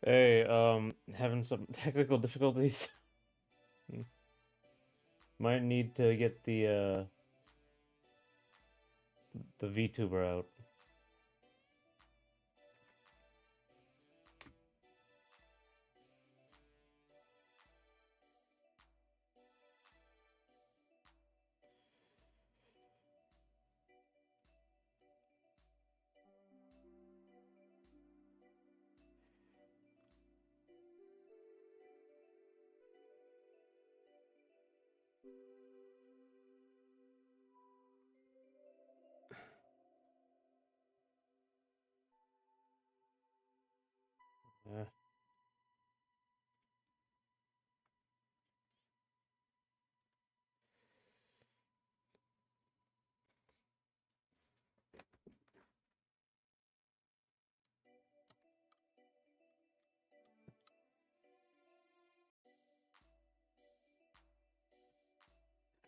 Hey, having some technical difficulties. Might need to get the VTuber out.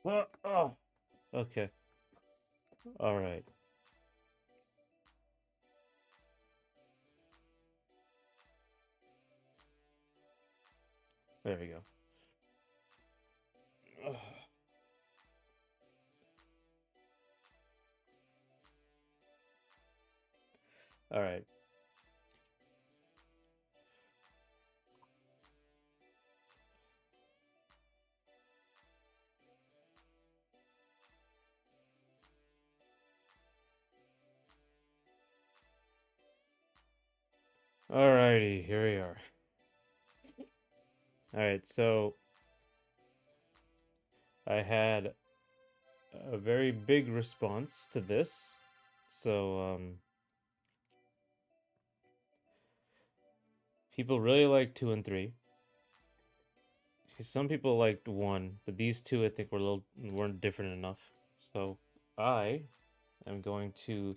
Uh, oh, okay. All right. There we go. All right. Alrighty, here we are. All right, so I had a very big response to this. So, people really like 2 and 3. Some people liked 1, but these two I think weren't different enough. So, I am going to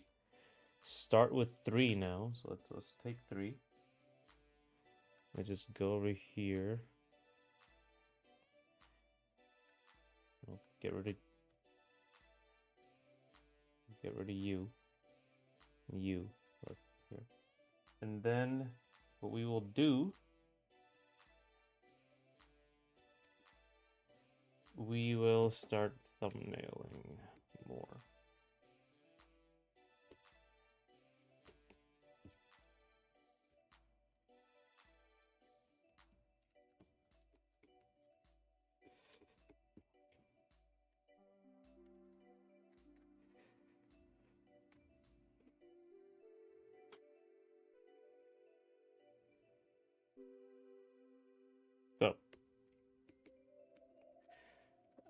start with 3 now. So let's take 3. I just go over here. I'll get rid of you. You right here. And then what we will do, we will start thumbnailing more. So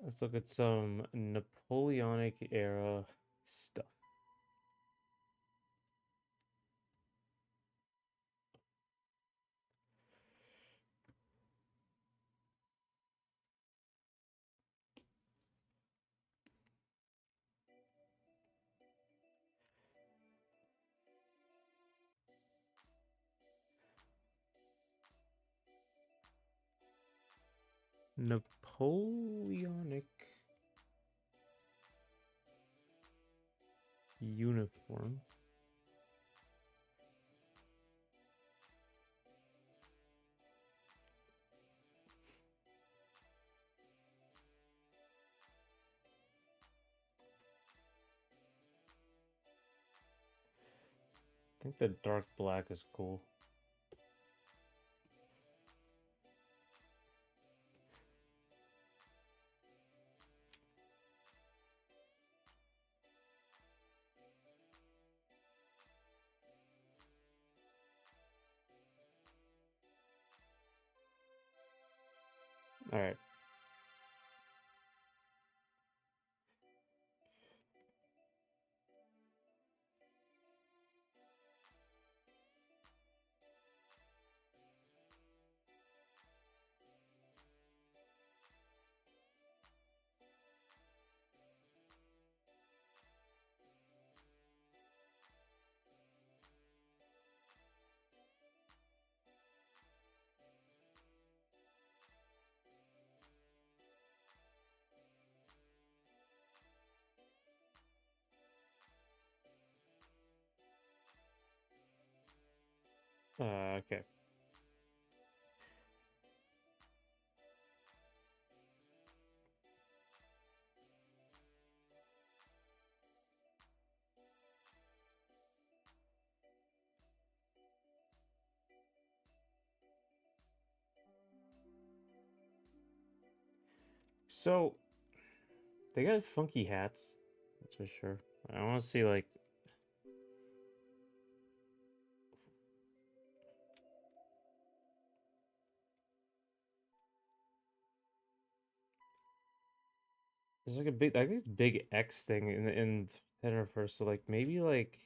let's look at some Napoleonic era stuff. Napoleonic uniform. I think the dark black is cool. All right. Okay. So they got funky hats, that's for sure. I want to see like. There's like a big, like this big X thing in center first. So like maybe like.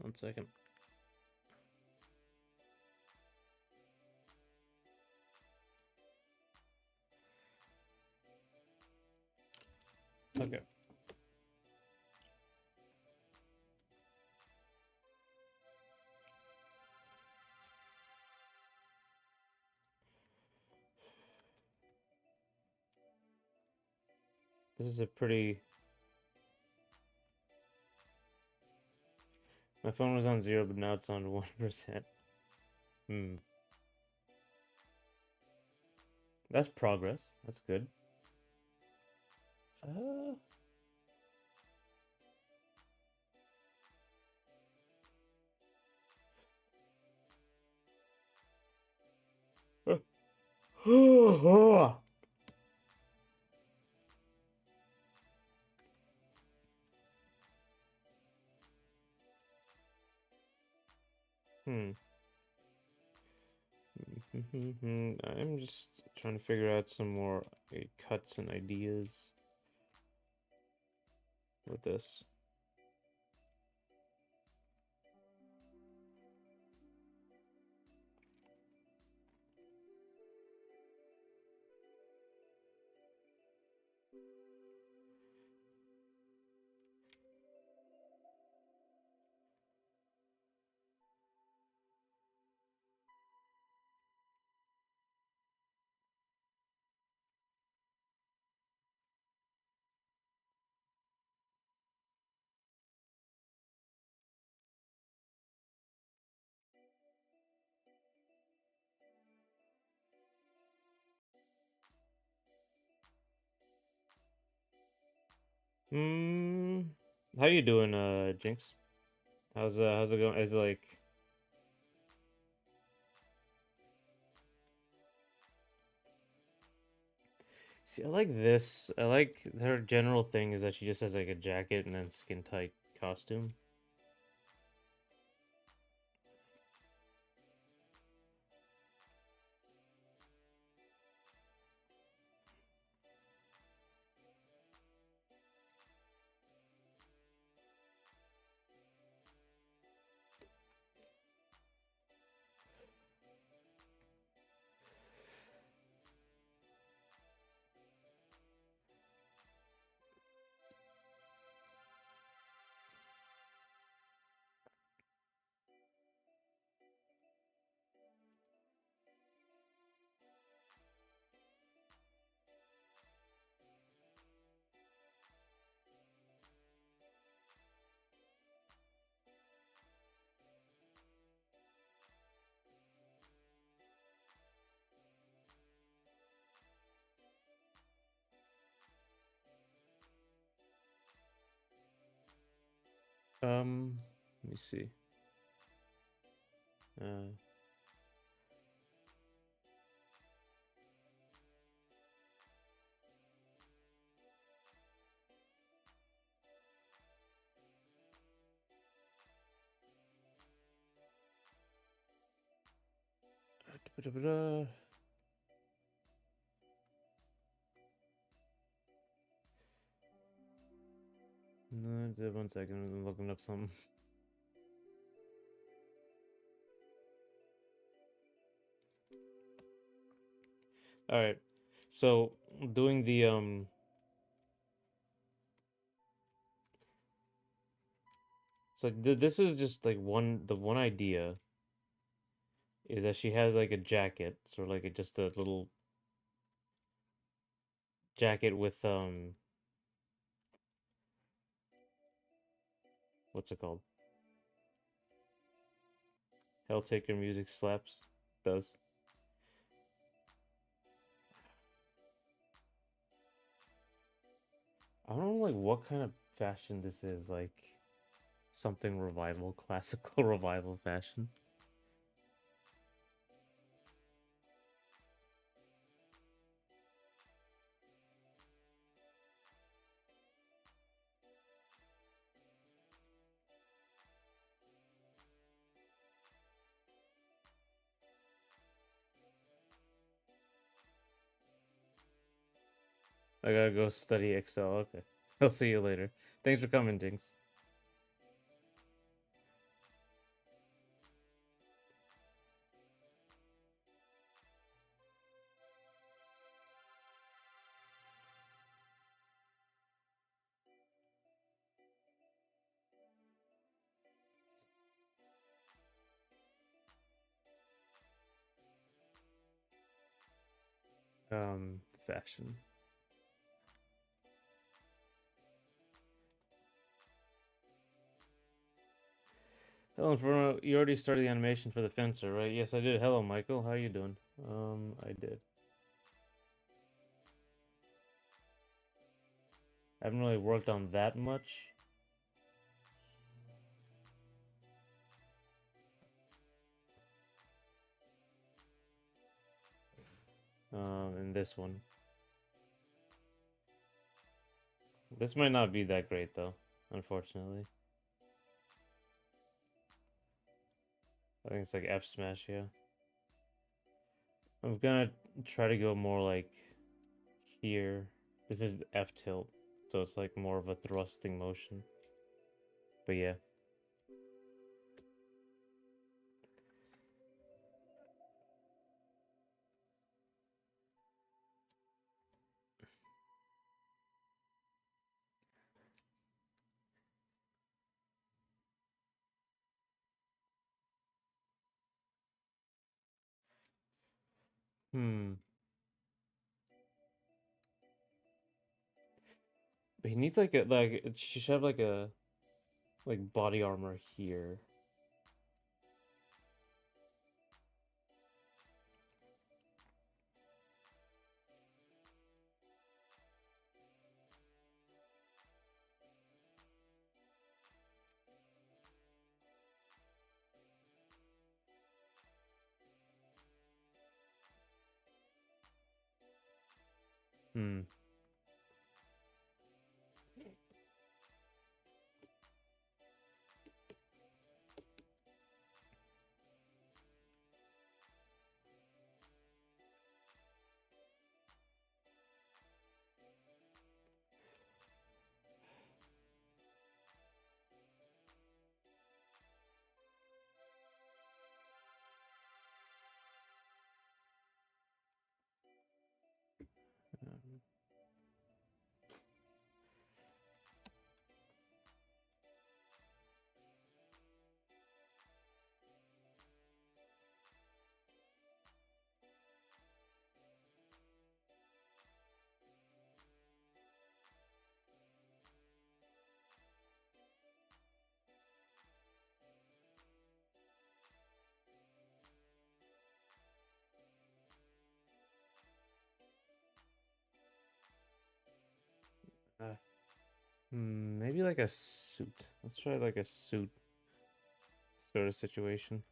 One second. Okay. This is a pretty. My phone was on 0, but now it's on 1%. Hmm. That's progress. That's good. Uh. Hmm. I'm just trying to figure out some more cuts and ideas with this. Hmm. How you doing, Jinx? How's it going? Is it like see, I like this. I like her general thing is that she just has like a jacket and then skin tight costume. Let me see. Uh, no, 1 second. I'm looking up something. All right. So doing the it's like this is just like the one idea is that she has like a jacket, sort of like just a little jacket with what's it called? Helltaker music slaps does. I don't know like what kind of fashion this is, like something revival, classical revival fashion. I gotta go study Excel. Okay. I'll see you later. Thanks for coming, Jinx. Fashion. Hello, Inferno. You already started the animation for the fencer, right? Yes, I did. Hello, Michael. How you doing? I did. I haven't really worked on that much. In this one. This might not be that great, though, unfortunately. I think it's like F smash, yeah. I'm gonna try to go more like here. This is F tilt, so it's like more of a thrusting motion. But yeah. Hmm. But he needs like she should have like a like body armor here. Hmm. Uh, maybe like a suit. Let's try like a suit sort of situation.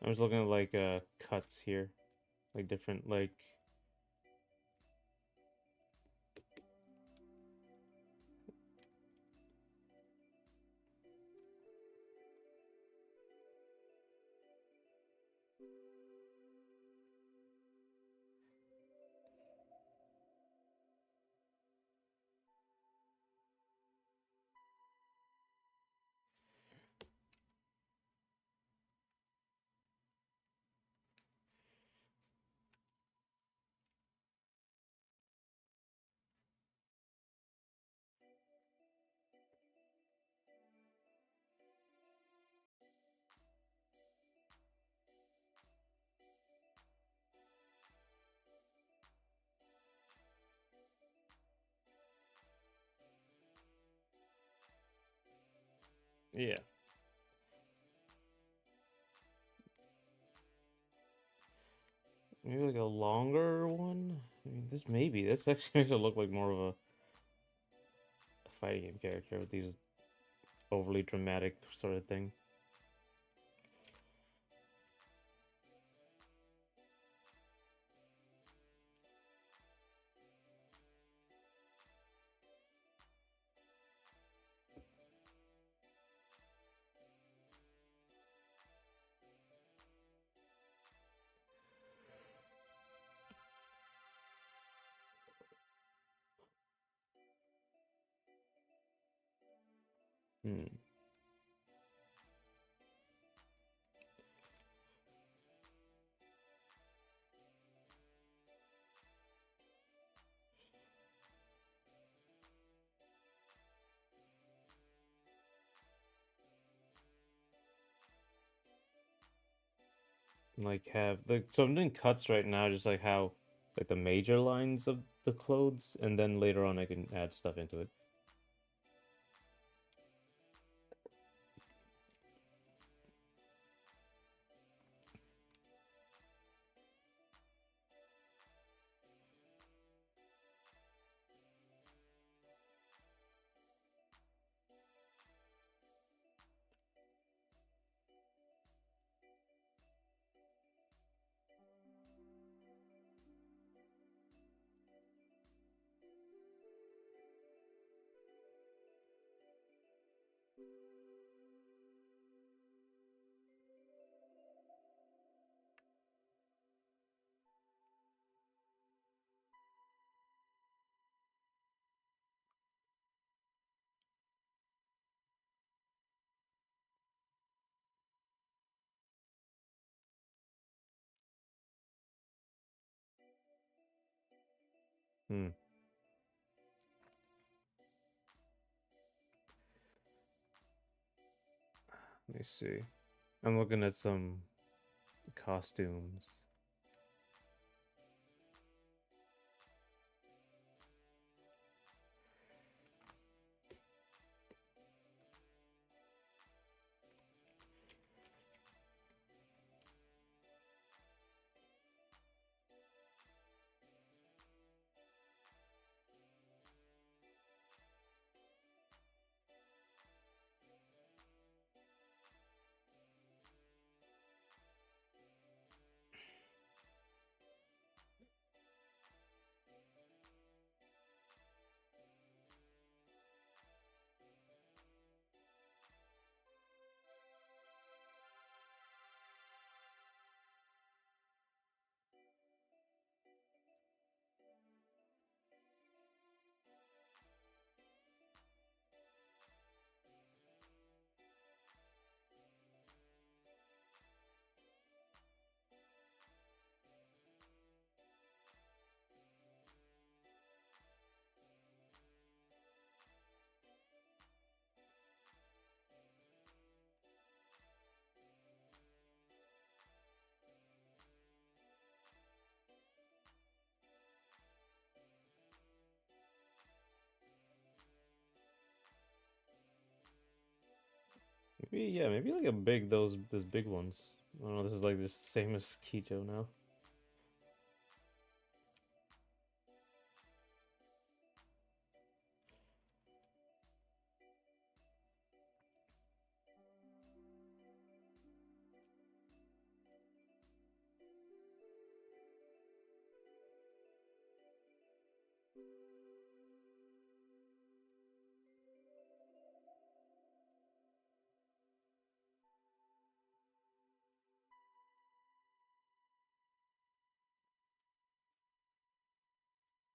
I was looking at like cuts here, like different like. Yeah. Maybe like a longer one? I mean, this actually makes it look like more of a fighting game character with these overly dramatic sort of thing. Hmm. Like have like so I'm doing cuts right now, just like how like the major lines of the clothes, and then later on I can add stuff into it. Hmm. Let me see. I'm looking at some costumes. Maybe yeah, maybe like a big those big ones. I don't know, this is like the same as Kijo now.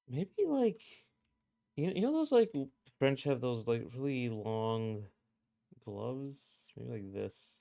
Maybe like you know those like French have those like really long gloves? Maybe like this.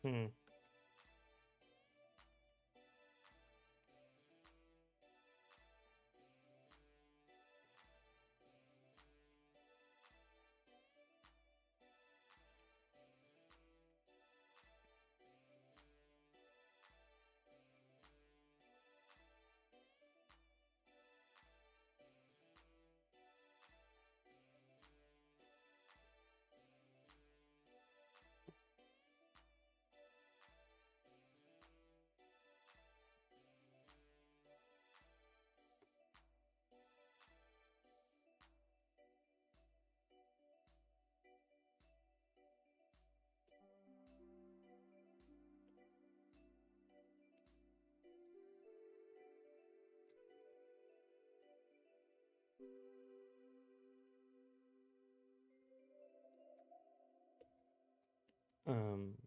Hmm.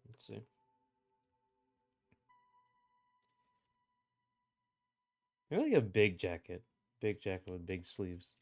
Let's see. Maybe like a big jacket with big sleeves.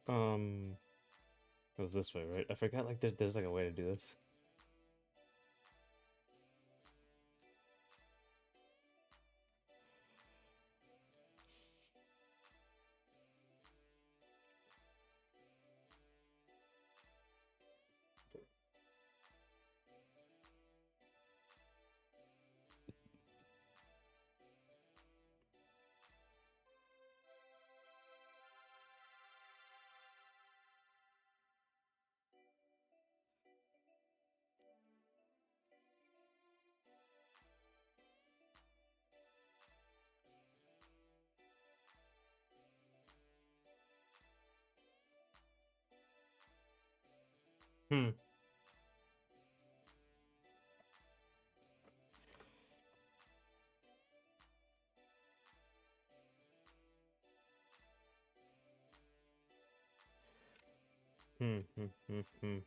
Um, it was this way, right? I forgot. Like, there's like a way to do this. Hmm. Hmm. Hmm. Hmm. Hmm.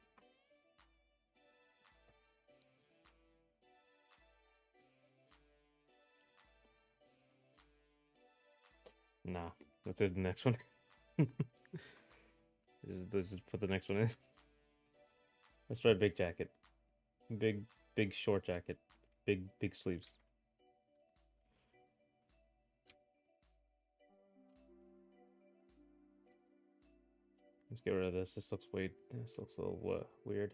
Nah. Let's do the next one. Let's just put the next one in. Let's try big jacket. Big short jacket. Big sleeves. Let's get rid of this. This looks weird. This looks a little weird.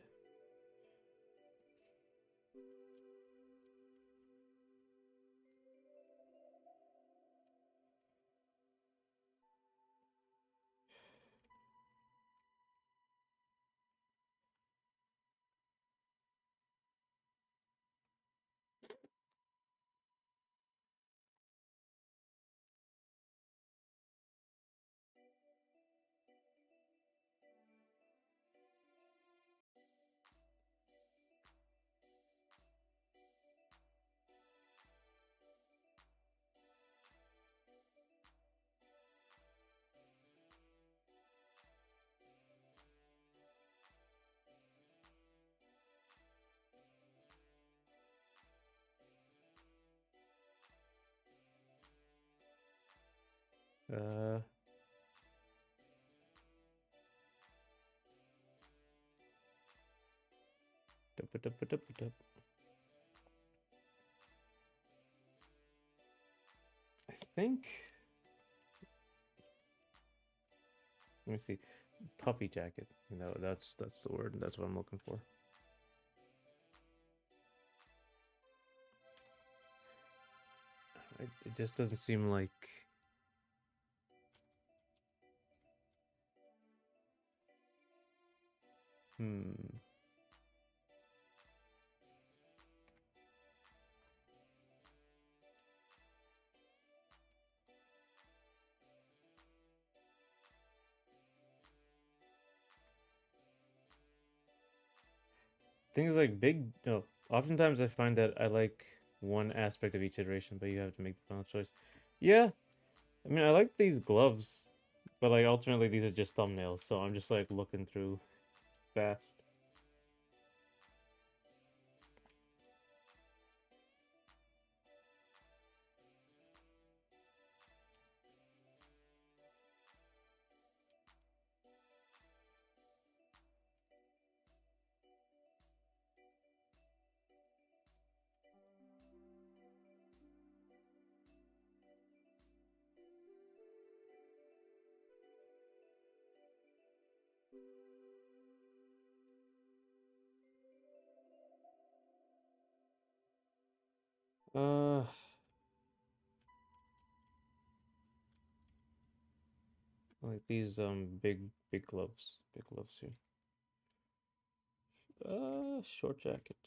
Uh. Dup. I think. Let me see. Puffy jacket. That's the word. That's what I'm looking for. It just doesn't seem like. Hmm. things like big. No, oftentimes I find that I like one aspect of each iteration, but you have to make the final choice. Yeah, I mean I like these gloves, but like ultimately these are just thumbnails, so I'm just like looking through fast. Uh, like these big gloves here. Short jacket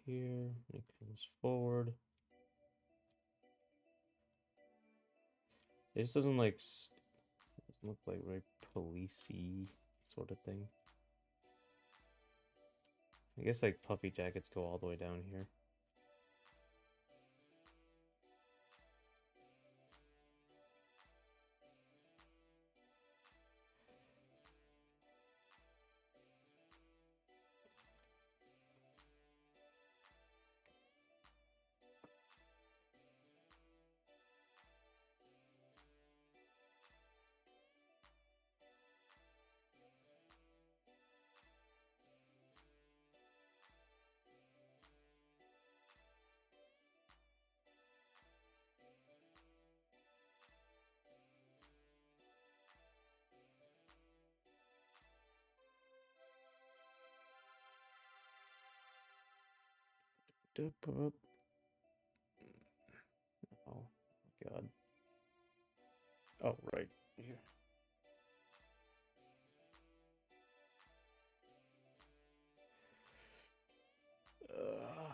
here. It comes forward. It just doesn't like doesn't look like very policey sort of thing. I guess like puffy jackets go all the way down here. Oh God. Oh right here. Uh,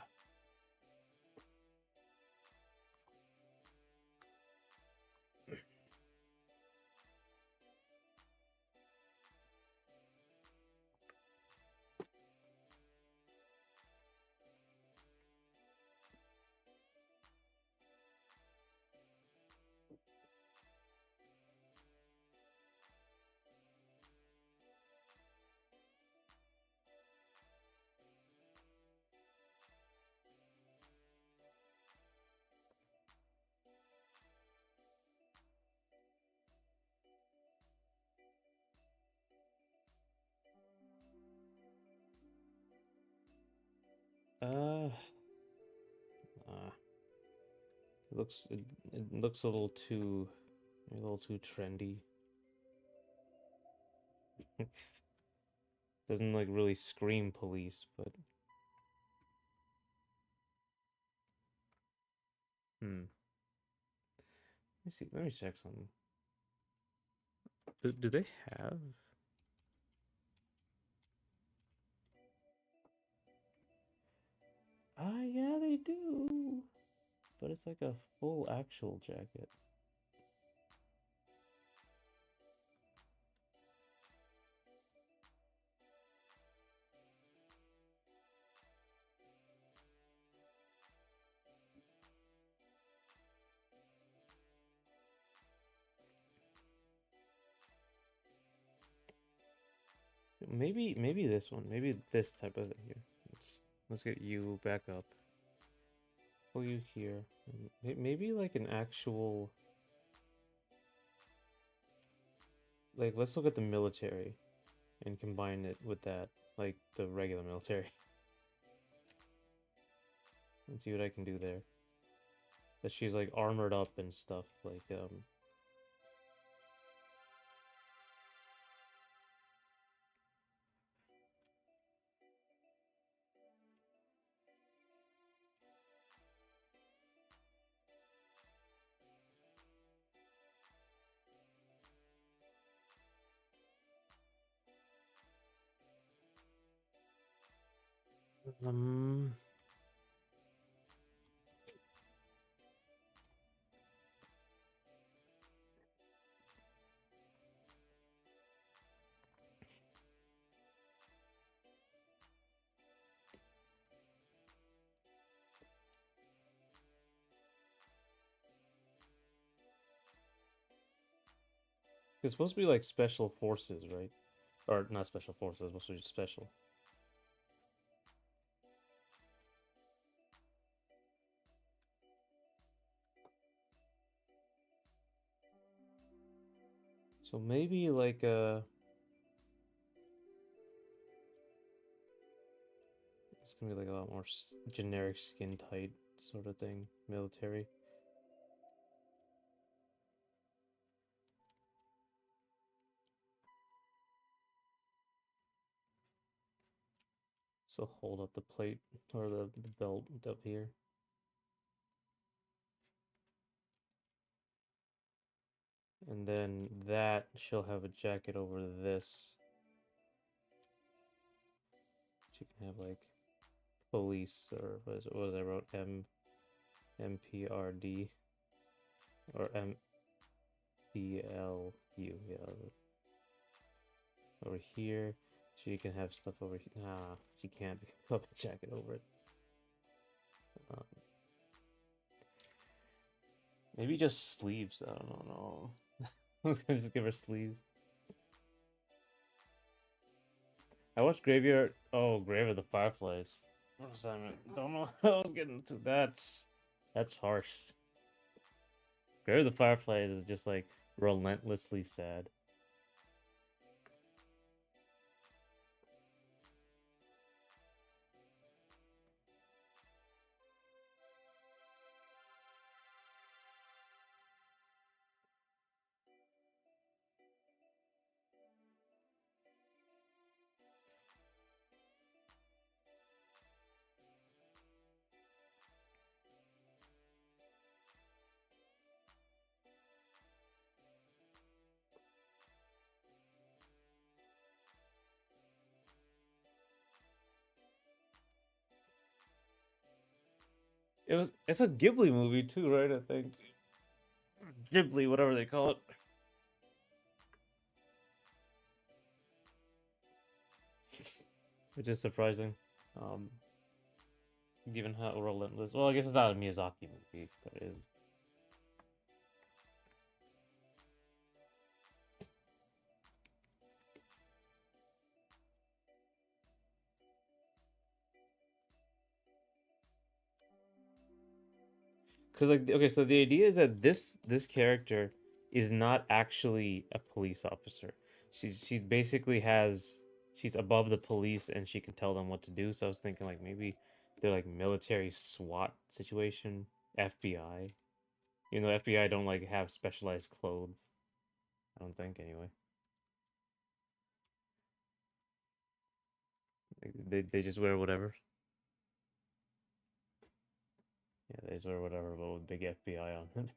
uh, uh it looks a little too trendy. Doesn't like really scream police, but hmm. Let me see. Let me check something. Do they have? Ah, yeah, they do. But it's like a full actual jacket. Maybe this one. Maybe this type of thing here. Let's get you back up. Pull you here. Maybe like an actual like let's look at the military and combine it with that, like the regular military. And see what I can do there. That she's like armored up and stuff, like um It's supposed to be like special forces, right? Or not special forces, it's supposed to be special. So maybe like it's gonna be like a lot more generic skin tight sort of thing, military. So hold up the plate or the belt up here. And then that she'll have a jacket over this. She can have like police or what was I wrote MPRD or MPLU. Yeah, over here. She can have stuff over here. Nah, she can't put a jacket over it. Um, maybe just sleeves. I don't know. Just give her sleeves. I watched Graveyard. Oh, Grave of the Fireflies. What assignment? Don't know how I was getting to. That's harsh. Grave of the Fireflies is just like relentlessly sad. It's a Ghibli movie too, right? I think Ghibli, whatever they call it. Which is surprising. Um, given how relentless. Well, I guess it's not a Miyazaki movie, but it is. Because like, okay, so the idea is that this character is not actually a police officer. She basically has she's above the police and she can tell them what to do. So I was thinking like maybe they're like military SWAT situation, FBI. You know, FBI don't like have specialized clothes. I don't think anyway. They just wear whatever. Yeah, they just wear whatever, but with big FBI on it.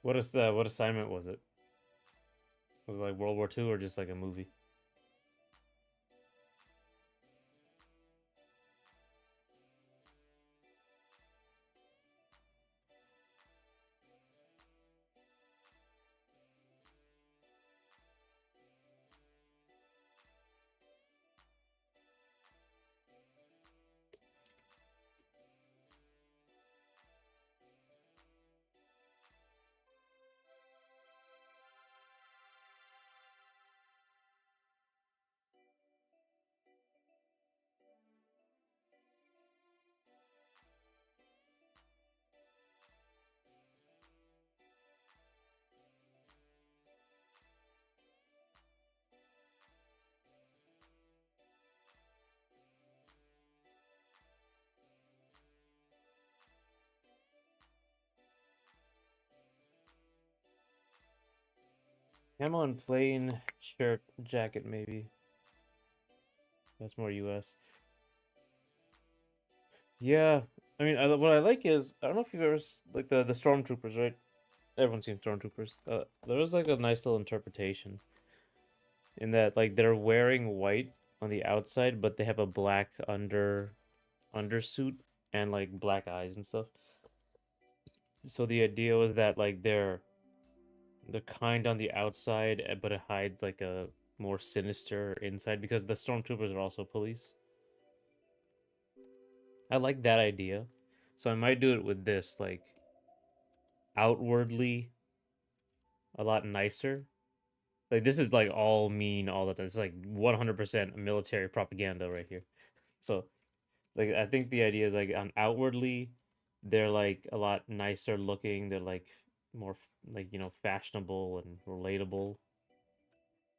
What is what assignment was it? Was it like World War II or just like a movie? I'm on plain shirt, jacket, maybe. That's more US. Yeah, I mean, what I like is I don't know if you've ever like the stormtroopers, right? Everyone's seen stormtroopers. There was like a nice little interpretation in that like they're wearing white on the outside, but they have a black undersuit and like black eyes and stuff. So the idea was that like they're kind on the outside, but it hides like a more sinister inside because the stormtroopers are also police. I like that idea. So I might do it with this, like outwardly a lot nicer. Like this is like all mean all the time. It's like 100% military propaganda right here. So like I think the idea is like on outwardly they're like a lot nicer looking. They're like more like fashionable and relatable.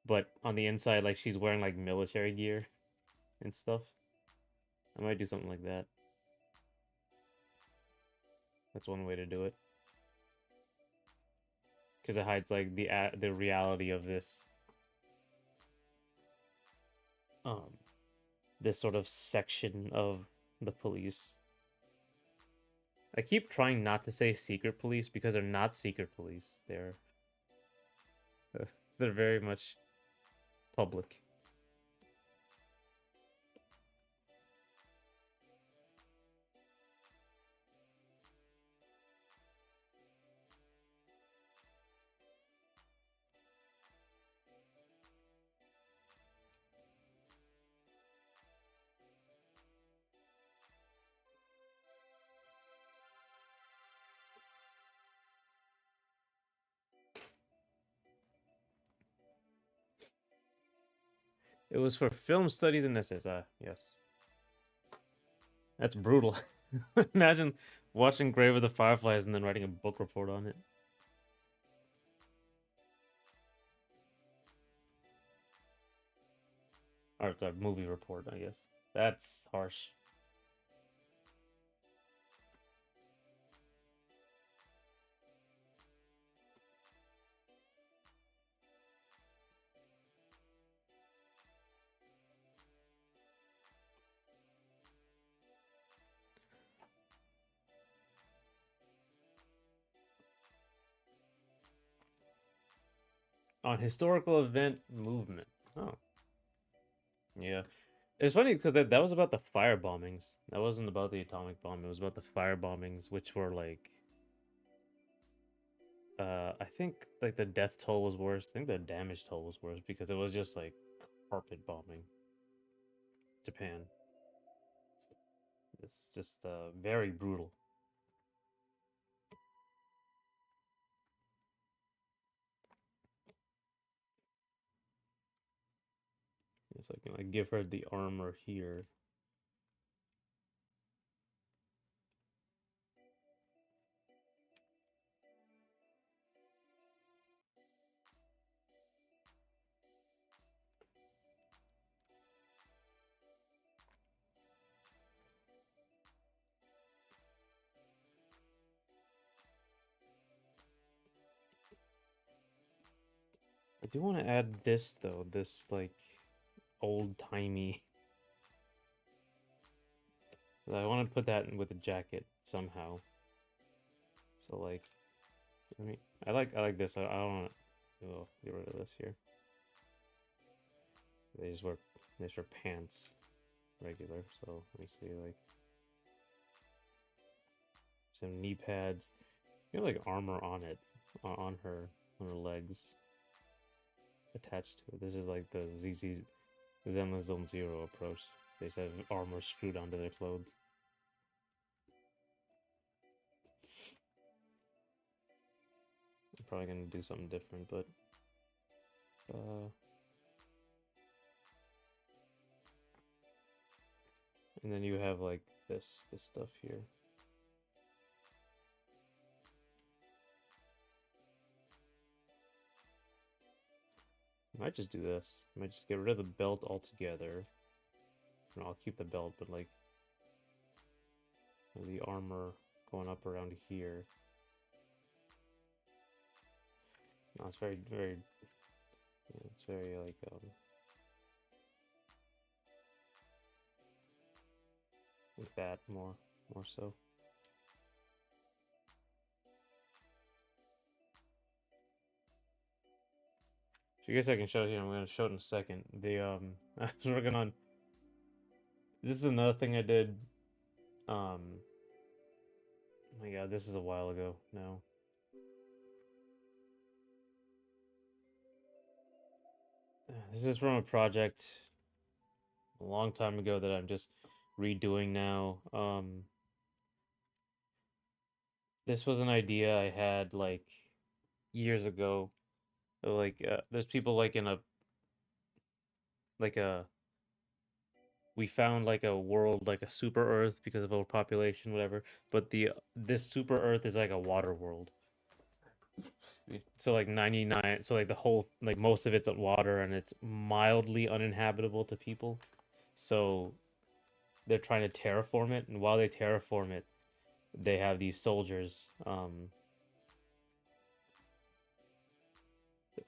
But on the inside like she's wearing like military gear and stuff. I might do something like that. That's one way to do it. Because it hides like the reality of um this sort of section of the police. I keep trying not to say secret police because they're not secret police. They're very much public. It was for film studies and essays. Yes. That's brutal. Imagine watching Grave of the Fireflies and then writing a book report on it. Or a movie report, I guess. That's harsh. On historical event movement. Oh, yeah. It's funny because that was about the fire bombings. That wasn't about the atomic bomb. It was about the fire bombings, which were like, I think like the death toll was worse. I think the damage toll was worse because it was just like carpet bombing Japan. It's just very brutal. Yes, I can like give her the armor here. I do want to add this though. This like old timey. I want to put that in with a jacket somehow. So like, I mean, I like this. I don't want to. Oh, get rid of this here. They just wear pants regular. So let me see like some knee pads. You have like armor on it on her legs attached to it. This is like the ZZ Zenless Zone Zero approach. They just have armor screwed onto their clothes. I'm probably gonna do something different, but uh, and then you have like this stuff here. I might just do this. I might just get rid of the belt altogether. No, I'll keep the belt, but like the armor going up around here. No, it's very. Yeah, it's very like that more so. So I guess I can show it here. I'm gonna show it in a second. The I was working on. This is another thing I did Oh my god, this is a while ago now. This is from a project a long time ago that I'm just redoing now. This was an idea I had like years ago. Like there's people like in a like a we found like a world like a super Earth because of overpopulation, whatever. But this super Earth is like a water world. So like 99, so like the whole like most of it's water and it's mildly uninhabitable to people. So they're trying to terraform it, and while they terraform it, they have these soldiers.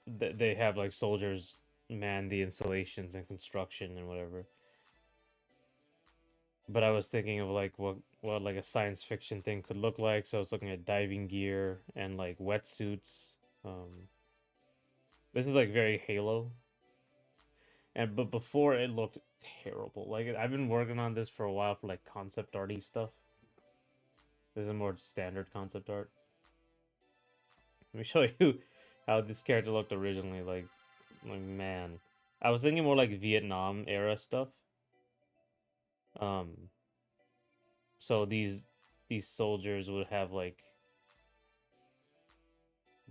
They have like soldiers man the installations and construction and whatever. But I was thinking of like what like a science fiction thing could look like. So I was looking at diving gear and like wetsuits. This is like very Halo, and but before it looked terrible. Like I've been working on this for a while for like concept arty stuff. This is more standard concept art. Let me show you how this character looked originally. Like man, I was thinking more like Vietnam era stuff. Um, so these soldiers would have like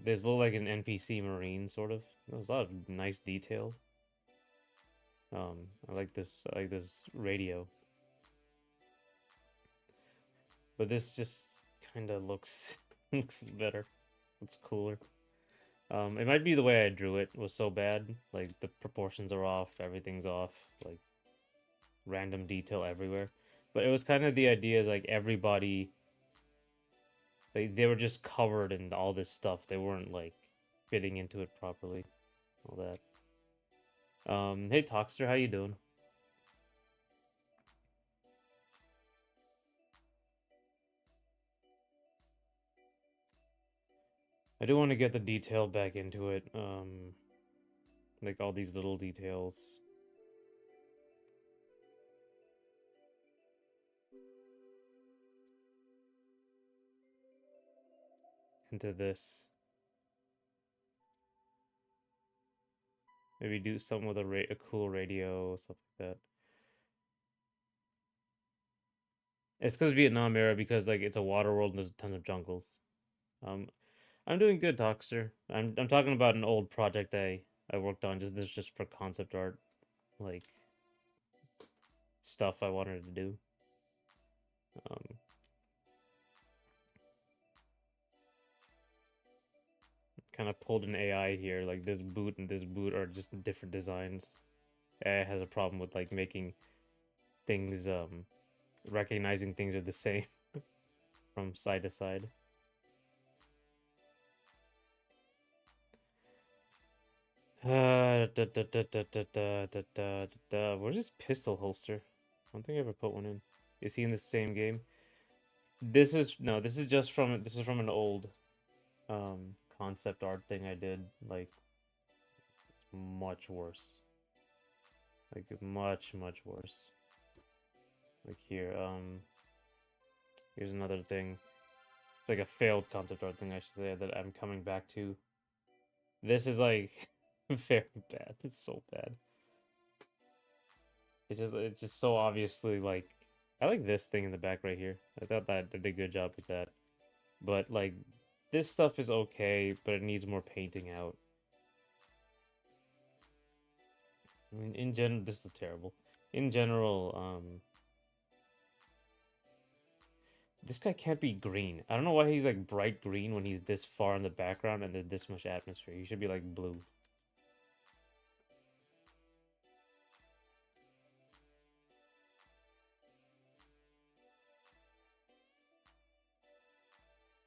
this look like an NPC Marine sort of. There's a lot of nice detail. I like this. I like this radio, but this just kind of looks looks better. It's cooler. It might be the way I drew it was so bad. Like the proportions are off, everything's off, like random detail everywhere. But it was kind of the idea is like everybody, they were just covered in all this stuff. They weren't like fitting into it properly. All that. Hey Toxter, how you doing? I do want to get the detail back into it. Like all these little details. Into this. Maybe do something with a cool radio, stuff like that. It's because Vietnam era, because like it's a water world and there's tons of jungles. Um, I'm doing good, Doxter. I'm talking about an old project I worked on. Just this just for concept art, like stuff I wanted to do. Um, kind of pulled an AI here. Like this boot and this boot are just different designs. AI has a problem with like making things recognizing things are the same from side to side. Where's this pistol holster? I don't think I ever put one in. Is he in the same game? This is no, this is from an old concept art thing I did. Like it's much worse. Like much worse. Like here, here's another thing. It's like a failed concept art thing I should say that I'm coming back to. This is like very bad. It's so bad. It's just so obviously like I like this thing in the back right here. I thought that did a good job with that. But like this stuff is okay, but it needs more painting out. I mean, in general, this is terrible. In general, this guy can't be green. I don't know why he's like bright green when he's this far in the background and there's this much atmosphere. He should be like blue.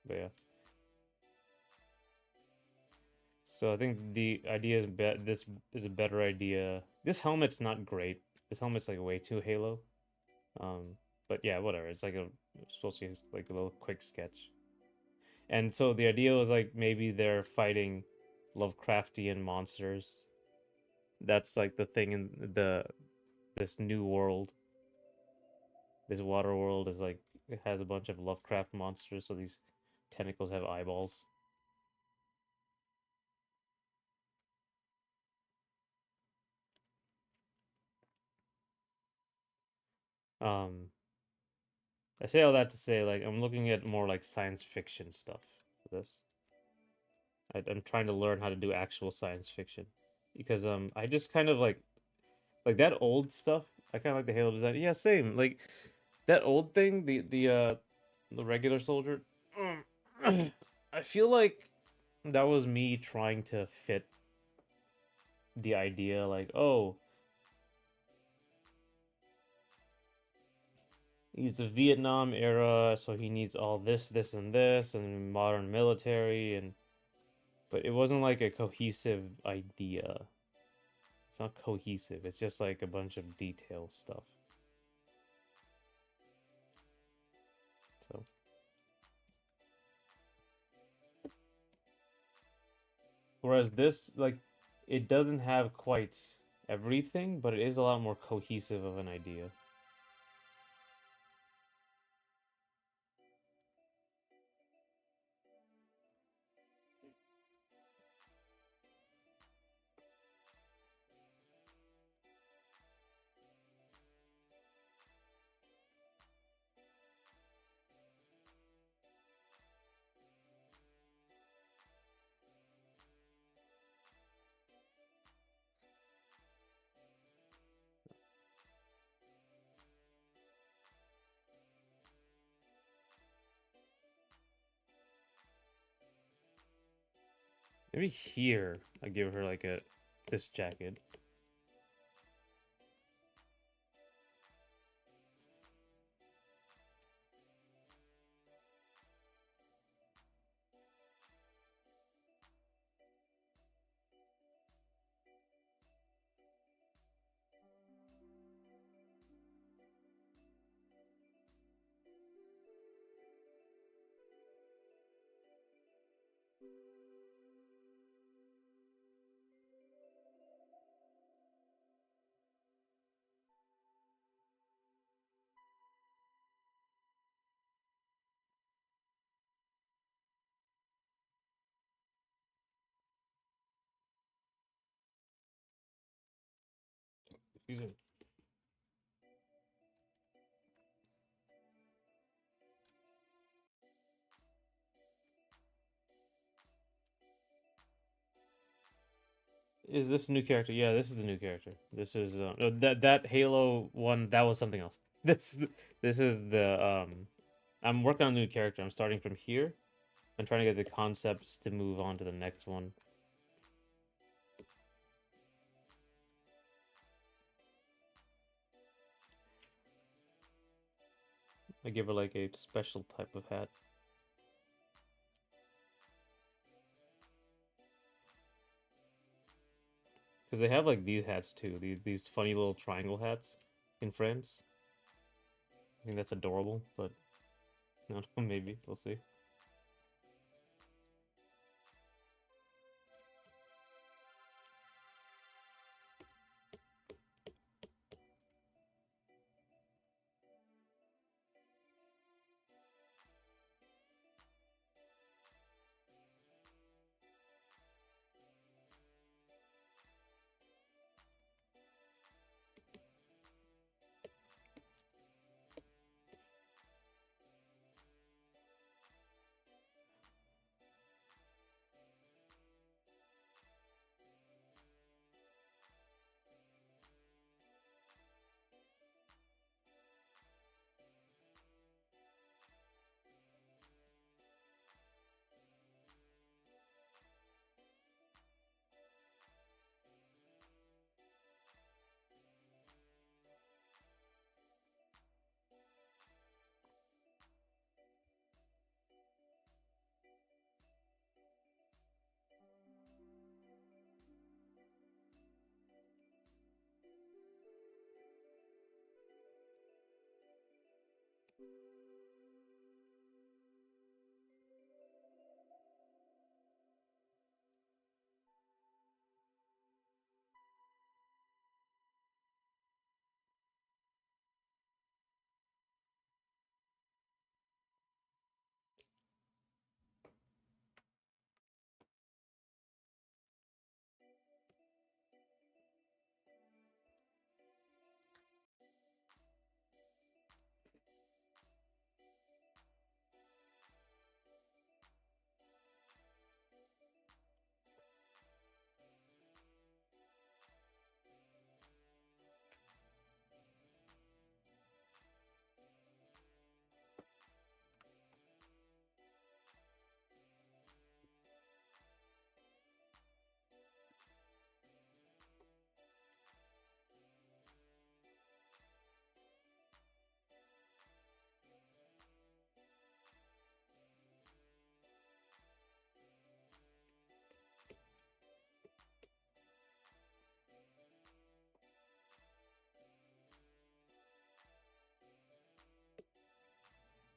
But yeah. So I think the idea is this is a better idea. This helmet's not great. This helmet's like way too Halo. Um, but yeah, whatever. It's like it's supposed to be like a little quick sketch. And so the idea was like maybe they're fighting Lovecraftian monsters. That's like the thing in this new world. This water world is like It has a bunch of Lovecraft monsters, so these tentacles have eyeballs. Um, I say all that to say, like, I'm looking at more like science fiction stuff for this. I'm trying to learn how to do actual science fiction because I just kind of like that old stuff. I kind of like the Halo design. Yeah, same. Like that old thing, the regular soldier. I feel like that was me trying to fit the idea, like, oh, he's a Vietnam era, so he needs all this, this, and this, and modern military, and but it wasn't like a cohesive idea. It's not cohesive. It's just like a bunch of detail stuff. So, whereas this, like, it doesn't have quite everything, but it is a lot more cohesive of an idea. Maybe here I give her like a this jacket. Excuse me. Is this a new character? Yeah, this is the new character. This is no, that Halo one. That was something else. This is the I'm working on a new character. I'm starting from here. I'm trying to get the concepts to move on to the next one. I give her like a special type of hat. Because they have like these hats too. These funny little triangle hats in France. I think that's adorable, but no, maybe we'll see.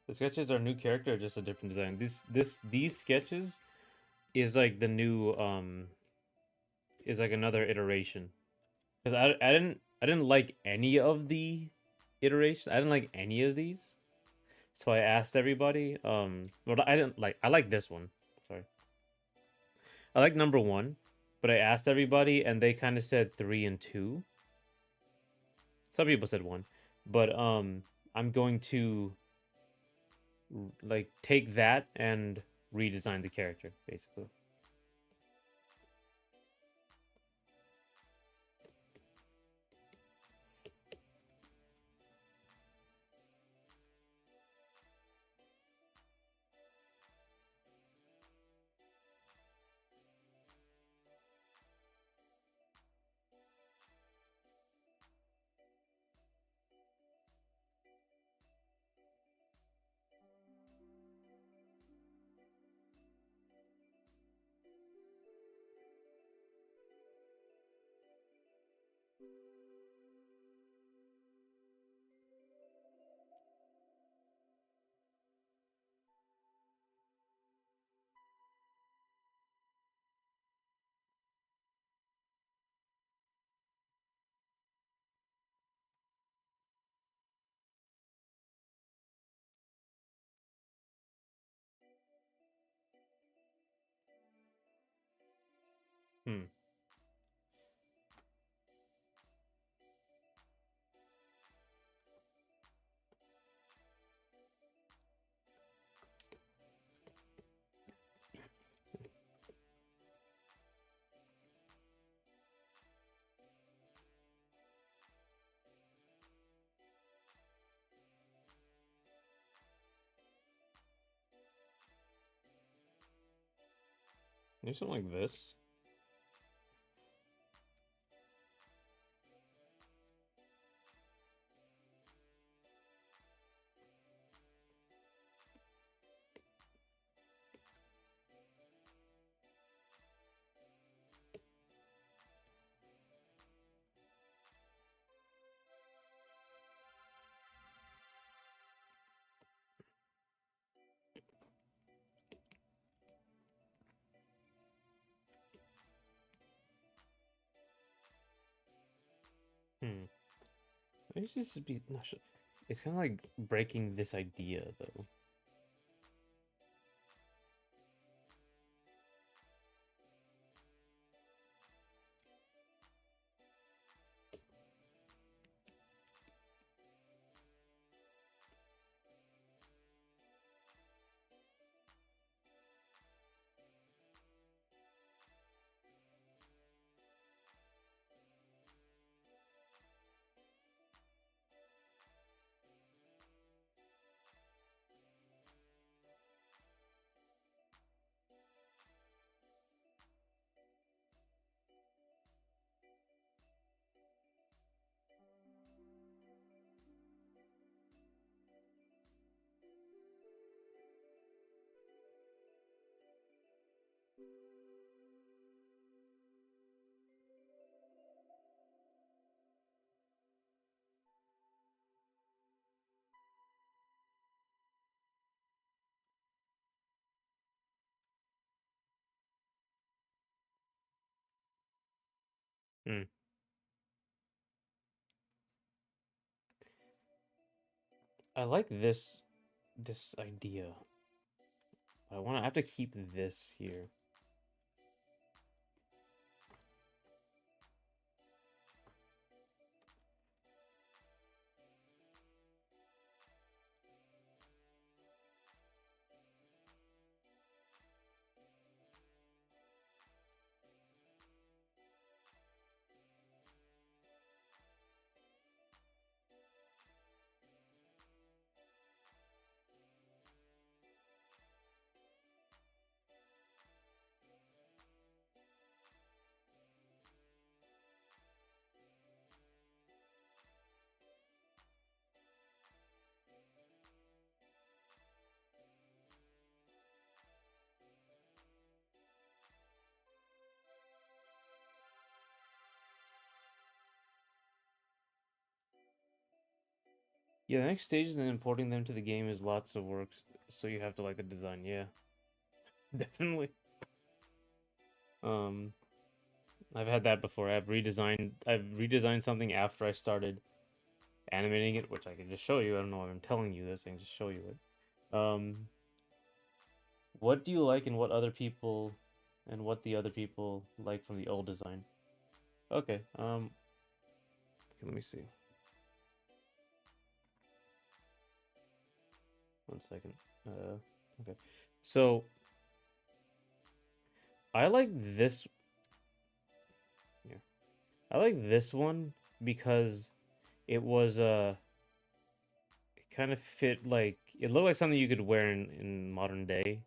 The sketches are new character or just a different design? These sketches is like the new is like another iteration. Because I didn't like any of the iterations. I didn't like any of these. So I asked everybody. Well, I like this one. Sorry. I like number one, but I asked everybody and they kind of said 3 and 2. Some people said 1. But I'm going to like take that and redesign the character basically. Hmm. Do something like this. Hmm. It's just be not sure. It's kind of like breaking this idea though. Hmm. I like this idea. I have to keep this here. Yeah, the next stage is importing them to the game is lots of work, so you have to like the design. Yeah, definitely. Um, I've had that before. I've redesigned something after I started animating it, which I can just show you. I don't know why I'm telling you this. I can just show you it. What do you like and what the other people like from the old design? Okay. Let me see. One second. Okay. So I like this. Yeah, I like this one because it was it kind of fit like it looked like something you could wear in modern day.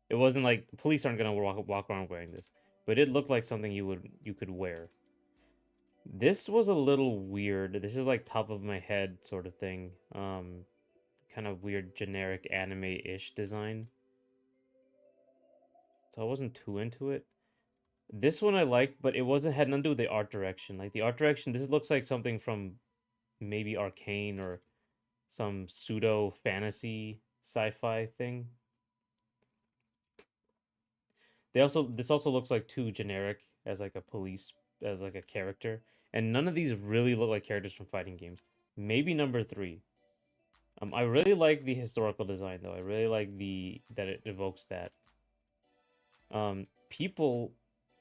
It wasn't like police aren't gonna walk around wearing this, but it looked like something you could wear. This was a little weird. This is like top of my head sort of thing. Kind of weird generic anime-ish design. So I wasn't too into it. This one I liked, but it wasn't had nothing to do with the art direction. Like the art direction, this looks like something from maybe Arcane or some pseudo fantasy sci-fi thing. This also looks like too generic as like a police as like a character, and none of these really look like characters from fighting games. Maybe number three. I really like the historical design though. I really like the that it evokes that. People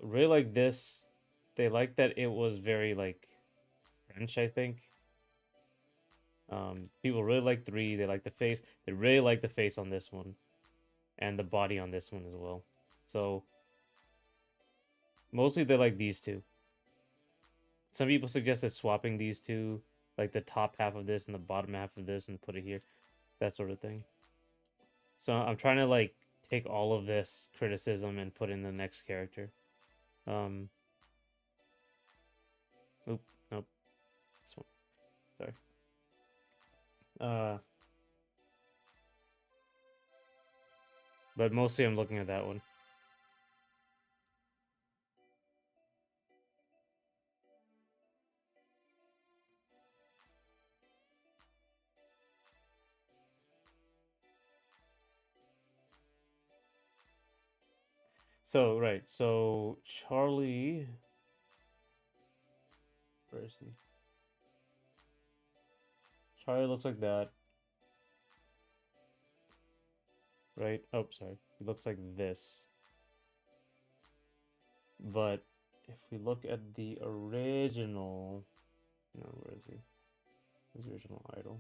really like this. They like that it was very like French, I think. People really like three. They like the face. They really like the face on this one, and the body on this one as well. So mostly they like these two. Some people suggested swapping these two, like the top half of this and the bottom half of this, and put it here, that sort of thing. So I'm trying to like take all of this criticism and put in the next character. Um, oop, nope, this one. Sorry. Uh, but mostly I'm looking at that one. So right, so Charlie, where is he? Charlie looks like that, right? Oh, sorry, he looks like this. But if we look at the original, no, where is he? His original idol.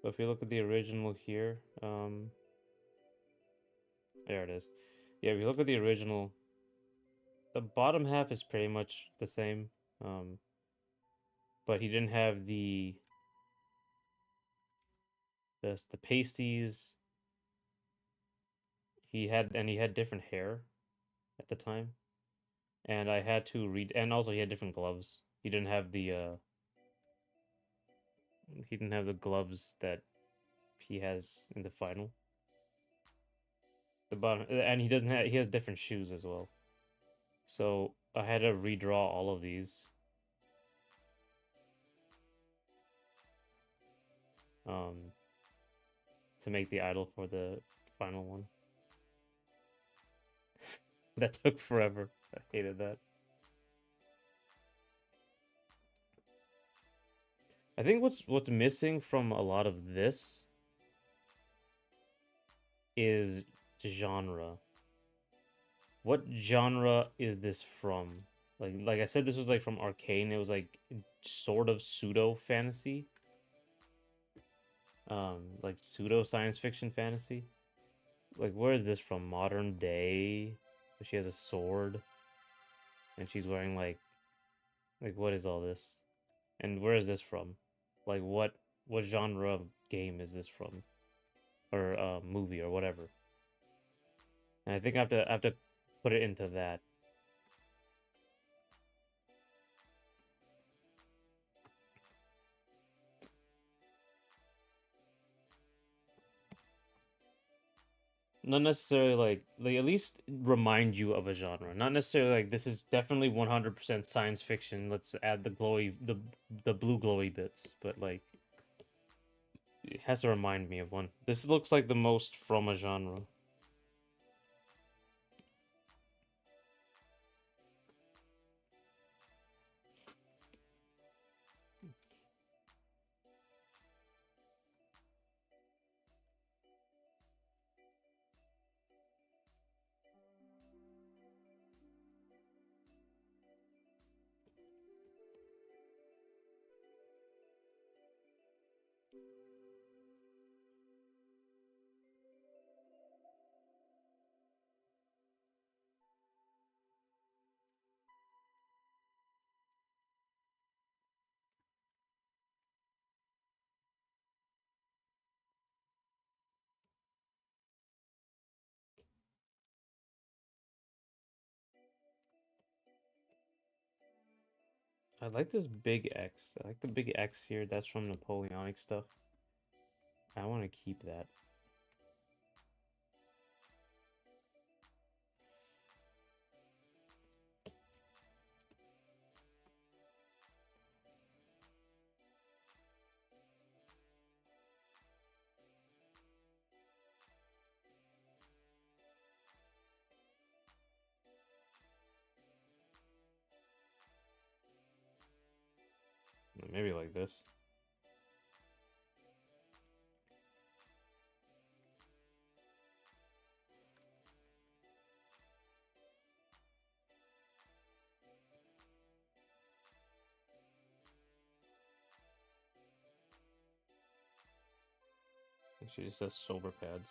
So if you look at the original here, there it is. Yeah, if you look at the original, the bottom half is pretty much the same. Um, but he didn't have the pasties. He had different hair at the time, and I had to read. And also he had different gloves. He didn't have the gloves that he has in the final. The bottom, and he has different shoes as well. So I had to redraw all of these. Um, to make the idol for the final one. That took forever. I hated that. I think what's missing from a lot of this is genre. What genre is this from? Like I said, this was like from Arcane. It was like sort of pseudo fantasy. Like pseudo science fiction fantasy. Like where is this from? Modern day? She has a sword and she's wearing like what is all this? And where is this from? Like what genre of game is this from? Or movie or whatever. And I think I have to put it into that. not necessarily like at least remind you of a genre. Not necessarily like this is definitely 100% science fiction. Let's add the blue glowy bits, but like it has to remind me of one. This looks like the most from a genre. I like this big X. I like the big X here. That's from Napoleonic stuff. I want to keep that. Maybe like this. She just says shoulder pads.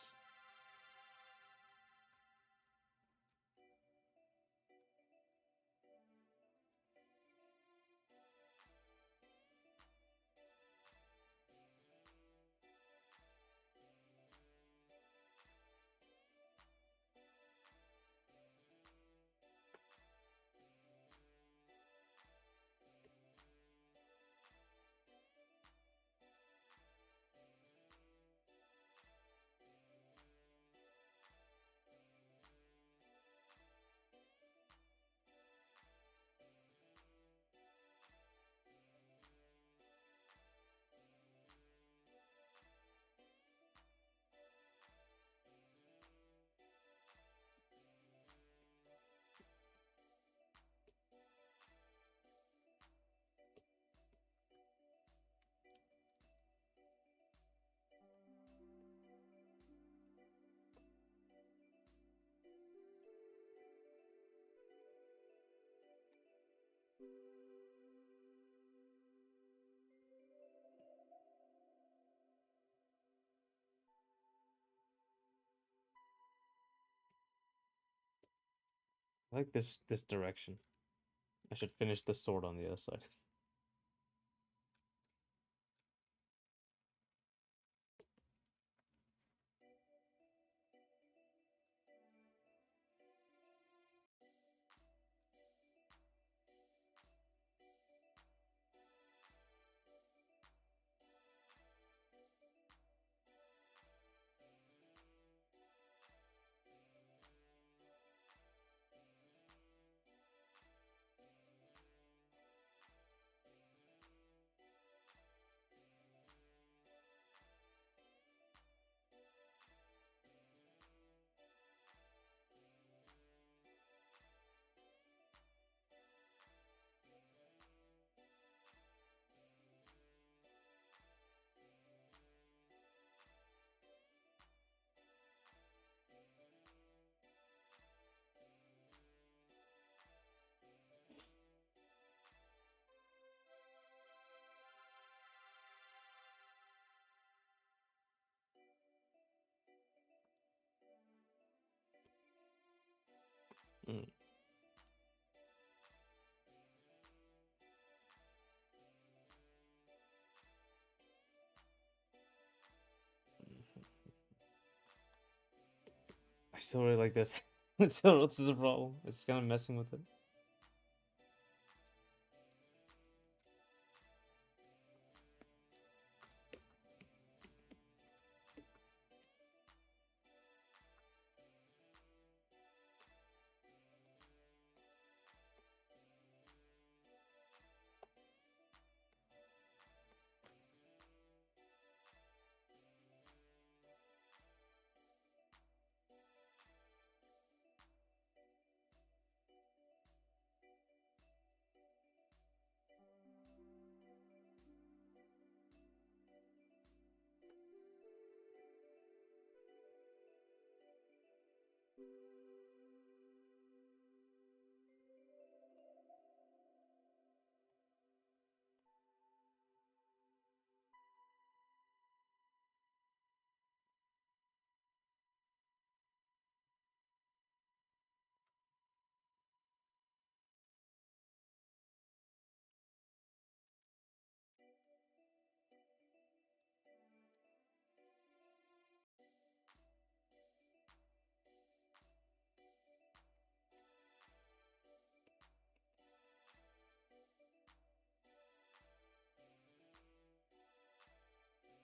I like this direction. I should finish the sword on the other side. Mm. I still really like this. So what's the problem? It's kind of messing with it.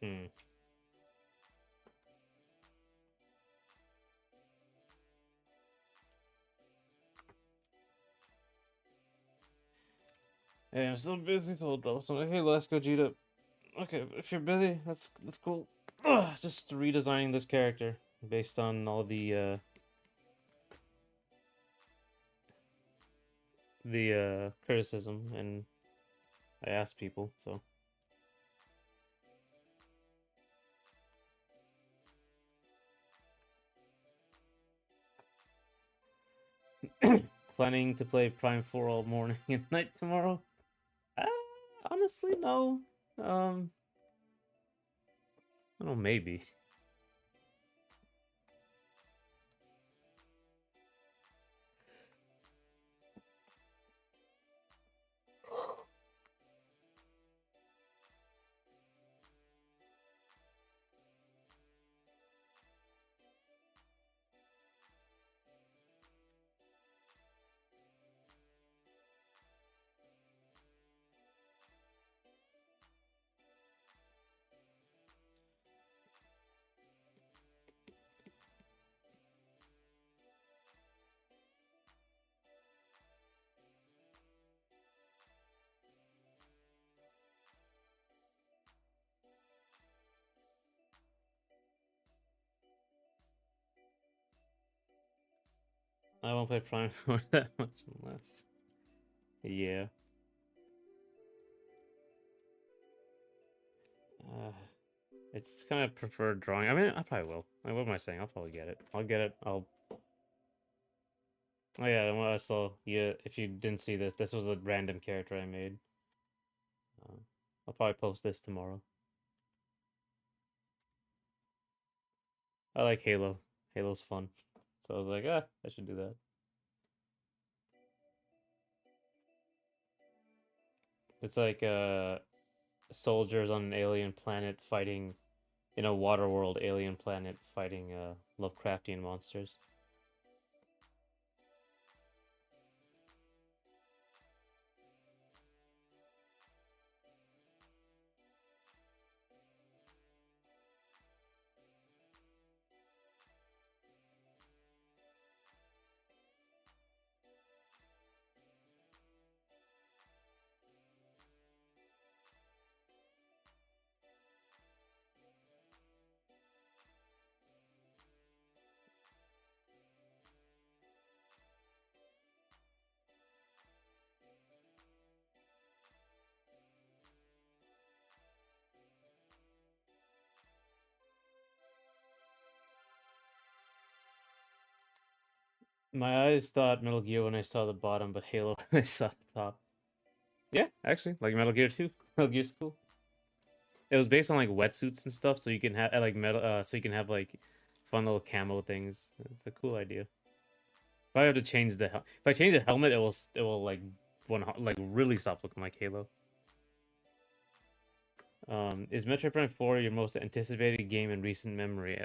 Hmm. Hey, I'm still busy, so I'll drop something. Hey, let's go, Gita. Okay, if you're busy, that's cool. Ugh, just redesigning this character based on all the criticism, and I asked people, so planning to play Prime 4 all morning and night tomorrow. Uh, Honestly, no. I don't know, maybe. I won't play Prime 4 that much unless. Yeah. Uh, I just kind of prefer drawing. I mean, I probably will. Like, what am I saying? I'll probably get it. I'll get it. I'll. Oh yeah, well, I saw. Yeah, if you didn't see this, this was a random character I made. Uh, I'll probably post this tomorrow. I like Halo. Halo's fun, so I was like, I should do that. It's like soldiers on an alien planet fighting in a water world alien planet fighting Lovecraftian monsters. My eyes thought Metal Gear when I saw the bottom, but Halo when I saw the top. Yeah, actually, like Metal Gear 2. Metal Gear's cool. It was based on like wetsuits and stuff, so you can have like metal, so you can have like fun little camo things. It's a cool idea. If I have to change the if I change the helmet, it will like like really stop looking like Halo. Is Metroid Prime 4 your most anticipated game in recent memory?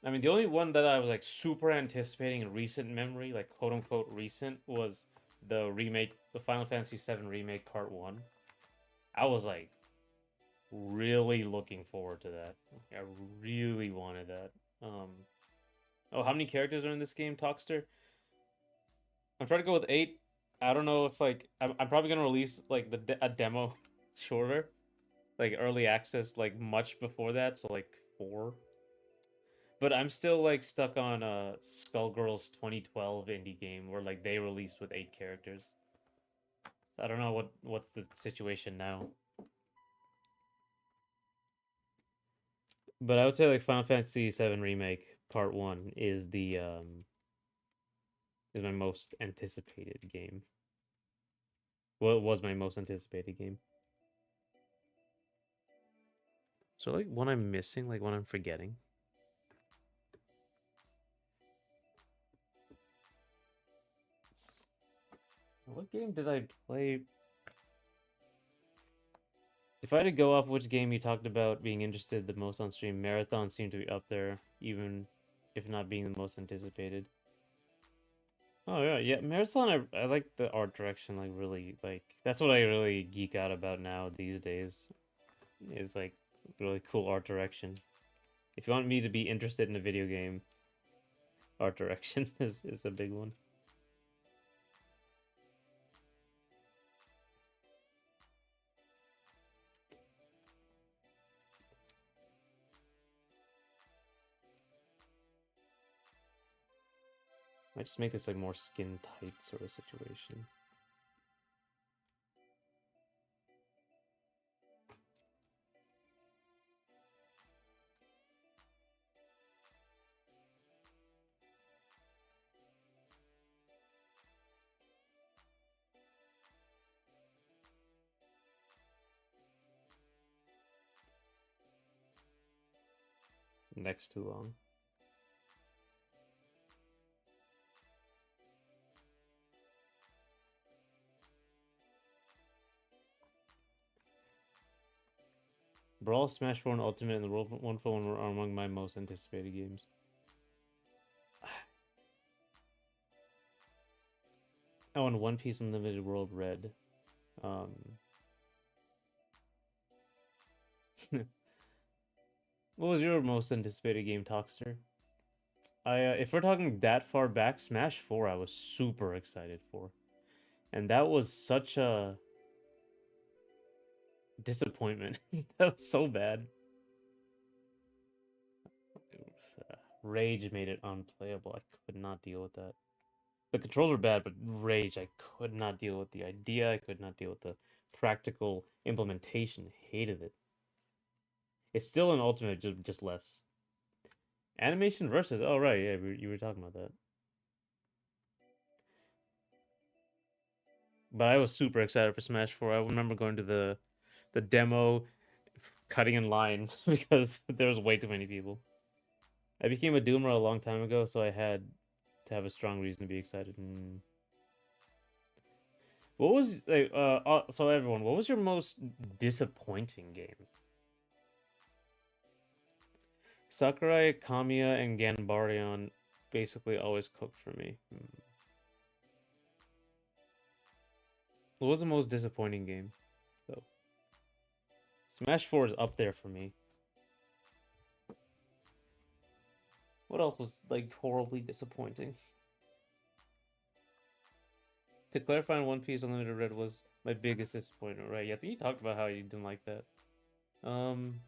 I mean, the only one that I was like super anticipating in recent memory, like quote unquote recent, was the remake, the Final Fantasy VII remake Part One. I was like really looking forward to that. I really wanted that. Um, oh, how many characters are in this game, Talkster? I'm trying to go with 8. I don't know if like I'm probably gonna release like a demo shorter, like early access, like much before that, so like 4. But I'm still like stuck on Skullgirls 2012 indie game where like they released with 8 characters. So I don't know what's the situation now. But I would say like Final Fantasy VII Remake Part 1 is my most anticipated game. Well, it was my most anticipated game. So like one I'm missing, like one I'm forgetting. What game did I play? If I had to go off which game you talked about being interested the most on stream, Marathon seemed to be up there, even if not being the most anticipated. Oh yeah, yeah. Marathon, I like the art direction. Like really, like that's what I really geek out about now these days. Is like really cool art direction. If you want me to be interested in a video game, art direction is a big one. I just make this like more skin tight sort of situation. Next too long. Brawl, Smash 4, and Ultimate and the World 141 are among my most anticipated games. Oh, and One Piece Unlimited World Red. Um, what was your most anticipated game, Talkster? If we're talking that far back, Smash 4 I was super excited for. And that was such a disappointment. That was so bad. Rage made it unplayable. I could not deal with that. The controls were bad, but Rage, I could not deal with the idea. I could not deal with the practical implementation. Hated it. It's still an Ultimate, just less. Animation versus. Oh right, yeah, you were talking about that. But I was super excited for Smash 4. I remember going to the demo, cutting in line because there was way too many people. I became a Doomer a long time ago, so I had to have a strong reason to be excited. What was like, so everyone, what was your most disappointing game? Sakurai, Kamiya, and Ganbarion basically always cooked for me. What was the most disappointing game, though? Smash 4 is up there for me. What else was like horribly disappointing? To clarify, One Piece Unlimited Red was my biggest disappointment, right? Yeah, I think you talked about how you didn't like that. Um,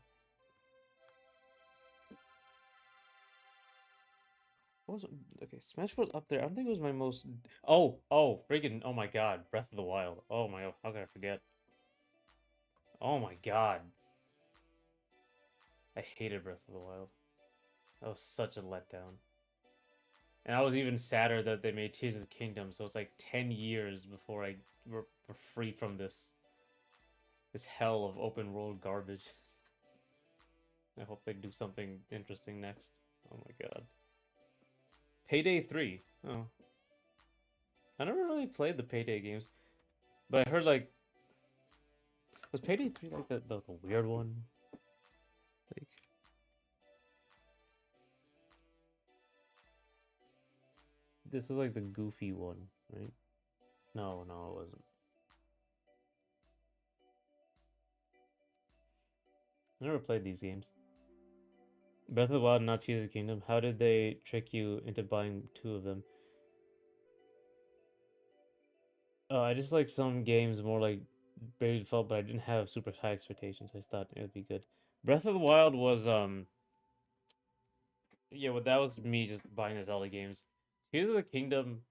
what was okay? Smash Bros. Up there. I don't think it was my most. Oh, freaking! Oh my God, Breath of the Wild. Oh my God, how could I forget? Oh my God, I hated Breath of the Wild. That was such a letdown. And I was even sadder that they made Tears of the Kingdom. So it's like 10 years before I were free from this hell of open world garbage. I hope they do something interesting next. Oh my God. Payday 3. Oh. I never really played the Payday games, but I heard like was Payday 3 like the weird one? Like this was like the goofy one, right? No, no, it wasn't. I never played these games. Breath of the Wild, not Tears of the Kingdom. How did they trick you into buying two of them? I just like some games more like Brave Default, but I didn't have super high expectations. I just thought it would be good. Breath of the Wild was yeah, well that was me just buying the Zelda games. Tears of the Kingdom,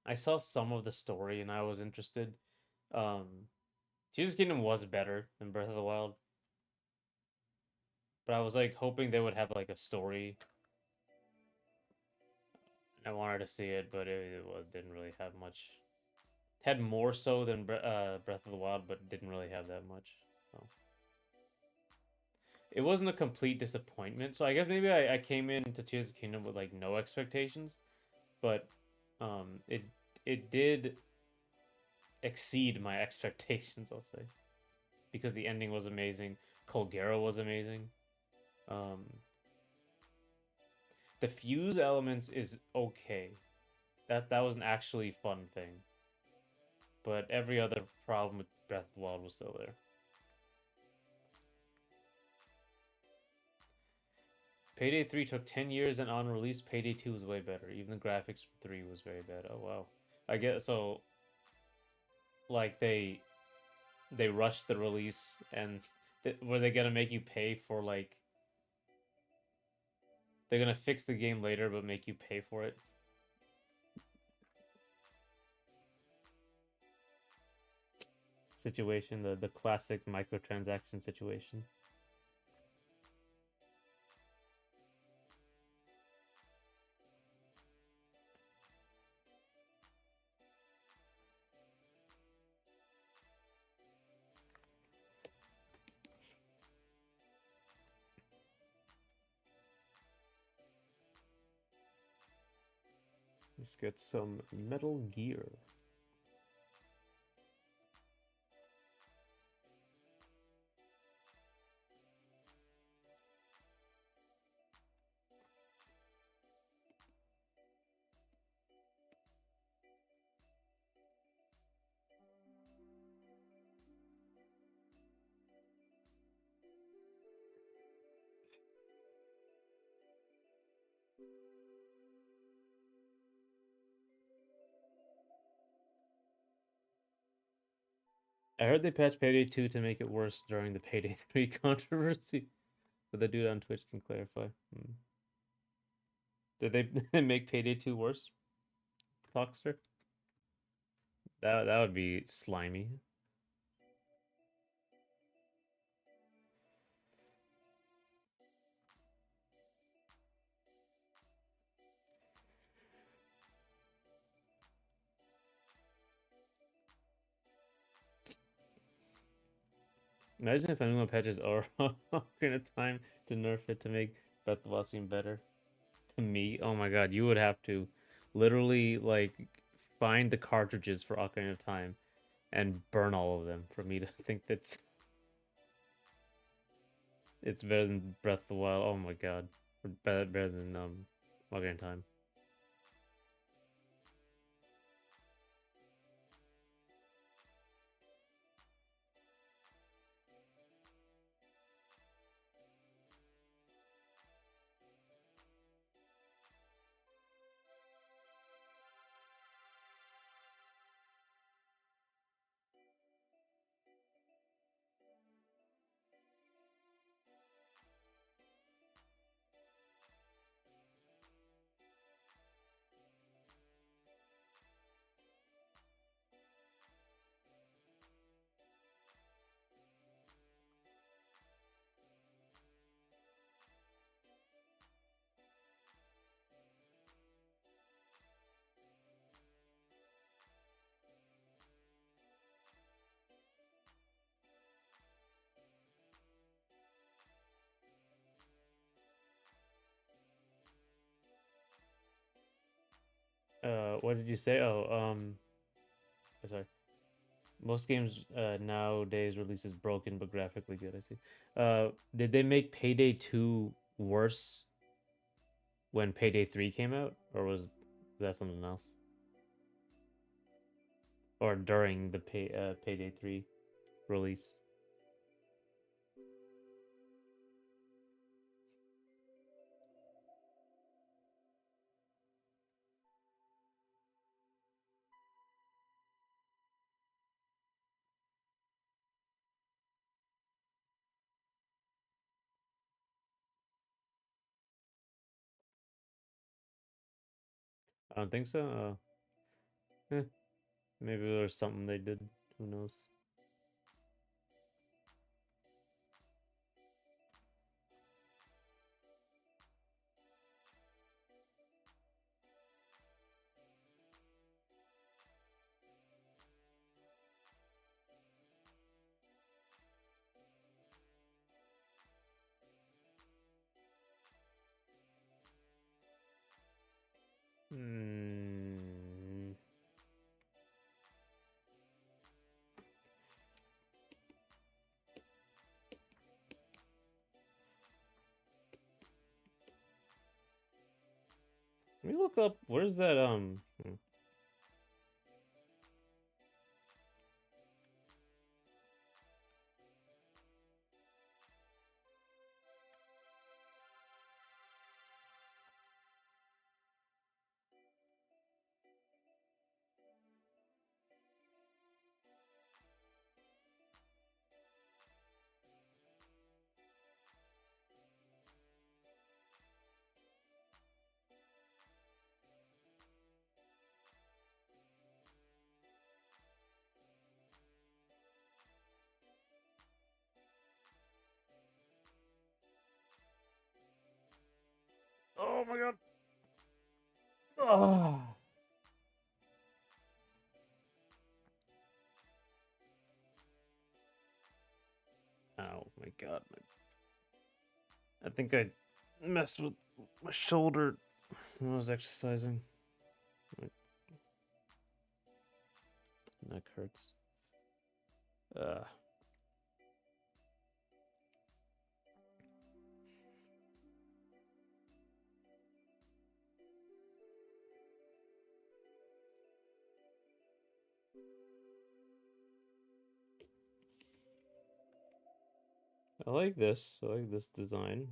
I saw some of the story and I was interested. Um Tears of the Kingdom was better than Breath of the Wild, but I was like hoping they would have like a story. I wanted to see it, but didn't really have much. It had more so than Breath of the Wild, but didn't really have that much. So it wasn't a complete disappointment. So I guess maybe I came into Tears of the Kingdom with like no expectations, but it did exceed my expectations. I'll say because the ending was amazing. Colgera was amazing. Um, the fuse elements is okay. That was an actually fun thing. But every other problem with Breath of the Wild was still there. Payday 3 took 10 years, and on release, Payday 2 was way better. Even the graphics from 3 was very bad. Oh, wow. I guess so. Like, they rushed the release, and were they gonna make you pay for, like. They're gonna fix the game later, but make you pay for it? Situation, the classic microtransaction situation. Let's get some Metal Gear. I heard they patched Payday 2 to make it worse during the Payday 3 controversy. But the dude on Twitch can clarify. Did they make Payday 2 worse, Talkster? That would be slimy. Imagine if anyone patches Ocarina of Time to nerf it to make Breath of the Wild seem better. To me, oh my god, you would have to literally like find the cartridges for Ocarina of Time and burn all of them for me to think that's it's better than Breath of the Wild. Oh my god, better than Ocarina of Time. What did you say? Sorry. Most games nowadays releases broken but graphically good. I see. Did they make Payday 2 worse when Payday 3 came out, or was that something else? Or during the Payday 3 release? I don't think so. Maybe there's something they did. Who knows? Hmm. Let me look up. Where's that? Oh my god. Oh. Oh my god. I think I messed with my shoulder when I was exercising. My neck hurts. Uh, I like this. I like this design.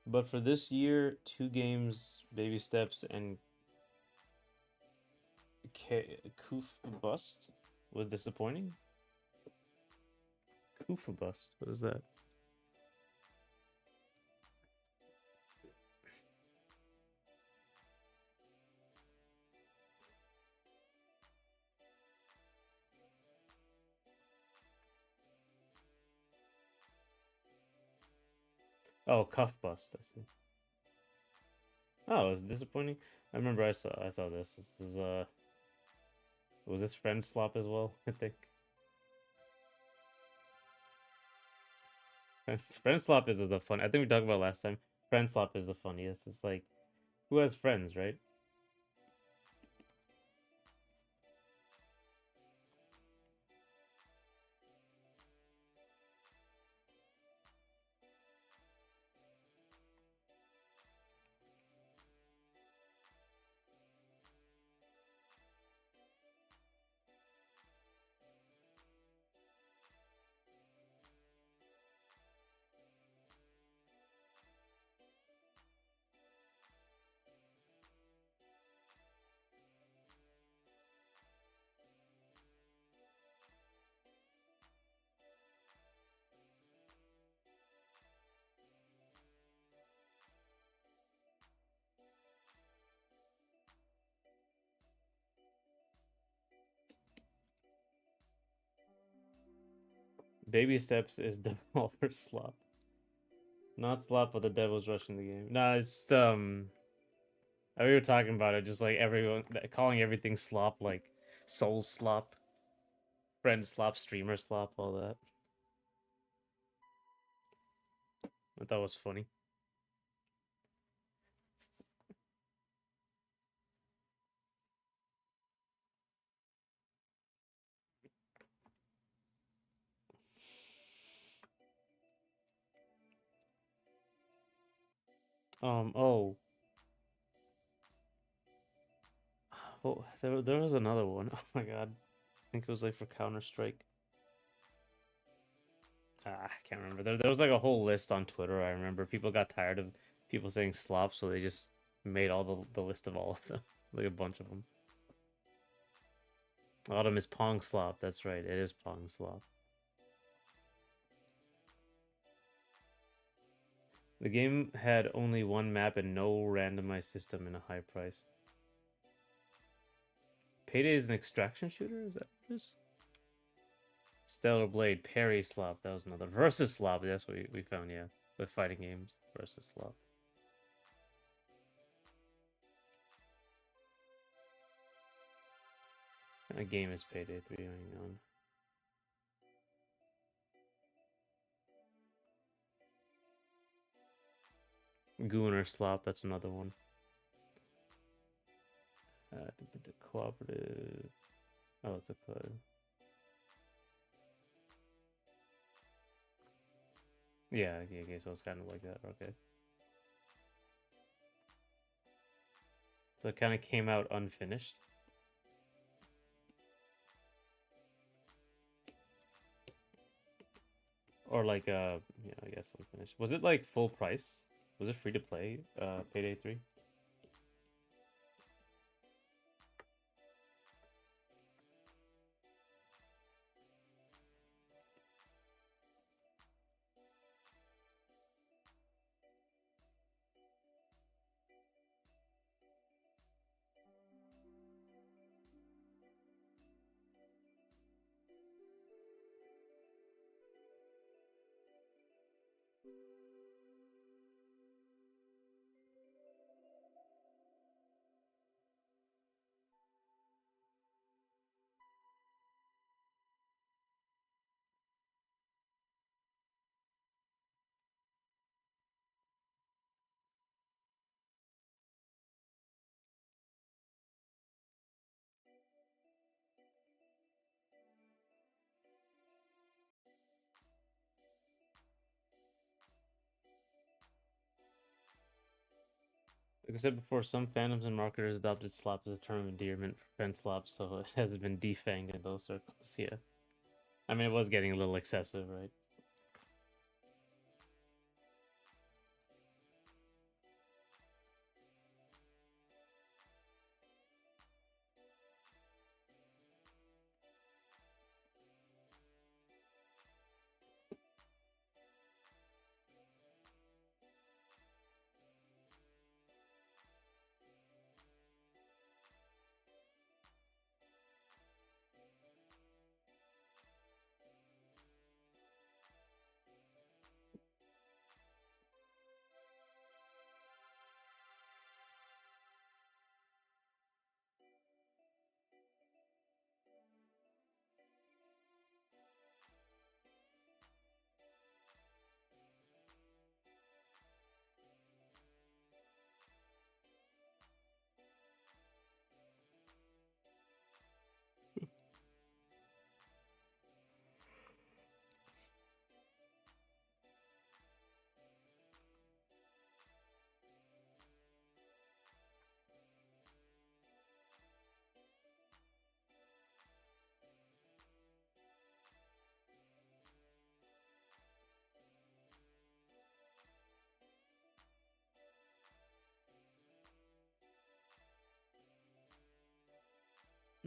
But for this year, 2 games, Baby Steps, and Koof Bust was disappointing. Koof Bust. What is that? Oh, Cuff Bust. I see. Oh, it was disappointing. I remember I saw this. This is was this Friend Slop as well? I think Friend Slop is the fun. I think we talked about last time. Friend Slop is the funniest. It's like who has friends, right? Baby Steps is Devolver Slop. Not Slop, but the devil's rushing the game. No, it's we were talking about it, just like everyone calling everything slop, like soul slop, friend slop, streamer slop, all that. I thought was funny. Oh, well, there was another one. Oh my god, I think it was like for Counter Strike. I can't remember. There was like a whole list on Twitter. I remember people got tired of people saying slop, so they just made all the list of all of them, like a bunch of them. Autumn is Pong Slop. That's right. It is Pong Slop. The game had only one map and no randomized system in a high price. Payday is an extraction shooter? Is that what it is? Stellar Blade, Parry Slop. That was another. Versus Slop. That's what we found, yeah. With fighting games. Versus Slop. kind of game is Payday 3? Hang on. Gooner Slop, that's another one. The cooperative. Oh, it's a code. Yeah, okay, so it's kind of like that. Okay. So it kind of came out unfinished. Or like, yeah, I guess unfinished. Was it like full price? Was it free to play, Payday 3? Like I said before, some fandoms and marketers adopted slop as a term of endearment for pen slop, so it has been defanged in those circles. Yeah. I mean, it was getting a little excessive, right?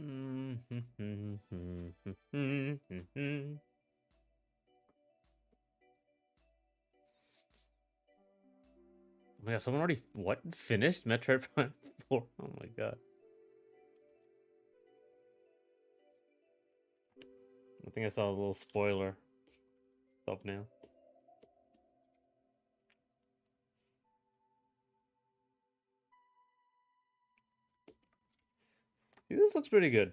Oh my god, someone already what finished Metroid Prime 4? Oh my god. I think I saw a little spoiler thumbnail. See, this looks pretty good.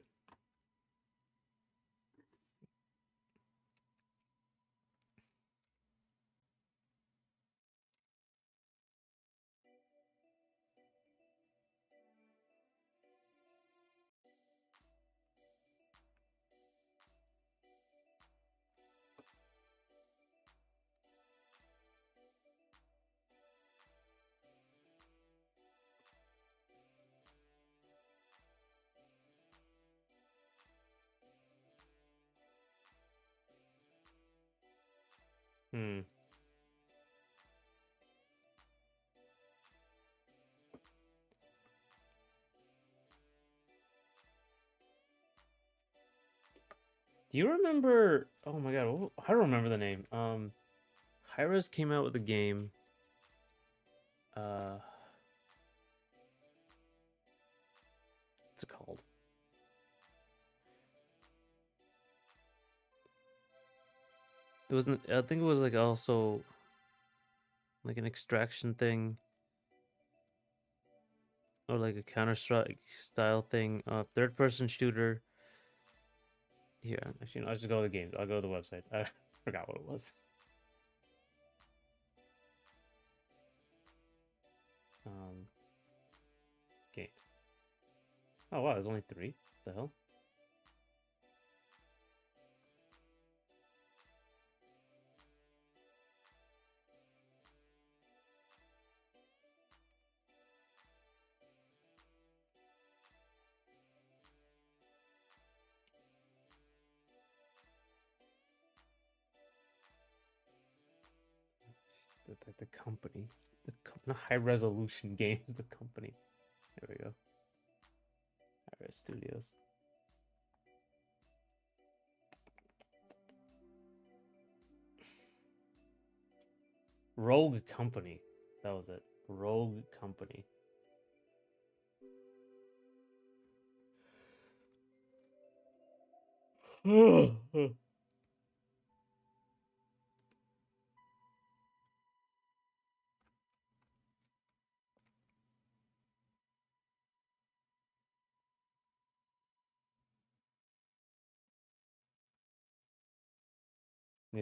Hmm. Do you remember? Oh my god, I don't remember the name. Hi-Rez came out with a game. What's it called? It wasn't. I think it was like also like an extraction thing, or like a Counter Strike style thing. Third-person shooter. Yeah, actually, no, I'll just go to the games. I'll go to the website. I forgot what it was. Um, games. Oh wow, there's only 3. What the hell? The company. Not high resolution games. The company. There we go. Hi-Res Studios. Rogue Company. That was it. Rogue Company. Yeah,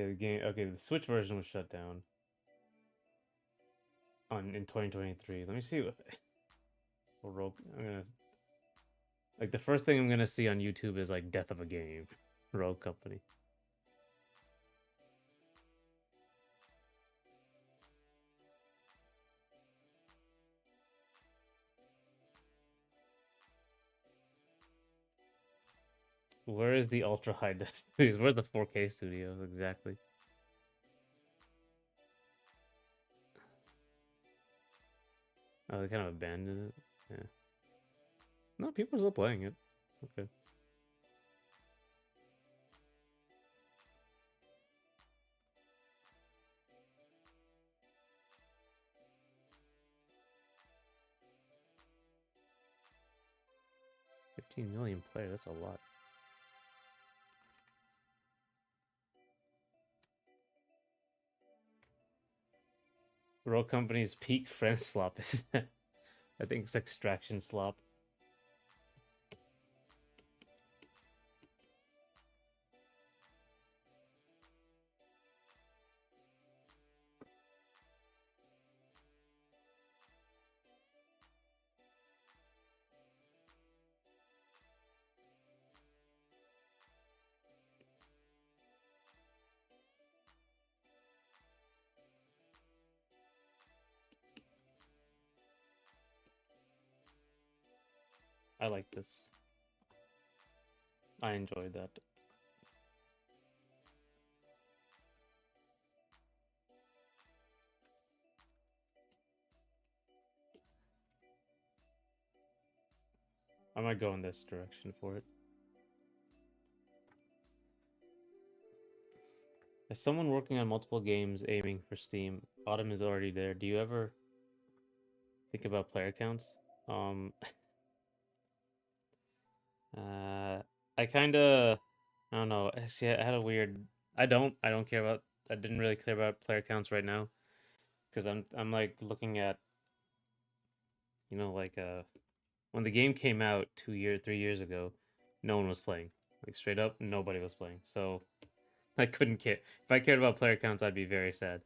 the game. Okay, the Switch version was shut down in 2023. Let me see what Rogue. I'm gonna like the first thing I'm gonna see on YouTube is like death of a game. Rogue Company. Where is the ultra high def studios? Where's the 4K studios exactly? Oh, they kind of abandoned it. Yeah. No, people are still playing it. Okay. $15 million players. That's a lot. Rogue Company's peak French slop is that? I think it's extraction slop. I like this. I enjoyed that. I might go in this direction for it. As someone working on multiple games aiming for Steam, Autumn is already there. Do you ever think about player counts? Um, I kind of, I don't know. Actually, I had a weird. I don't care about. I didn't really care about player counts right now because I'm like looking at, like when the game came out 3 years ago, no one was playing. Like straight up, nobody was playing. So I couldn't care. If I cared about player counts, I'd be very sad.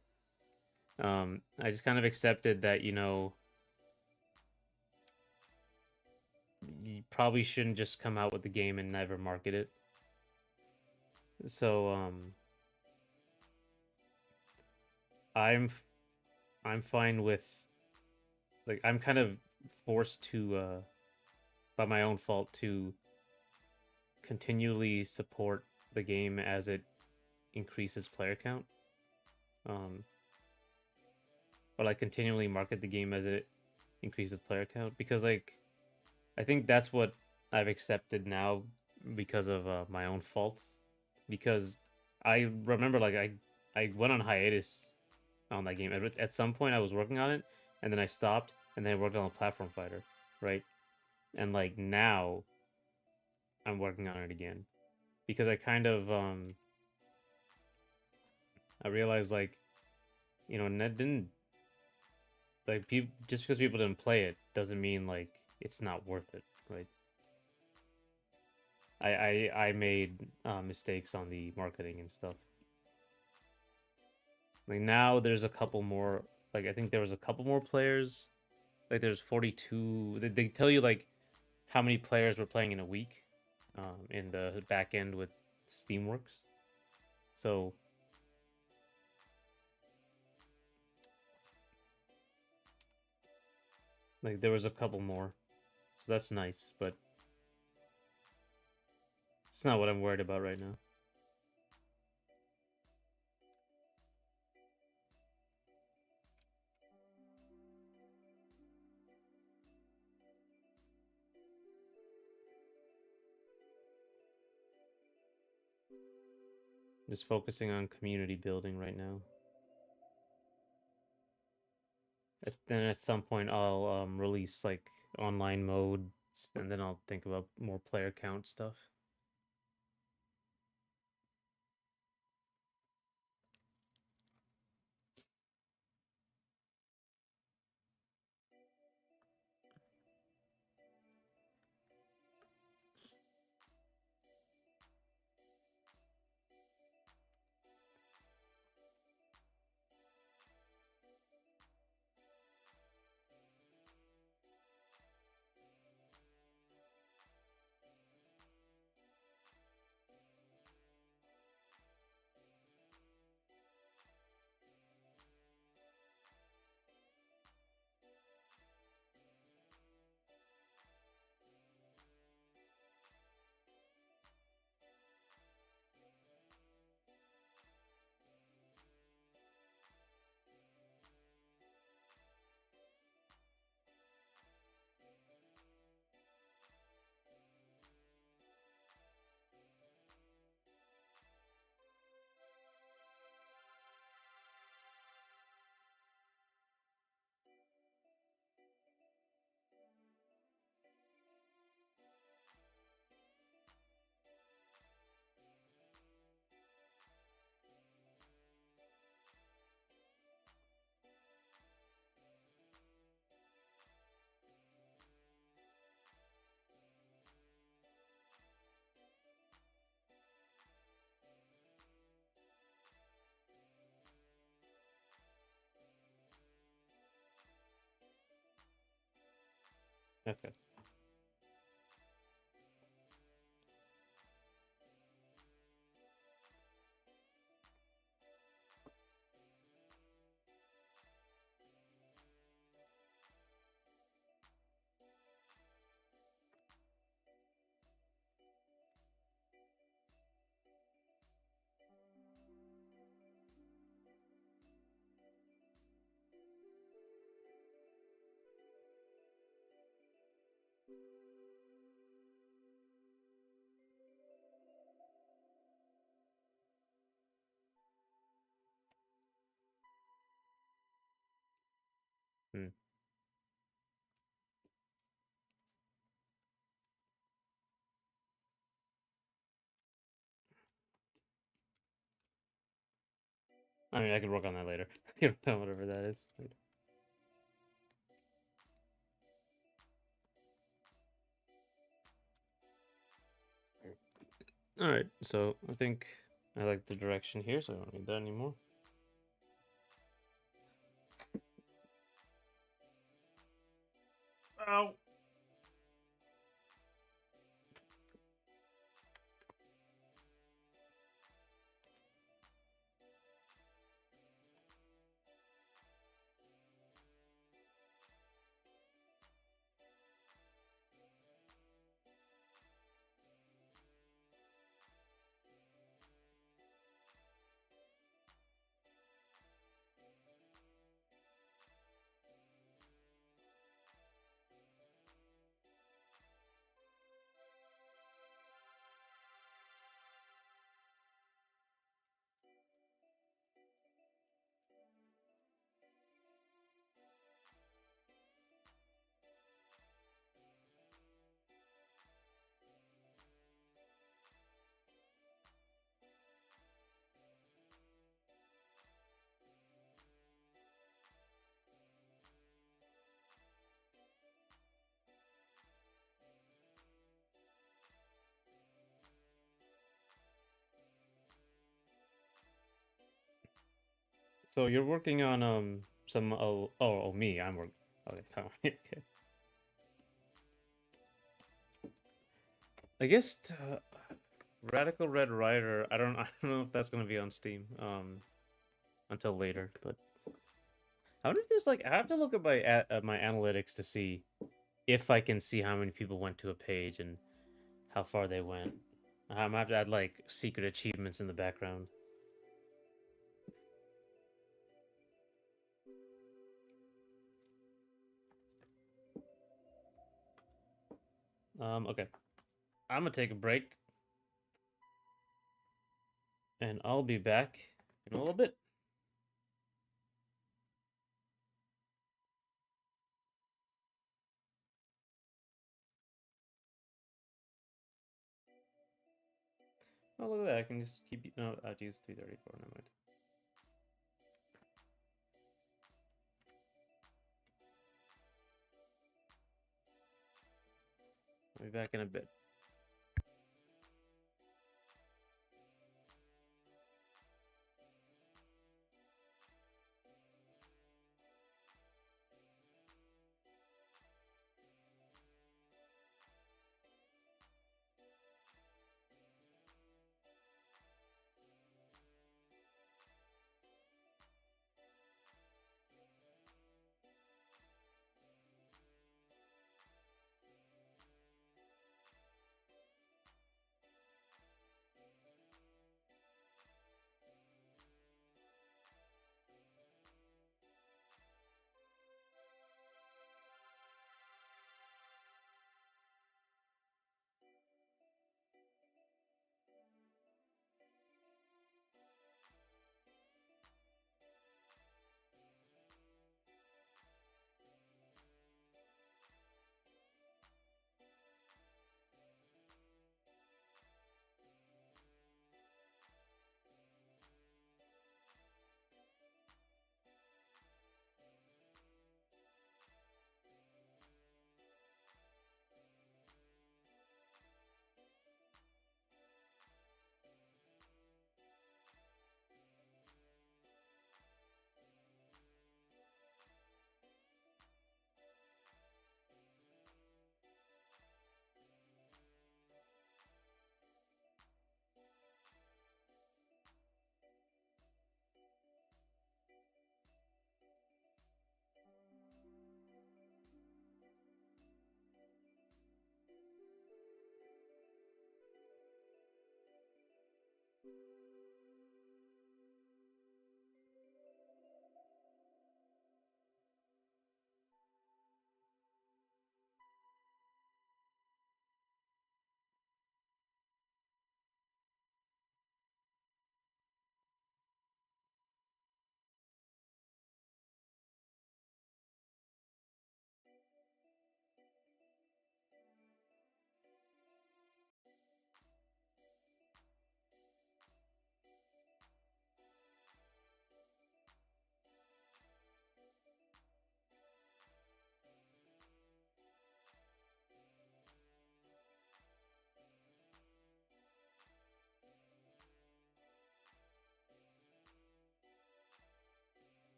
I just kind of accepted that, you probably shouldn't just come out with the game and never market it. So I'm f- I'm fine with, like, I'm kind of forced to by my own fault to continually support the game as it increases player count. Um or like continually market the game as it increases player count because, like, I think that's what I've accepted now because of my own faults. Because I remember, like, I went on hiatus on that game. At some point, I was working on it, and then I stopped, and then I worked on a platform fighter, right? And like now, I'm working on it again because I kind of I realized, like, Ned didn't, like, people, just, because people didn't play it doesn't mean like it's not worth it, right? I made mistakes on the marketing and stuff. Like now there's a couple more. Like I think there was a couple more players. Like there's 42. They tell you like how many players were playing in a week, in the back end with Steamworks. So like there was a couple more. So that's nice, but it's not what I'm worried about right now. Just focusing on community building right now. Then at some point I'll release like online modes, and then I'll think about more player count stuff. Okay. Hmm. I mean, I could work on that later. You know, whatever that is. All right, so I think I like the direction here, so I don't need that anymore. Ow. So you're working on some me, I'm working. Okay, okay. I guess Radical Red Rider. I don't know if that's gonna be on Steam until later, but I wonder if there's like I have to look at my analytics to see if I can see how many people went to a page and how far they went. I'm gonna have to add like secret achievements in the background. Okay. I'm gonna take a break and I'll be back in a little bit. Oh, look at that. I can just keep. No, I'd use 334. Never mind. I'll be back in a bit.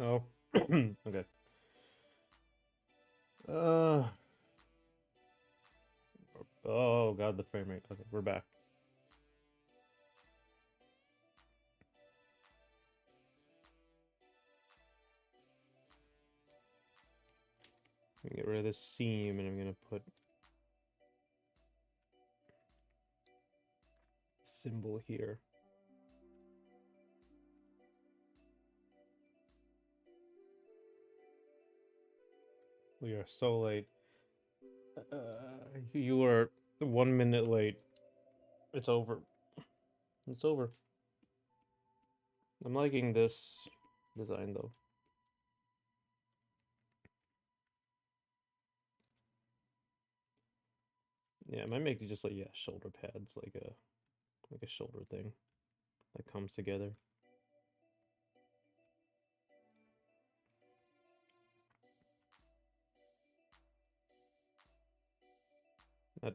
Oh, okay. Uh, oh god, the frame rate. Okay, we're back. Get rid of this seam, and I'm gonna put a symbol here. We are so late. You were 1 minute late. It's over. It's over. I'm liking this design though. Yeah, I might make it just like shoulder pads, like a shoulder thing that comes together.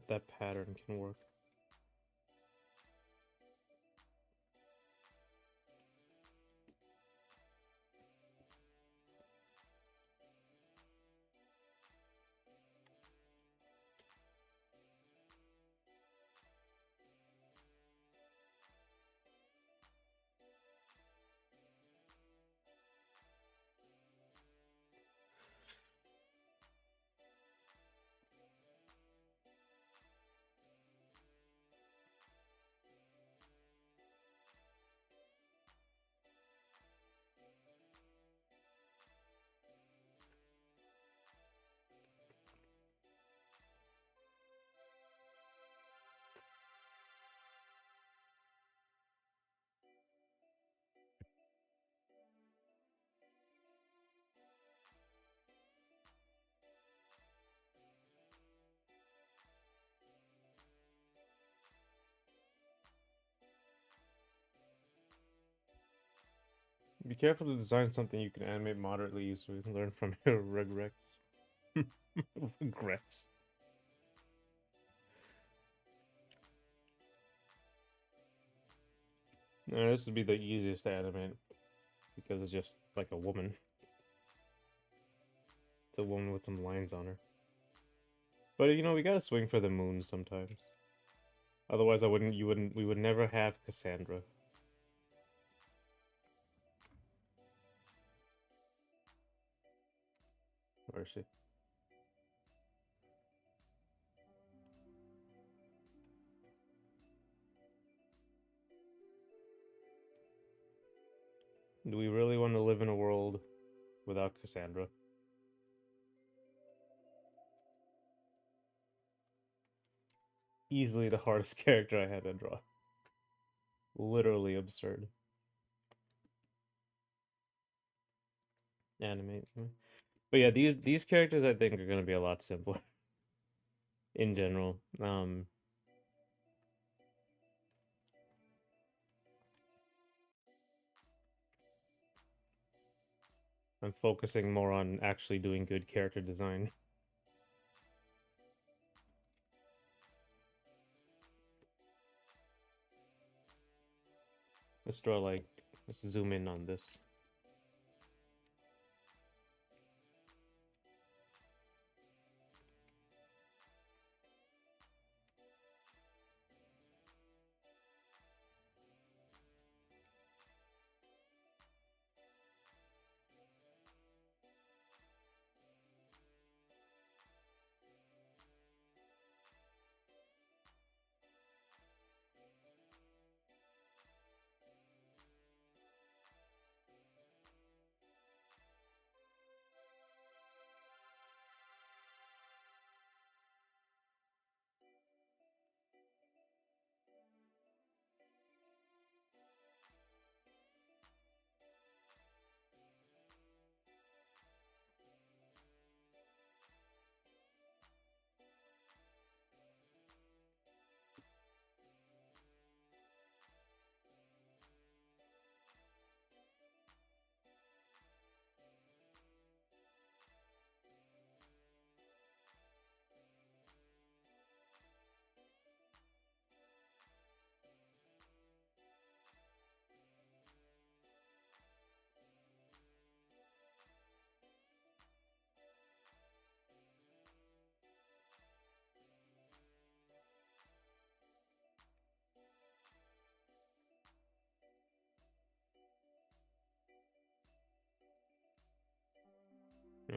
That pattern can work. Be careful to design something you can animate moderately so you can learn from your regrets. Regrets. No, this would be the easiest to animate because it's just like a woman. It's a woman with some lines on her. But you know, we gotta swing for the moon sometimes. Otherwise, we would never have Cassandra. Where is she? Do we really want to live in a world without Cassandra? Easily the hardest character I had to draw. Literally absurd. Animate. But yeah, these characters I think are gonna be a lot simpler in general. I'm focusing more on actually doing good character design. Let's draw like, let's zoom in on this.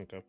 Okay.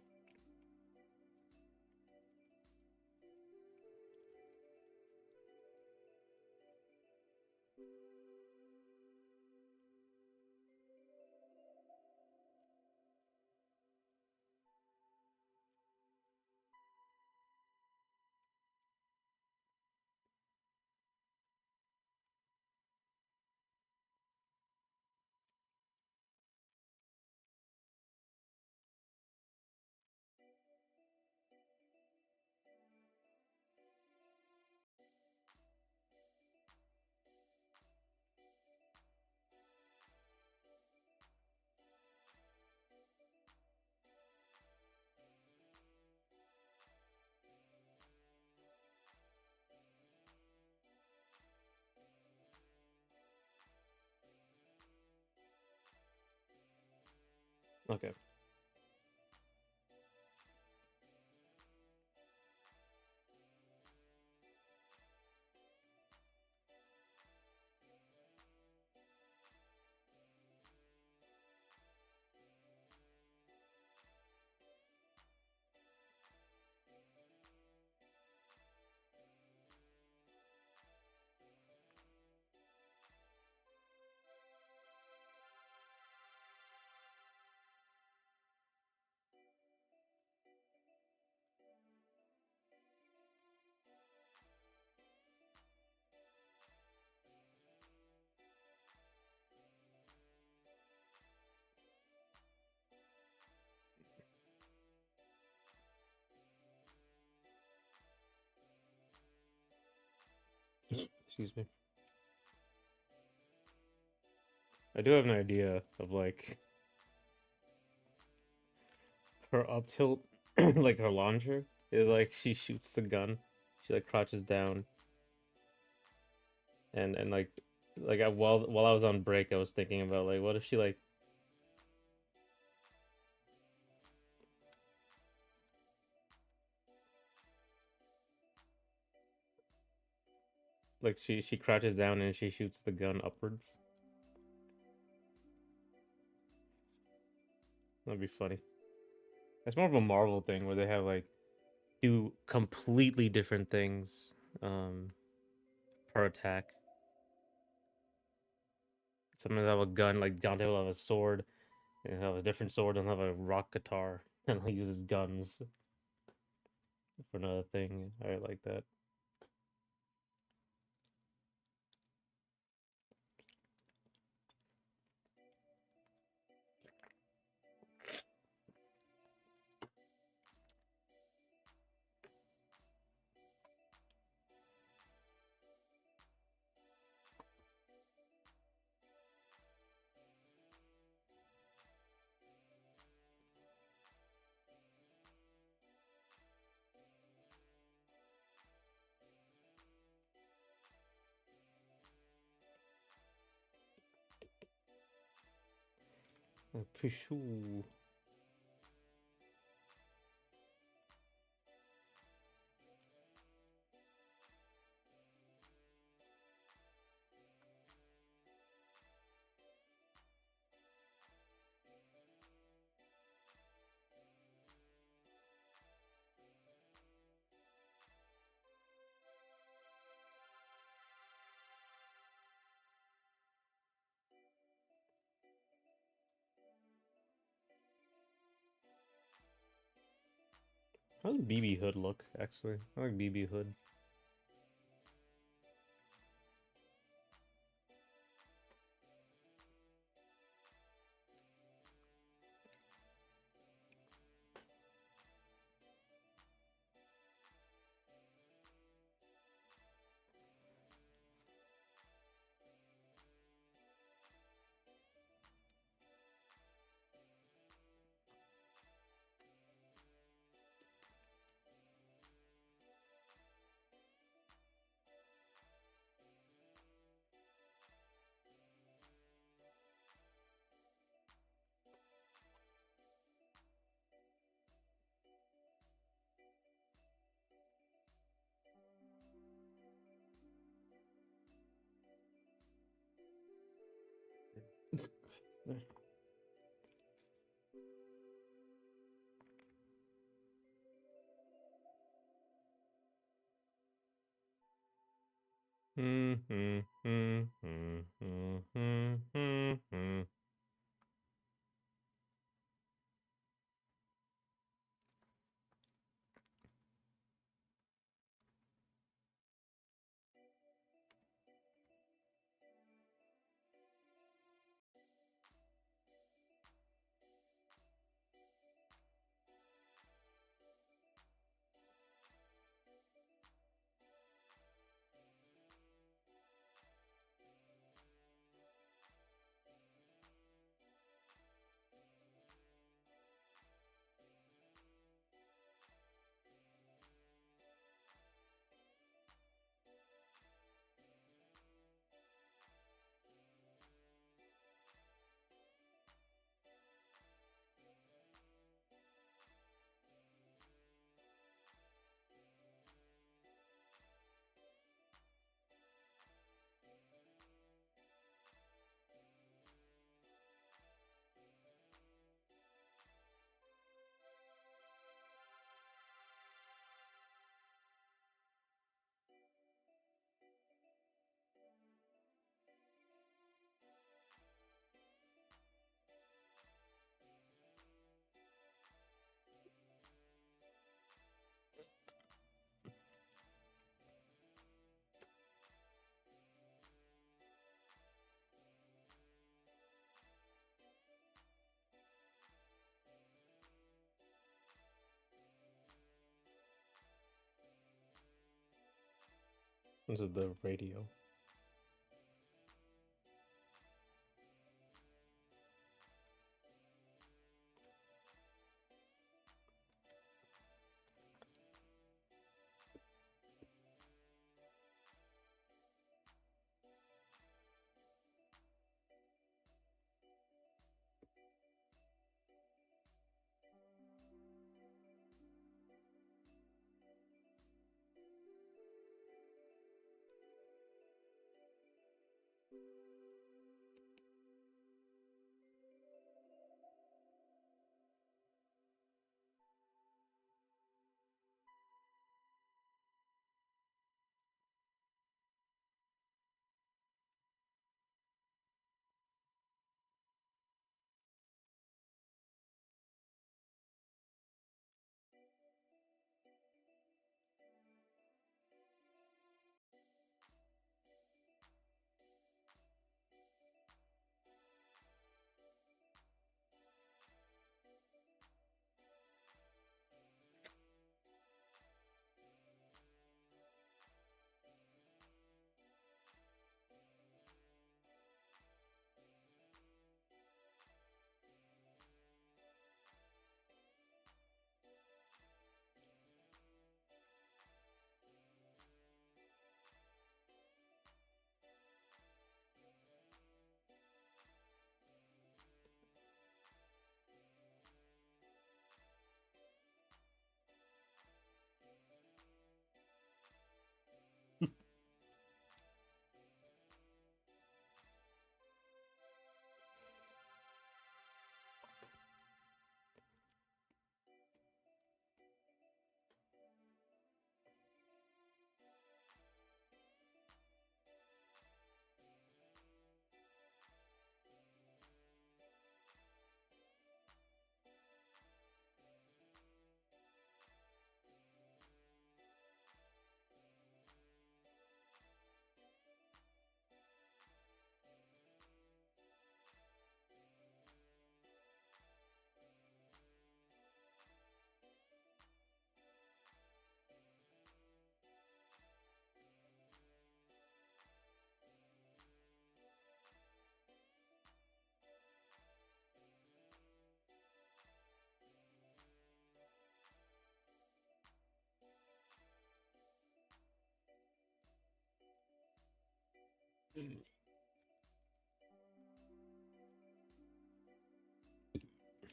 Okay. Excuse me. I do have an idea of like her up tilt, like her launcher is like she shoots the gun. She like crouches down and like while I was on break, I was thinking about like what if she like she crouches down and she shoots the gun upwards. That'd be funny. It's more of a Marvel thing where they have like do completely different things per attack. Some of them have a gun, like Dante will have a sword, and he'll have a different sword, and he'll have a rock guitar, and he uses guns for another thing. I like that. Pishoo. How's BB Hood look, actually? I like BB Hood. This is the radio.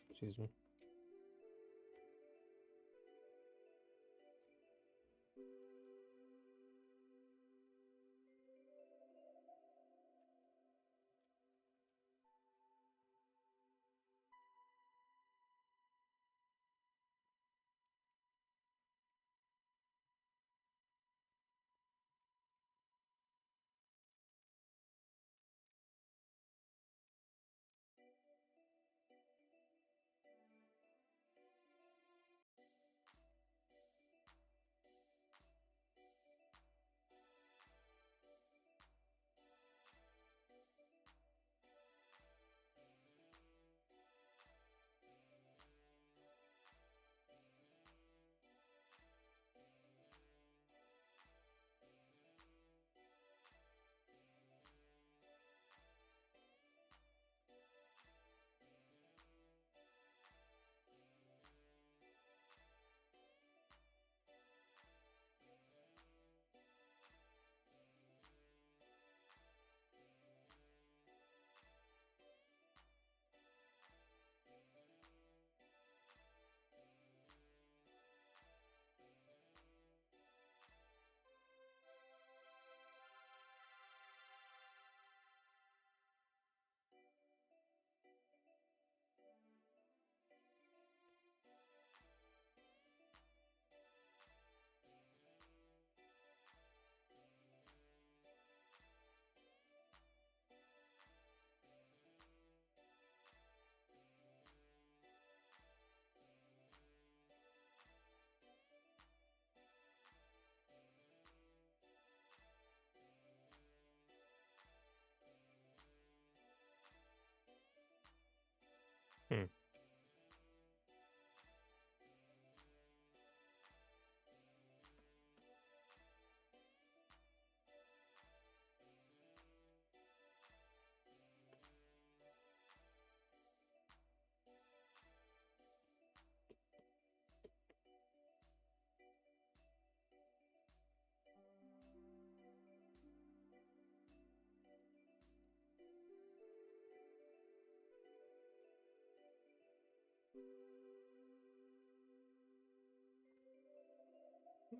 Excuse me.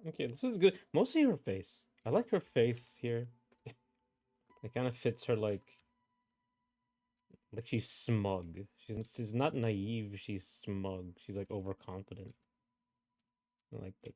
Okay, this is good. Mostly her face. I like her face here. It kind of fits her like she's smug. She's not naive. She's smug. She's like overconfident. I like that.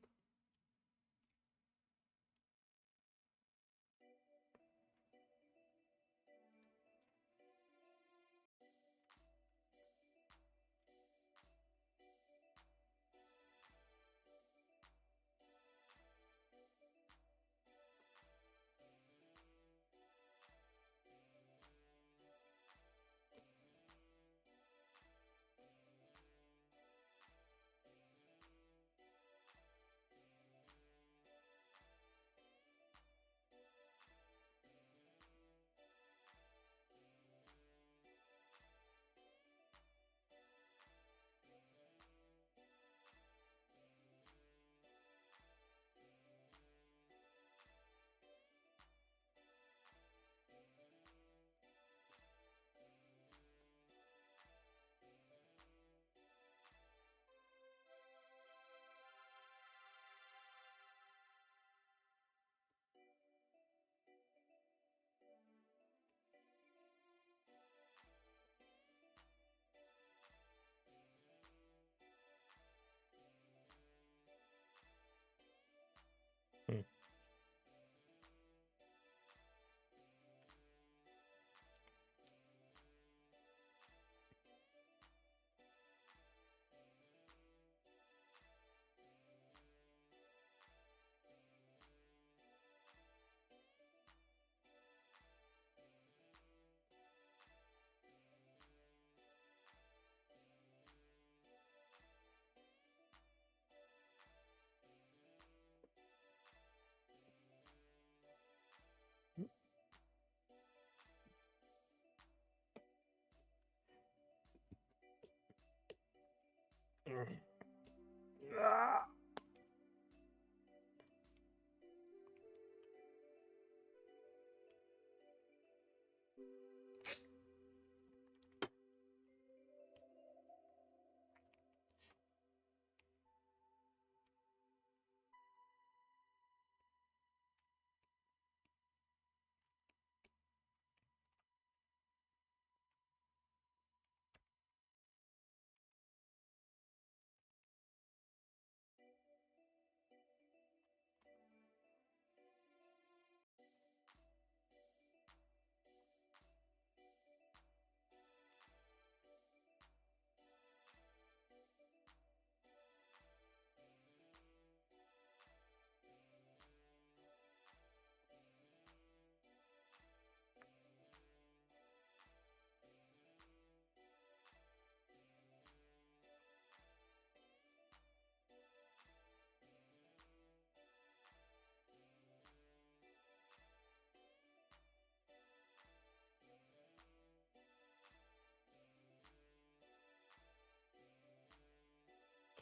Hmm.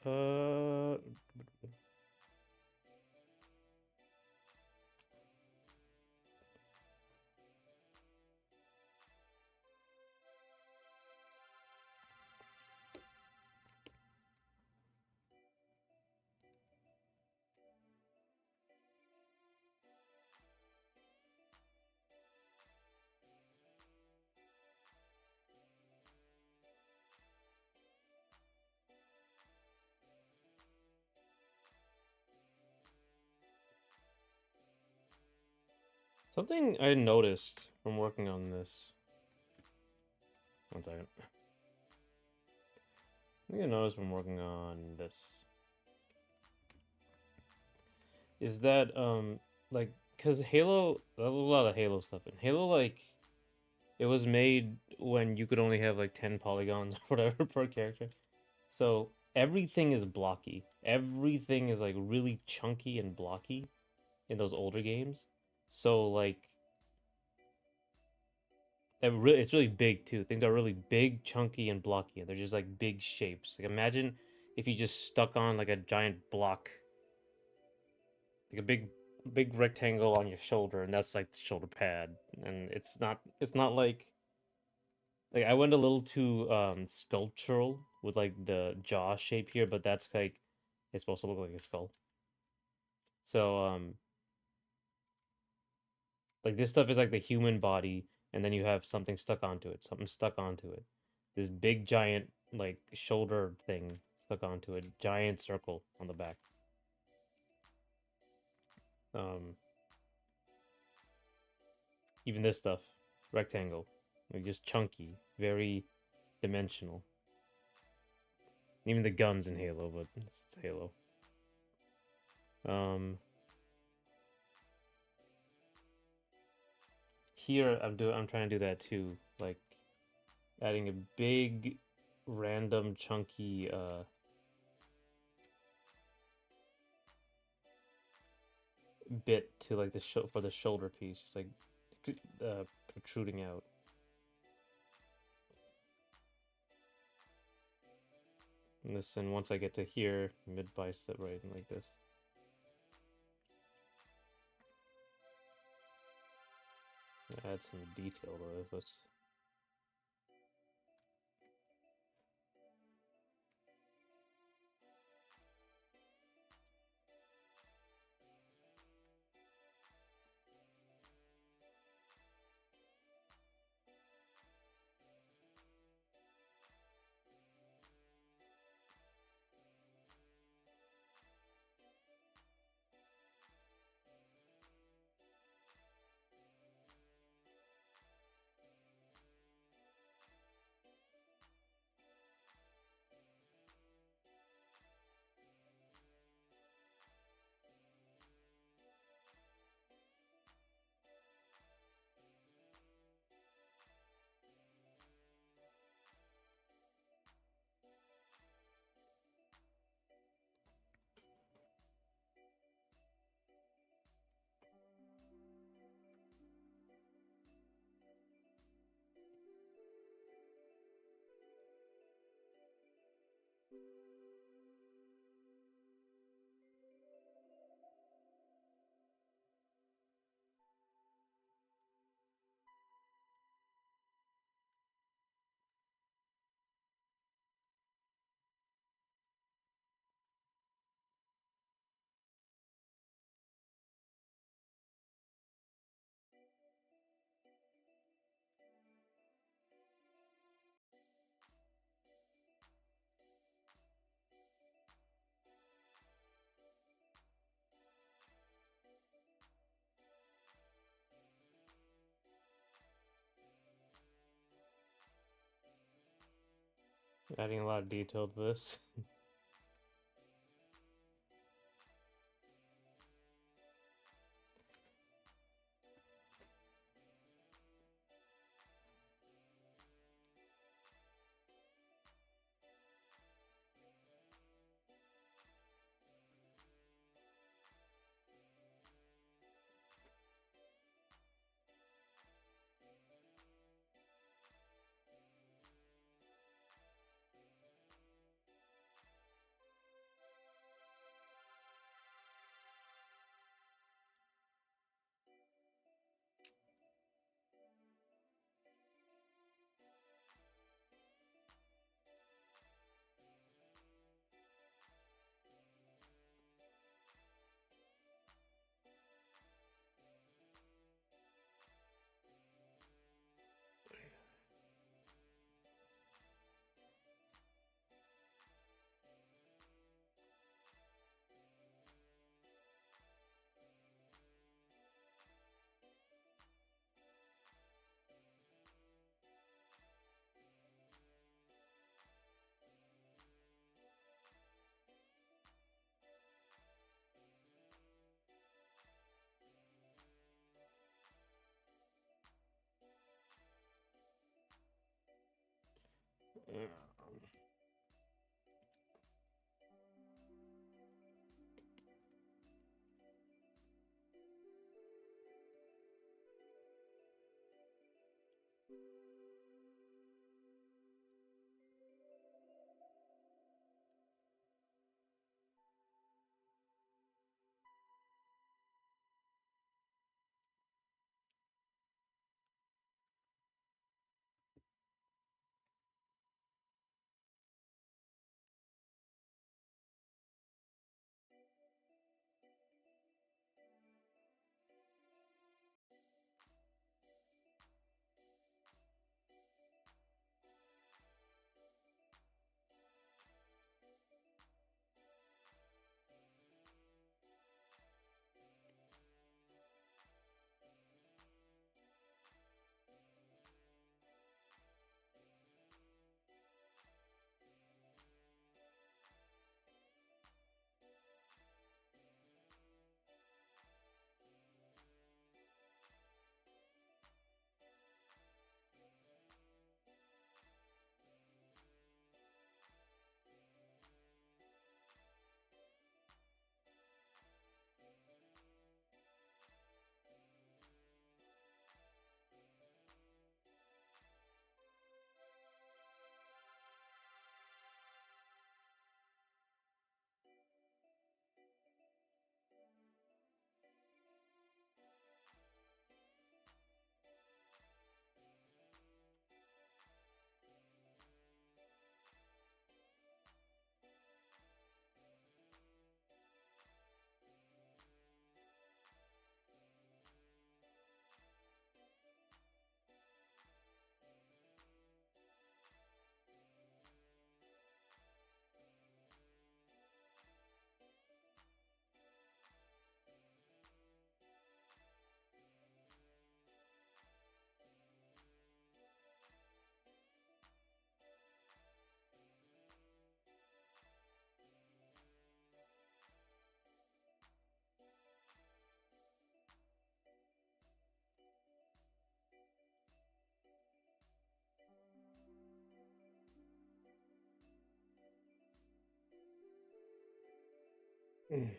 Uh, something I noticed from working on this. One second. Something I noticed from working on this is that like because Halo, there's a lot of Halo stuff in Halo. Like it was made when you could only have like 10 polygons or whatever per character. So everything is blocky. Everything is like really chunky and blocky in those older games. So like it's really big too. Things are really big, chunky, and blocky. And they're just like big shapes. Like imagine if you just stuck on like a giant block, like a big rectangle on your shoulder, and that's like the shoulder pad. And it's not like I went a little too sculptural with like the jaw shape here, but that's like it's supposed to look like a skull. So like this stuff is like the human body, and then you have something stuck onto it, something stuck onto it. This big giant like shoulder thing stuck onto a giant circle on the back. Um, Even this stuff, rectangle, like just chunky, very dimensional. Even the guns in Halo, but it's Halo. Um, Here I'm trying to do that too, like adding a big, random, chunky bit to like the for the shoulder piece, just like protruding out. And this, and once I get to here, mid bicep, right, and like this. Add some detail to this. Adding a lot of detail to this. Okay.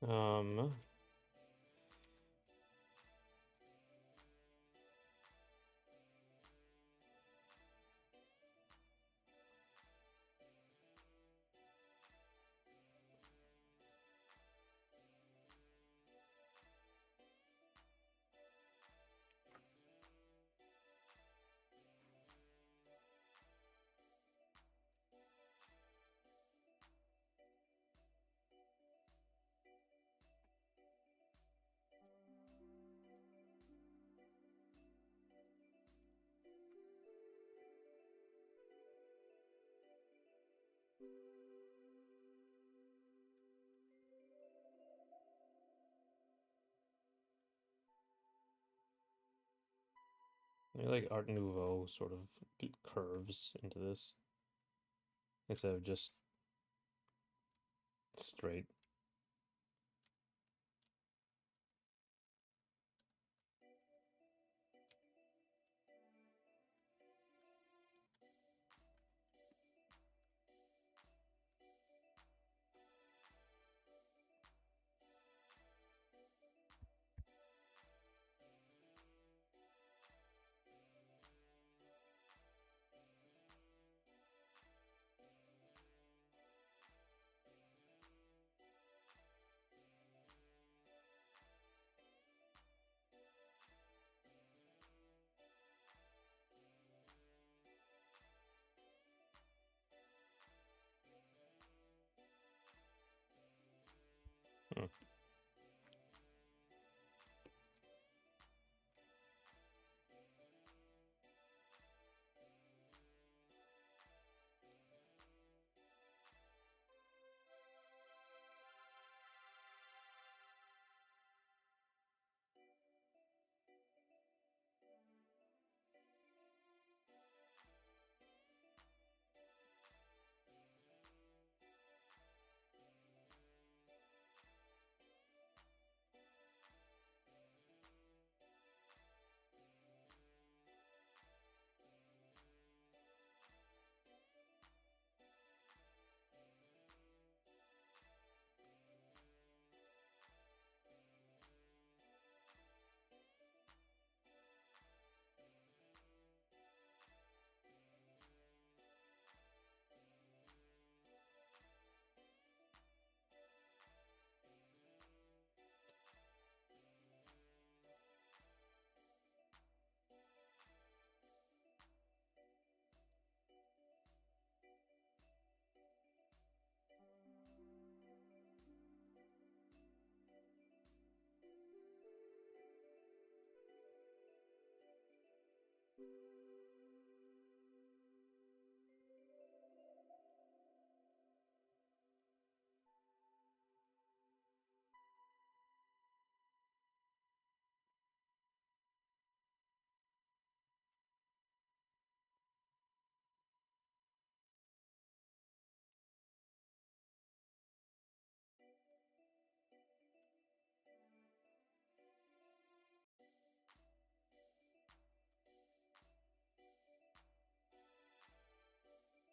Um, I like Art Nouveau sort of curves into this instead of just straight. Hmm.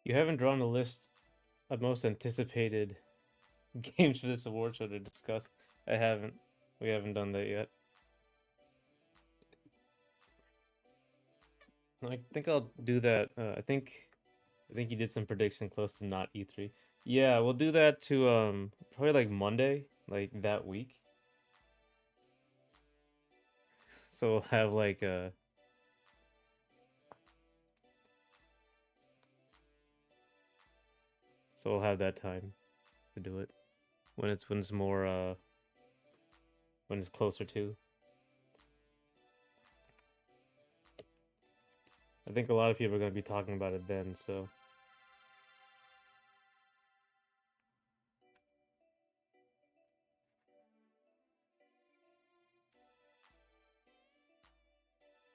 You haven't drawn a list of most anticipated games for this award show to discuss. I haven't. We haven't done that yet. I think I'll do that. I think you did some prediction close to not E3. Yeah, we'll do that to probably like Monday, like that week. So we'll have like so we'll have that time to do it when it's more when it's closer to. I think a lot of people are going to be talking about it then, so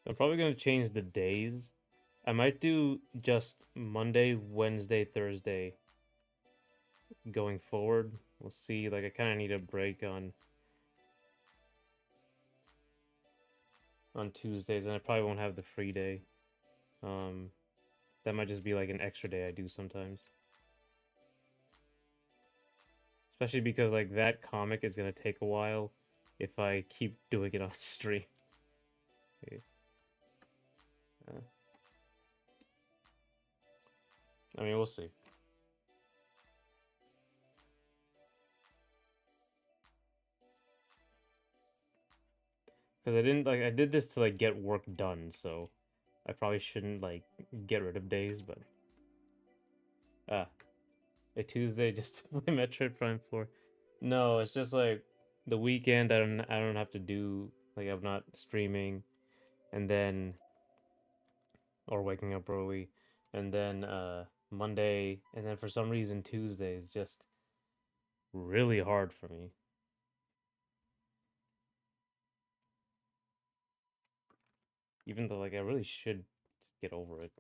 I'm probably going to change the days. I might do just Monday, Wednesday, Thursday going forward. We'll see. Like I kind of need a break on Tuesdays, and I probably won't have the free day. Um, that might just be like an extra day I do sometimes. Especially because like that comic is gonna take a while if I keep doing it on stream. Okay. Uh, I mean, we'll see. Because I did this to like get work done, so I probably shouldn't like get rid of days, but ah, a Tuesday just to play Metroid Prime 4. No, it's just like the weekend I don't have to do like I'm not streaming and then or waking up early and then Monday and then for some reason Tuesday is just really hard for me. Even though like I really should get over it.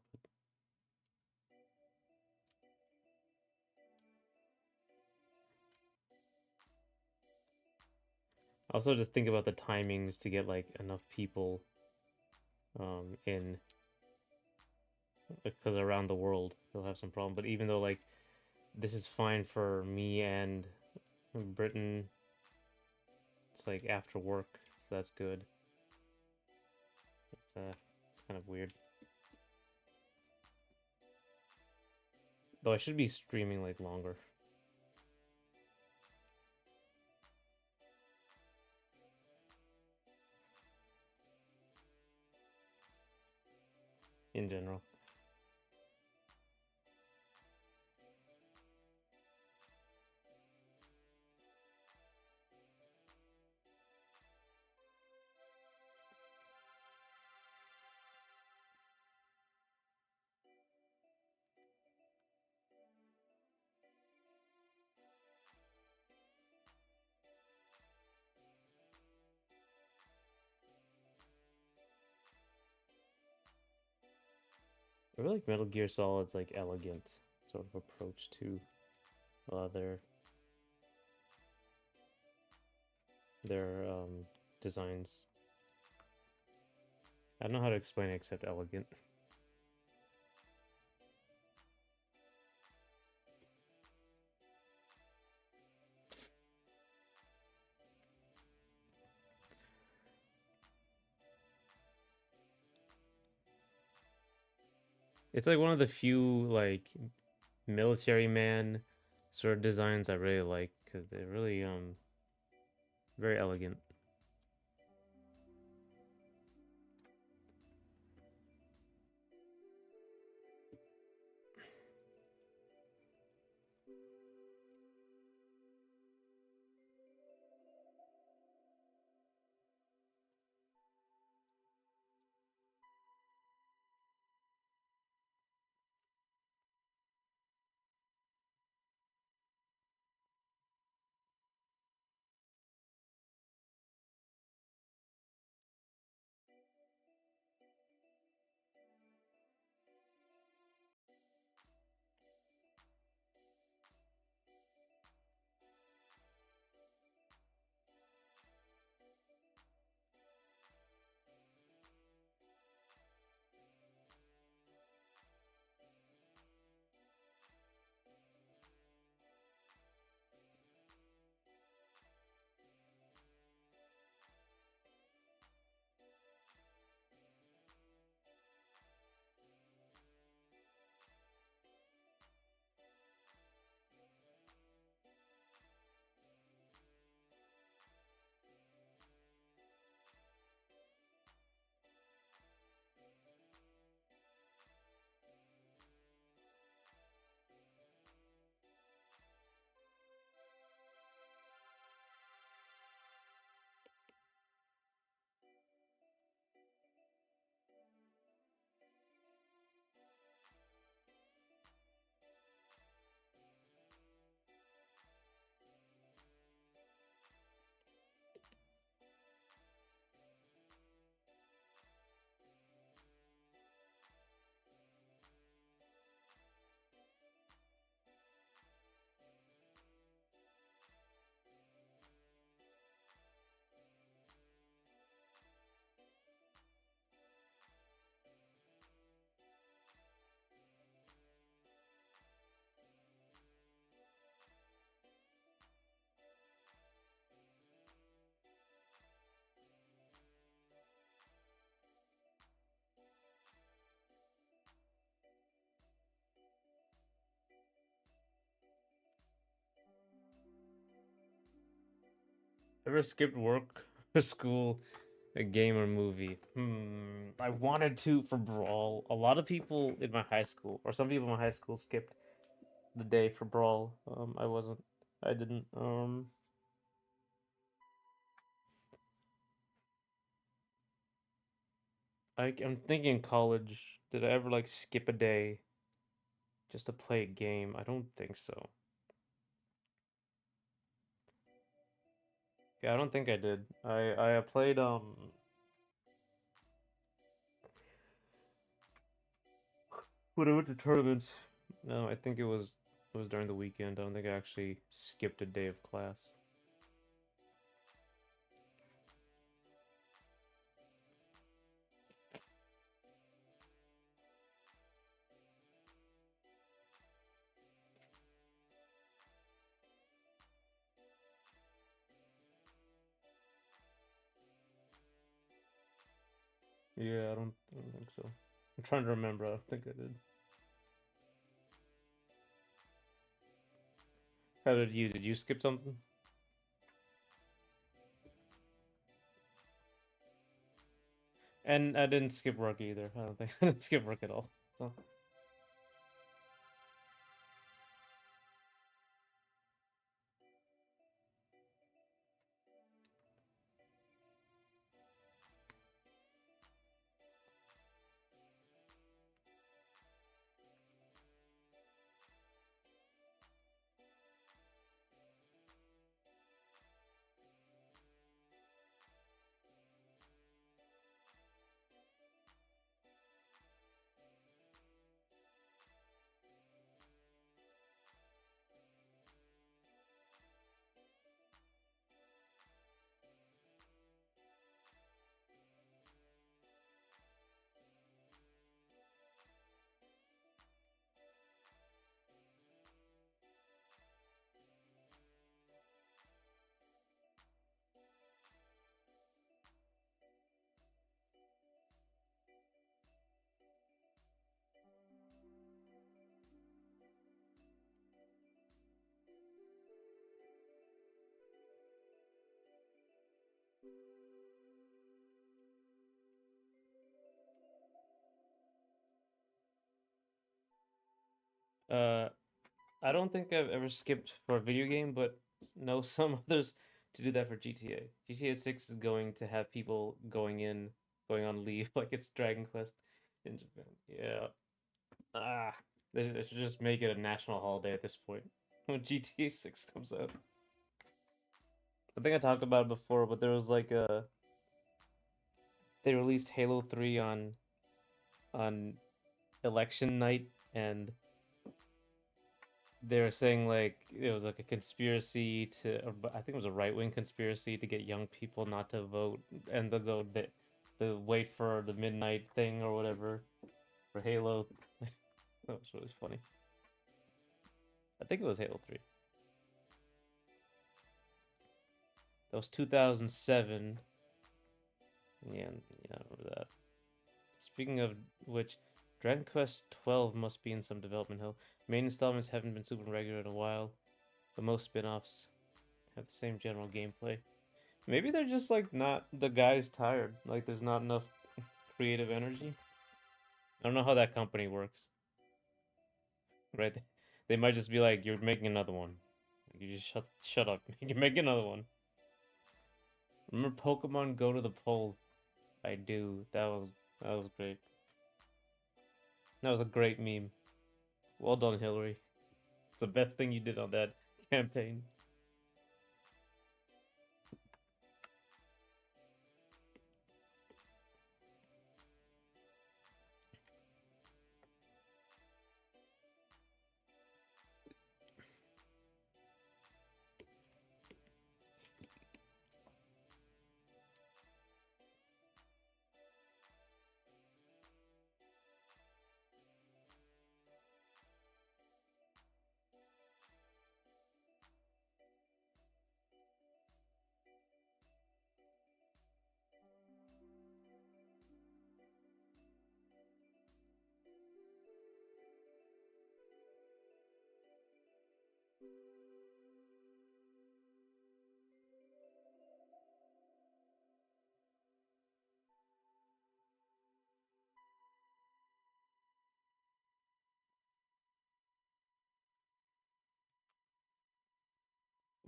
I also just think about the timings to get like enough people in because around the world they'll have some problem. But even though like this is fine for me and Britain, it's like after work, so that's good. It's kind of weird. Though I should be streaming like longer in general. I really like Metal Gear Solid's like elegant sort of approach to their their designs. I don't know how to explain it except elegant. It's like one of the few like military man sort of designs I really like because they're really very elegant. Ever skipped work or school, a game or movie? I wanted to for Brawl. A lot of people in my high school, or some people in my high school, skipped the day for Brawl. I wasn't. I didn't. I'm thinking college. Did I ever like skip a day just to play a game? I don't think so. Yeah, I don't think I did. I played when I went to tournaments. No, I think it was during the weekend. I don't think I actually skipped a day of class. Yeah, I don't think so. I'm trying to remember. I don't think I did. How did you? Did you skip something? And I didn't skip work either. I don't think I didn't skip work at all. So, uh, I don't think I've ever skipped for a video game, but know some others to do that for GTA. GTA 6 is going to have people going on leave like it's Dragon Quest in Japan. Yeah. Ah, they should just make it a national holiday at this point when GTA 6 comes out. I think I talked about it before, but there was like a they released Halo 3 on election night, and they were saying like it was like a conspiracy to, or I think it was a right wing conspiracy to get young people not to vote, and they'll go the wait for the midnight thing or whatever for Halo. That was really funny. I think it was Halo 3. That was 2007. Yeah, yeah, I remember that. Speaking of which, Dragon Quest 12 must be in some development hell. Main installments haven't been super regular in a while, but most spin-offs have the same general gameplay. Maybe they're just like not the guy's tired. Like there's not enough creative energy. I don't know how that company works. Right? They might just be like, "You're making another one. You just shut up. You make another one." Remember Pokemon Go to the Polls? I do. That was great. That was a great meme. Well done, Hillary. It's the best thing you did on that campaign.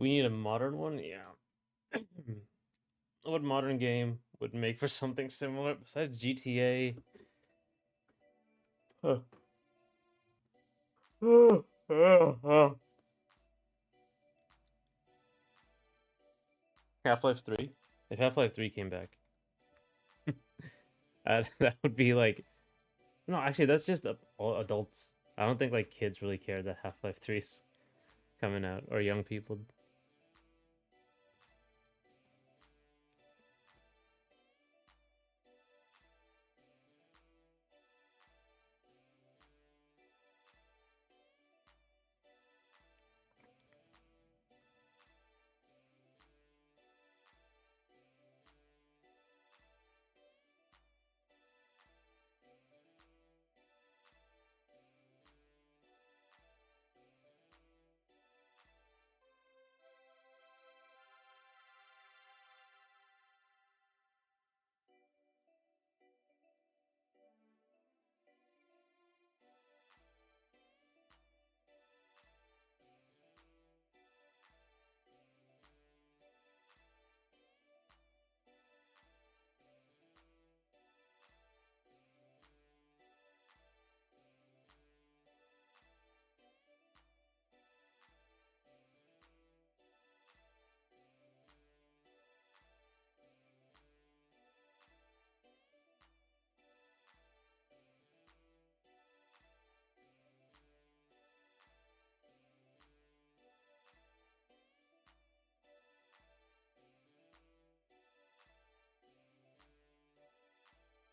We need a modern one? Yeah. What modern game would make for something similar besides GTA? Huh. Half-Life 3? If Half-Life 3 came back, that would be like no, actually that's just all adults. I don't think like kids really care that Half-Life 3 is coming out or young people.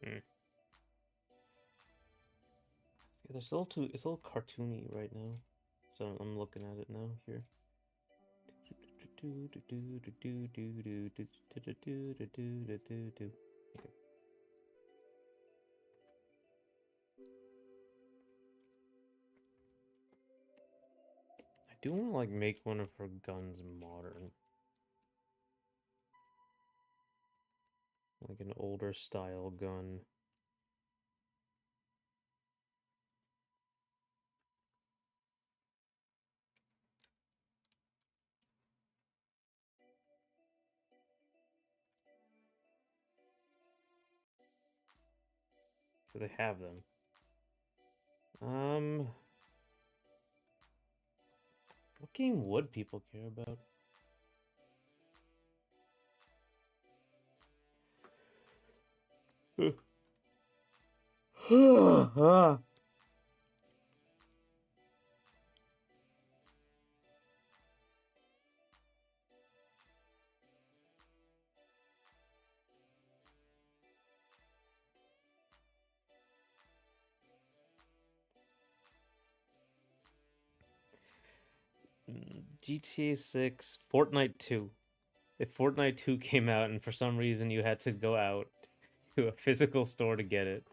Mm. Yeah, they're still too. It's a little cartoony right now, so I'm looking at it now here. Okay. I do want to like make one of her guns modern, like an older style gun. So they have them. What game would people care about? GTA 6, Fortnite 2. If Fortnite 2 came out and for some reason you had to go out to a physical store to get it.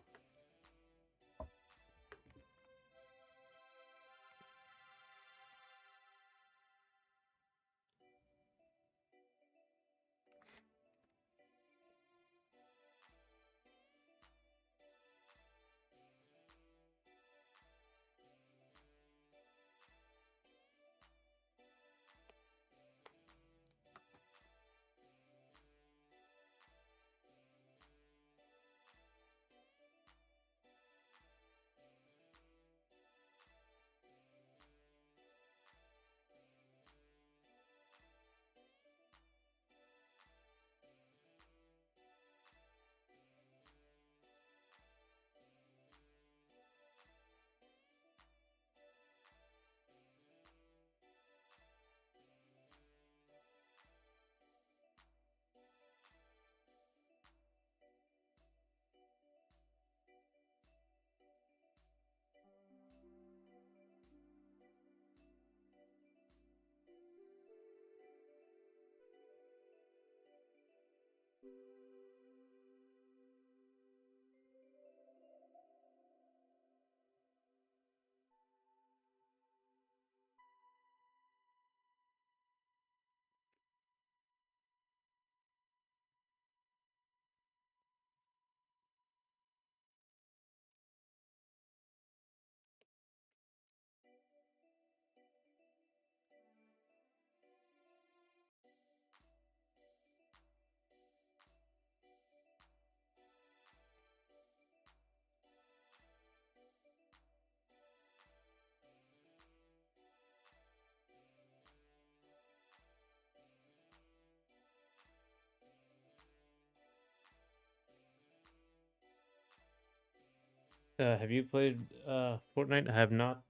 Have you played Fortnite? I have not.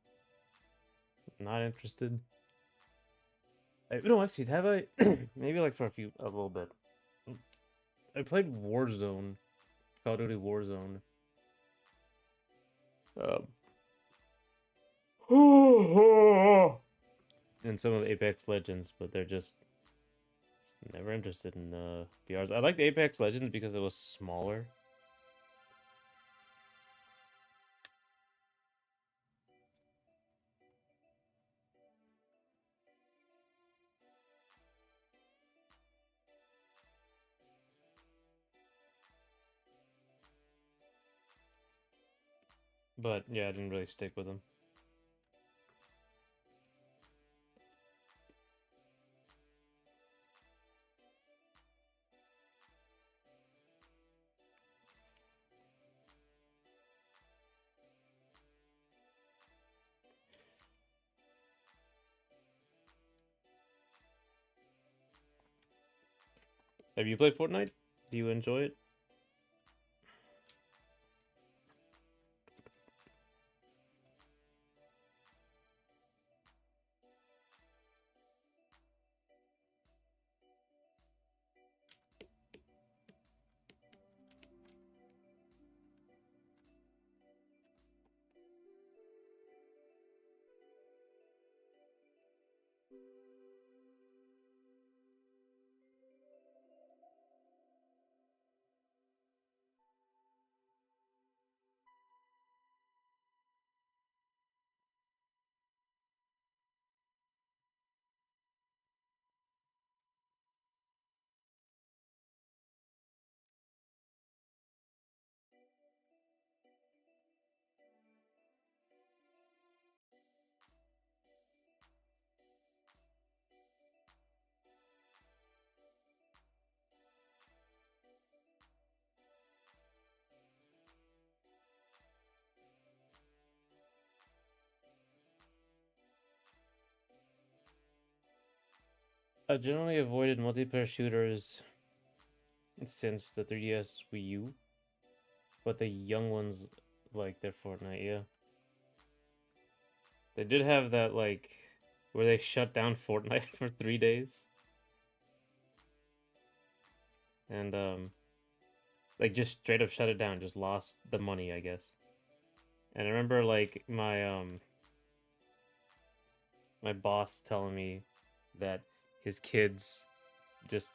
Not interested. No, actually, have I? Maybe like for a little bit. I played Warzone, Call of Duty Warzone. Um, and some of Apex Legends, but they're just never interested in BRs. I liked Apex Legends because it was smaller. But yeah, I didn't really stick with them. Have you played Fortnite? Do you enjoy it? I've generally avoided multiplayer shooters since the 3DS Wii U, but the young ones like their Fortnite, yeah. They did have that like where they shut down Fortnite for 3 days. And like just straight up shut it down, just lost the money, I guess. And I remember like my boss telling me that his kids just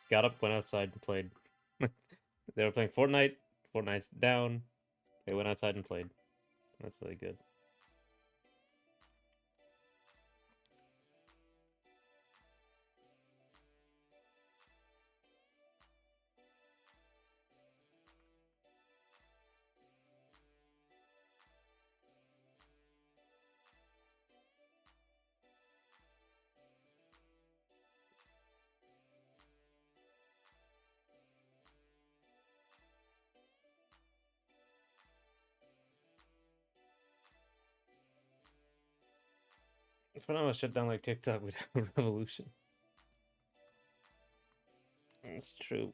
got up, went outside and played. They were playing Fortnite, Fortnite's down, they went outside and played. That's really good. If Fortnite was shut down like TikTok, we'd have a revolution. That's true.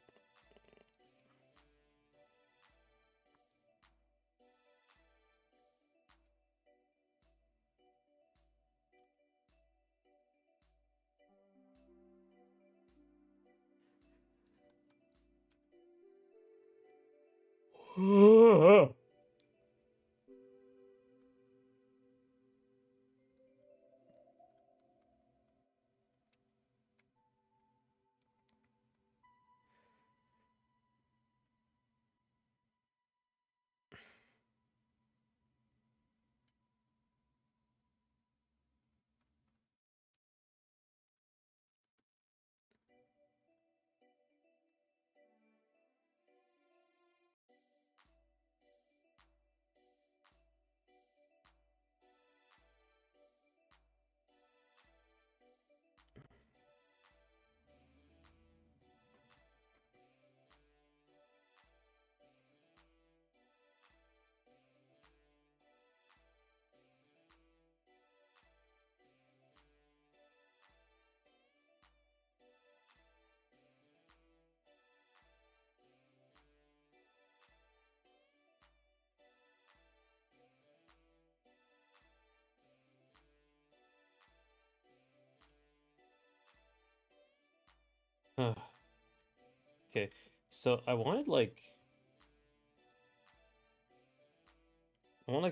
Okay, so I wanted like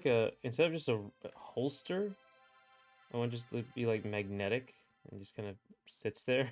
a instead of just a holster, I want just to be like magnetic and just kind of sits there.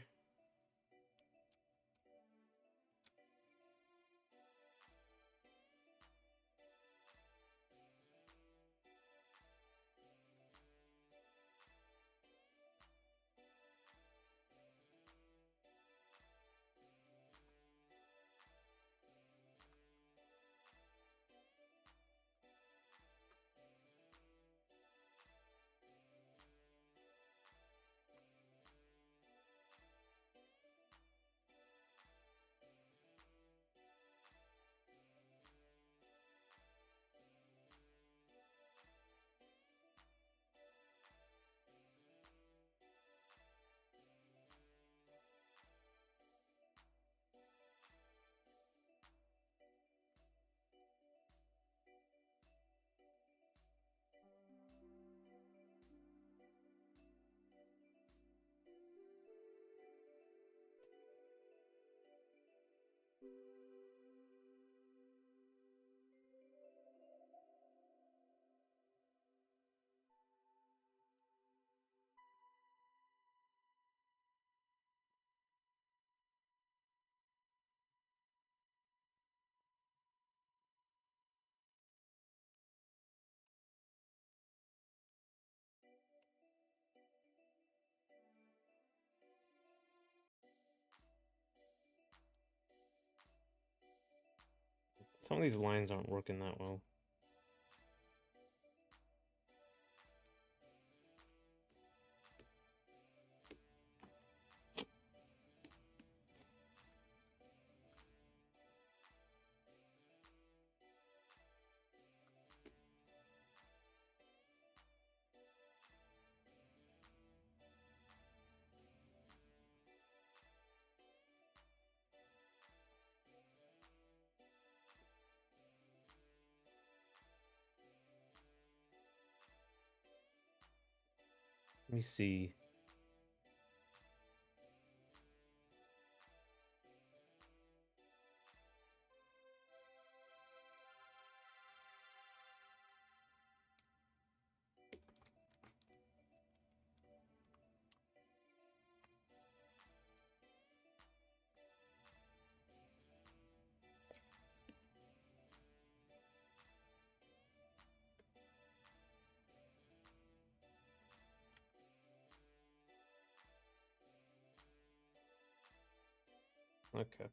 Some of these lines aren't working that well. Let me see. Okay.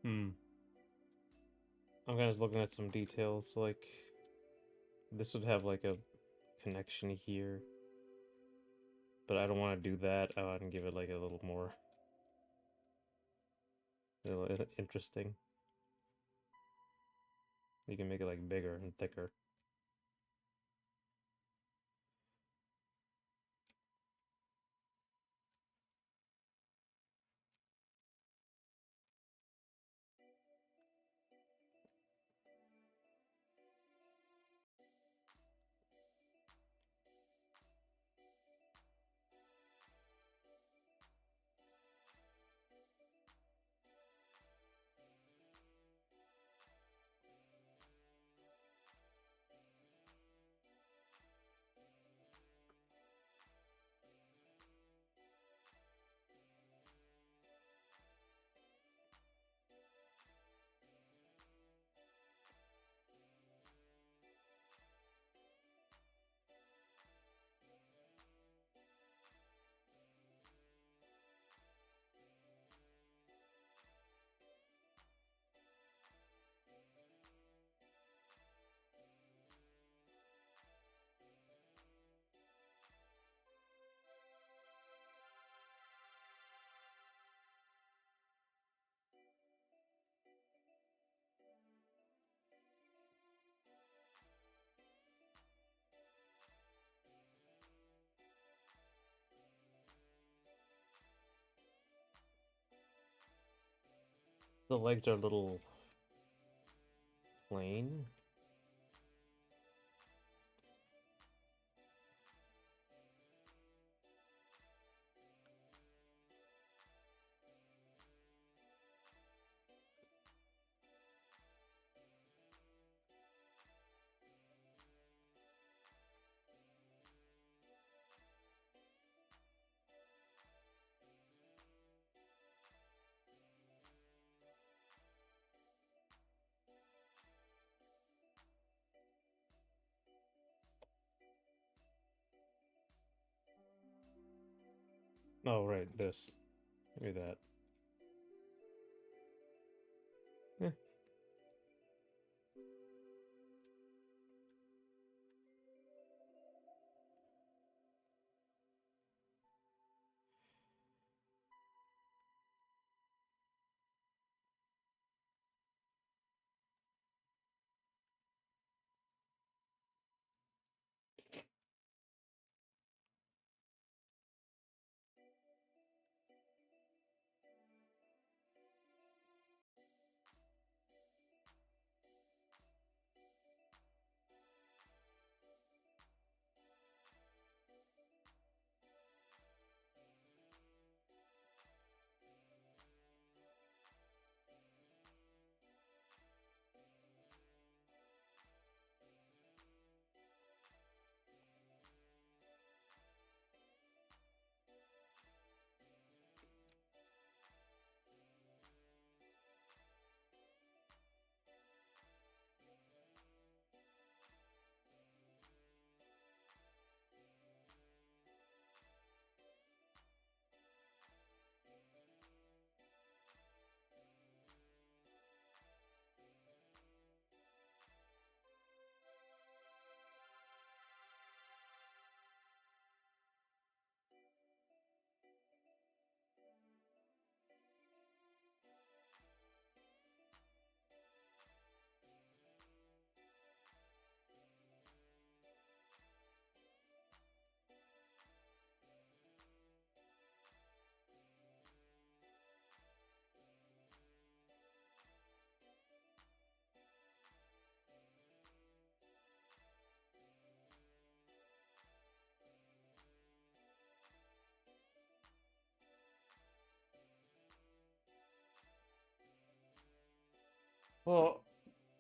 Hmm. I'm kind of looking at some details. Like this would have like a connection here, but I don't want to do that. I want to give it like a little more interesting. You can make it like bigger and thicker. The legs are a little plain. Oh, right, this. Maybe that. Eh. Oh.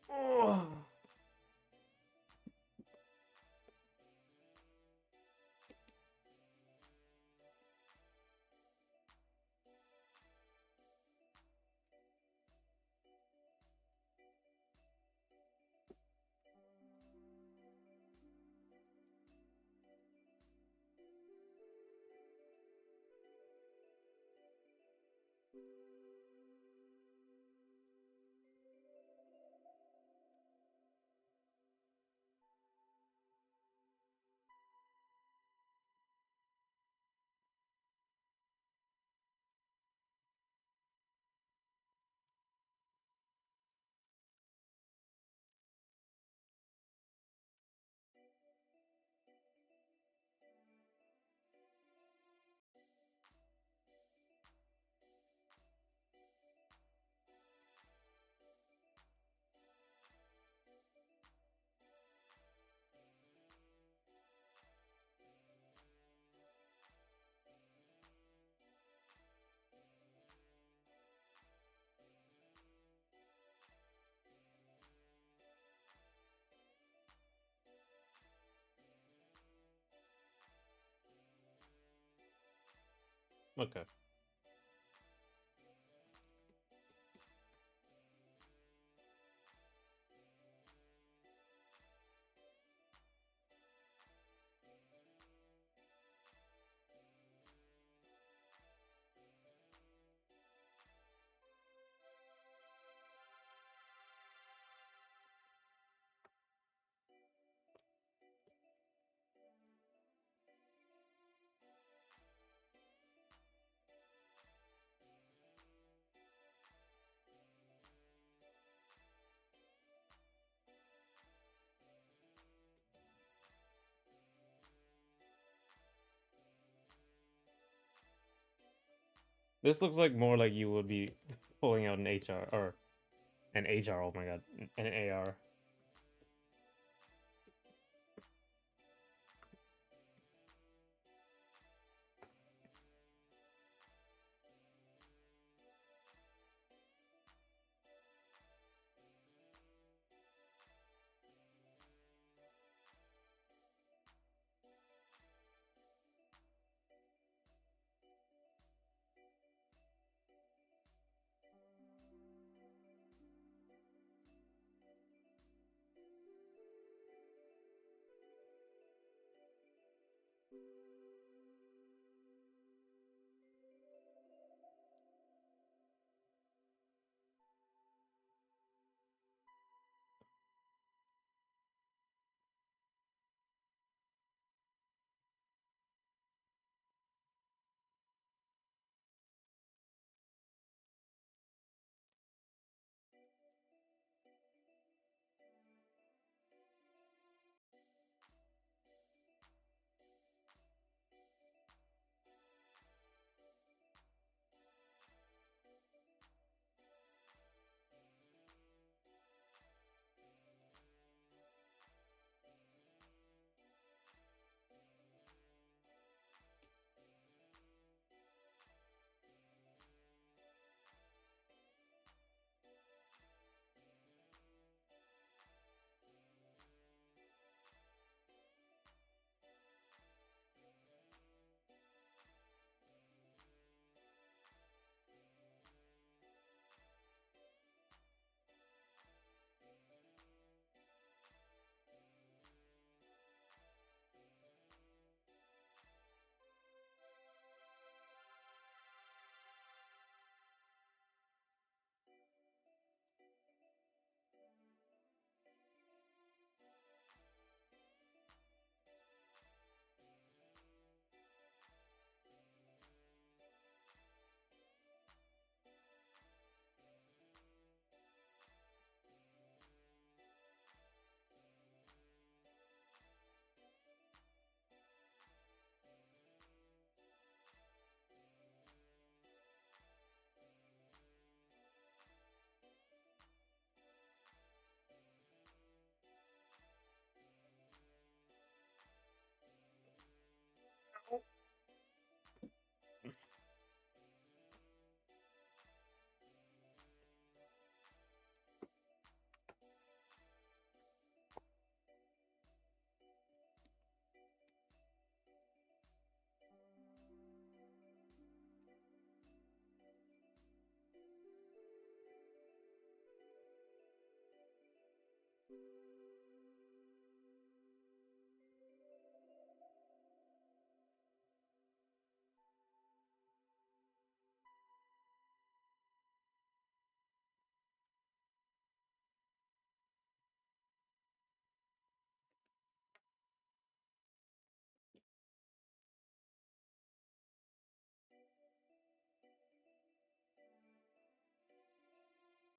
Oh. Okay. This looks like more like you would be pulling out an HR or an HR. Oh my god, an AR.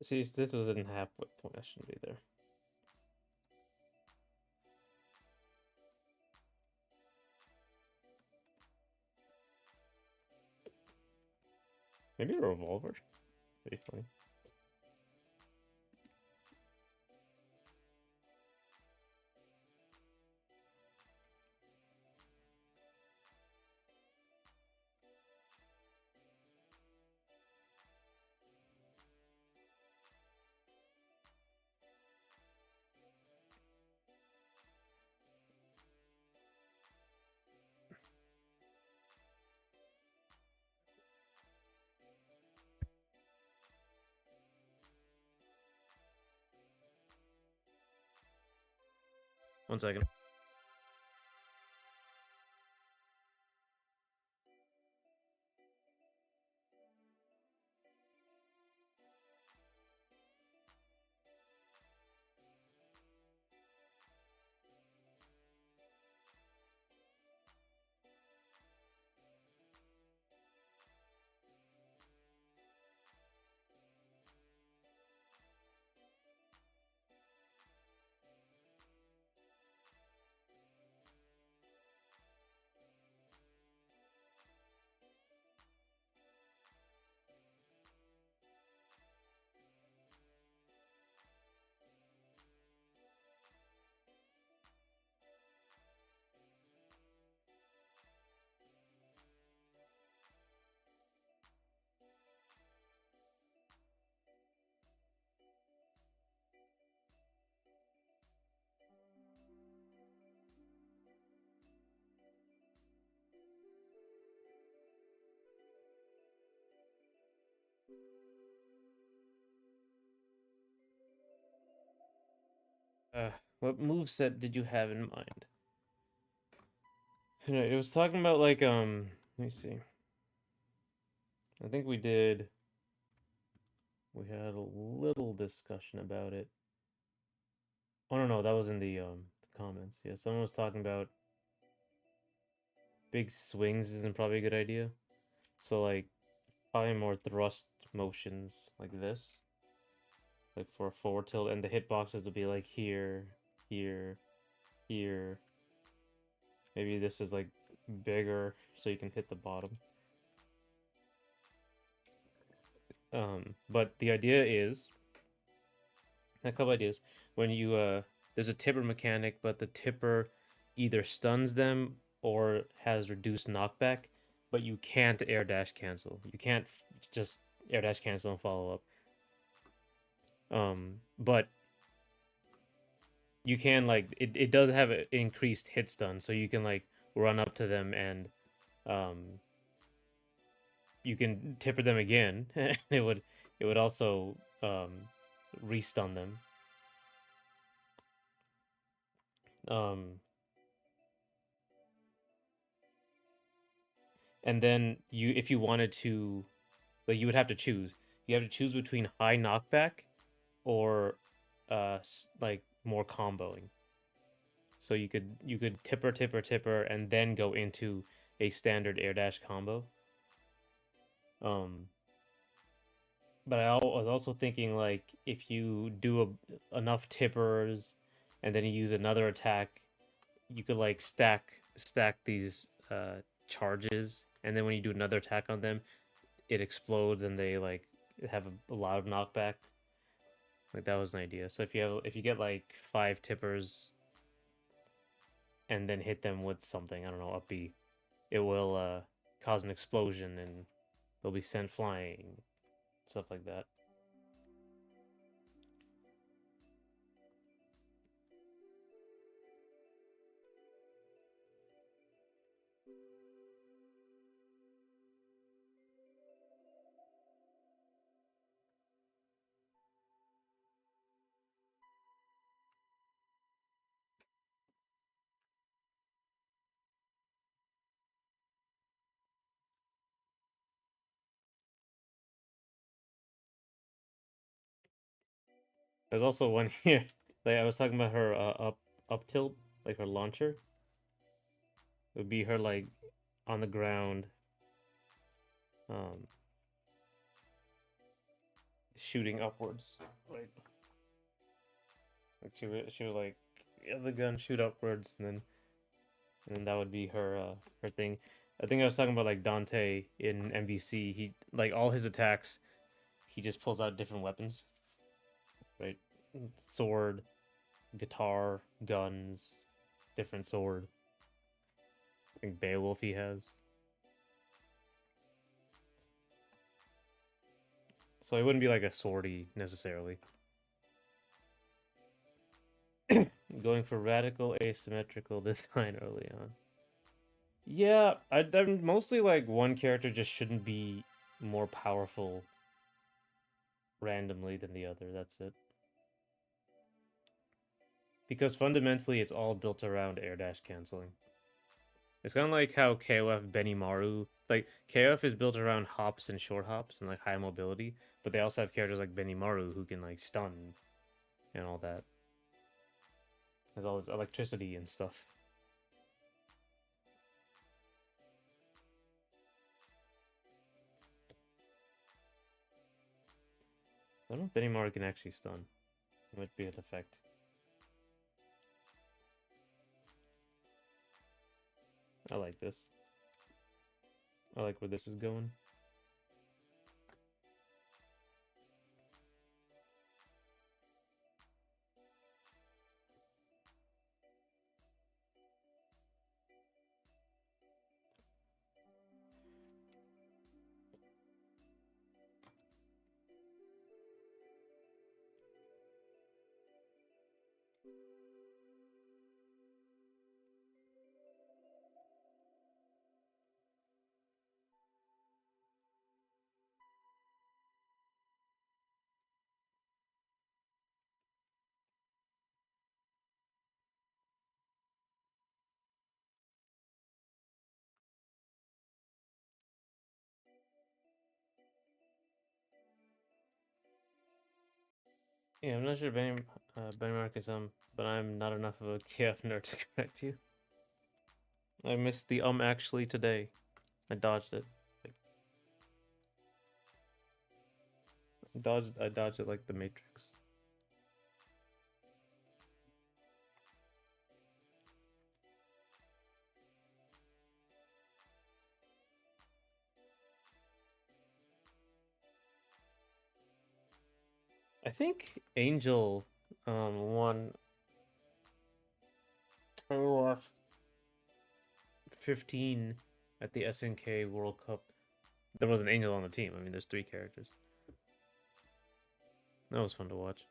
See, this was in halfway point. I shouldn't be there. Maybe a revolver. Pretty funny. One second. what moveset did you have in mind? It was talking about like let me see. I think we had a little discussion about it. Oh no, that was in the comments. Yeah, someone was talking about big swings isn't probably a good idea. So like probably more thrust motions like this. Like for a forward tilt, and the hitboxes would be like here, here, here. Maybe this is like bigger so you can hit the bottom. But the idea is a couple ideas. When you there's a tipper mechanic, but the tipper either stuns them or has reduced knockback, but you can't air dash cancel. You can't just air dash cancel and follow up. But you can like it does have an increased hit stun, so you can like run up to them and you can tipper them again. it would also restun them. And then if you wanted to, like, you would have to choose. You have to choose between high knockback or like more comboing. So you could tipper and then go into a standard air dash combo. Um, but I was also thinking like if you do enough tippers and then you use another attack, you could like stack these charges, and then when you do another attack on them, it explodes and they like have a lot of knockback. Like that was an idea. So if you get like 5 tippers and then hit them with something, I don't know, up B, it will cause an explosion and they'll be sent flying, stuff like that. There's also one here. Like I was talking about her up tilt, like her launcher. It would be her like on the ground, um, shooting upwards. Right. Like she would like have the gun shoot upwards, and then that would be her thing. I think I was talking about like Dante in MVC. He like all his attacks, he just pulls out different weapons, right? Sword, guitar, guns, different sword. I think Beowulf he has. So it wouldn't be like a swordy necessarily. Going for radical asymmetrical design early on. Yeah, I'm mostly like one character just shouldn't be more powerful randomly than the other. That's it. Because fundamentally, it's all built around air dash canceling. It's kind of like how KOF Benimaru, like KOF is built around hops and short hops and like high mobility, but they also have characters like Benimaru who can like stun and all that. There's all this electricity and stuff. I don't know if Benimaru can actually stun. It might be an effect. I like this. I like where this is going. Yeah, I'm not sure Benchmark is but I'm not enough of a KF nerd to correct you. I missed the actually today. I dodged it. Like, I dodged it like the Matrix. I think Angel won 15 at the SNK World Cup. There was an Angel on the team. I mean, there's 3 characters. That was fun to watch.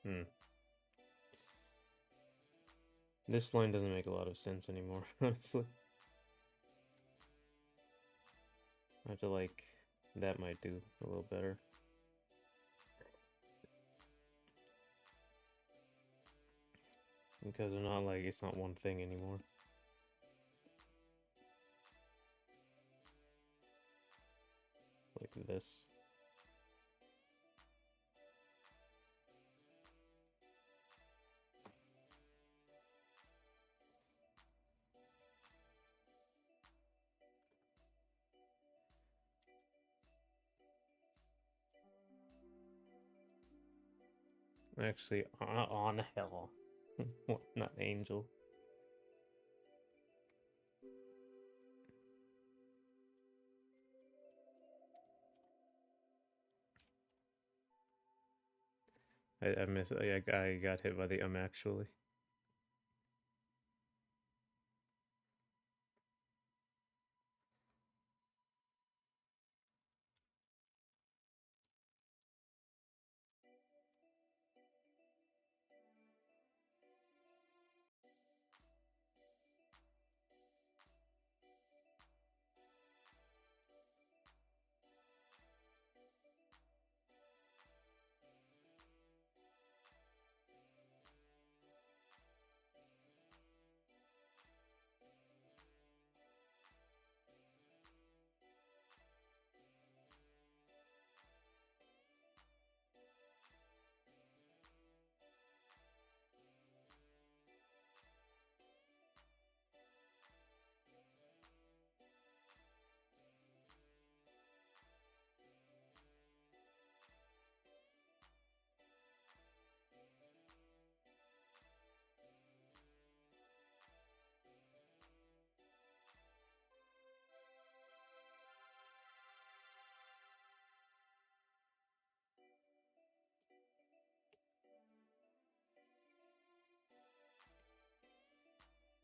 Hmm. This line doesn't make a lot of sense anymore, honestly. I feel like that might do a little better. Because they're not like, it's not one thing anymore. Like this. Actually, on hell. Not Angel. I miss. I got hit by the actually.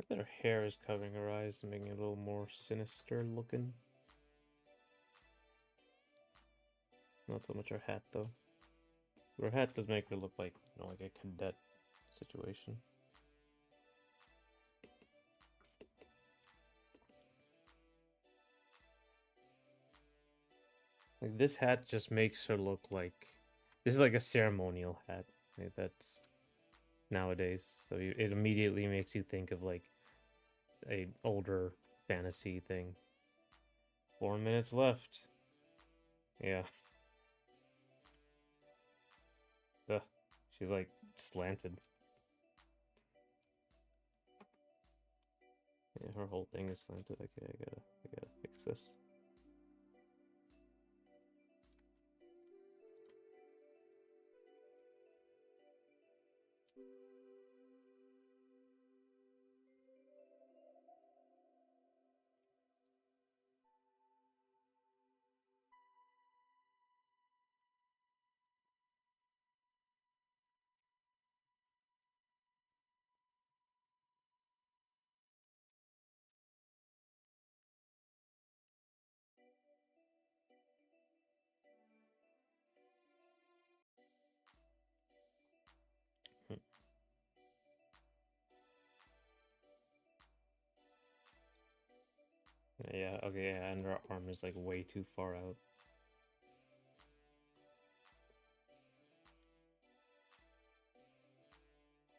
Her hair is covering her eyes, making it a little more sinister looking. Not so much her hat though. Her hat does make her look like, like a cadet situation. Like this hat just makes her look like this is like a ceremonial hat. Like that's nowadays. So it immediately makes you think of like a older fantasy thing. 4 minutes left. Yeah. Ugh. She's like slanted. Yeah, her whole thing is slanted. Okay, I gotta fix this. Yeah, okay, yeah, and her arm is like way too far out.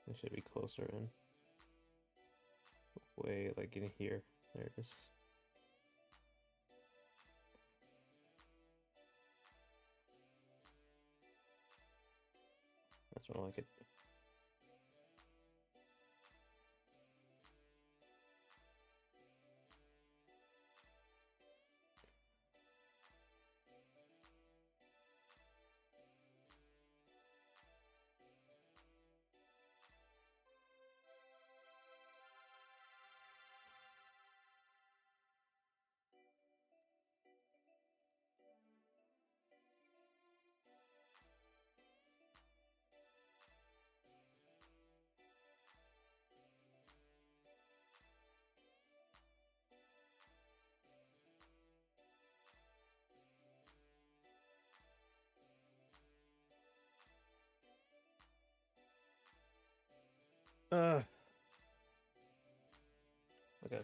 It should be closer in. Way like in here. There it is. That's more like it. Uh, okay.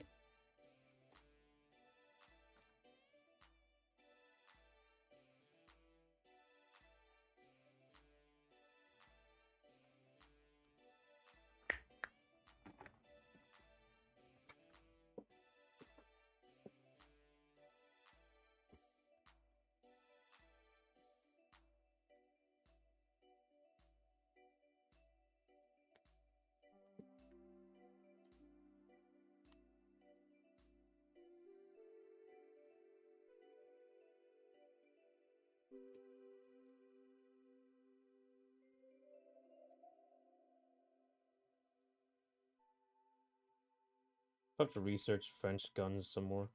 I have to research French guns some more.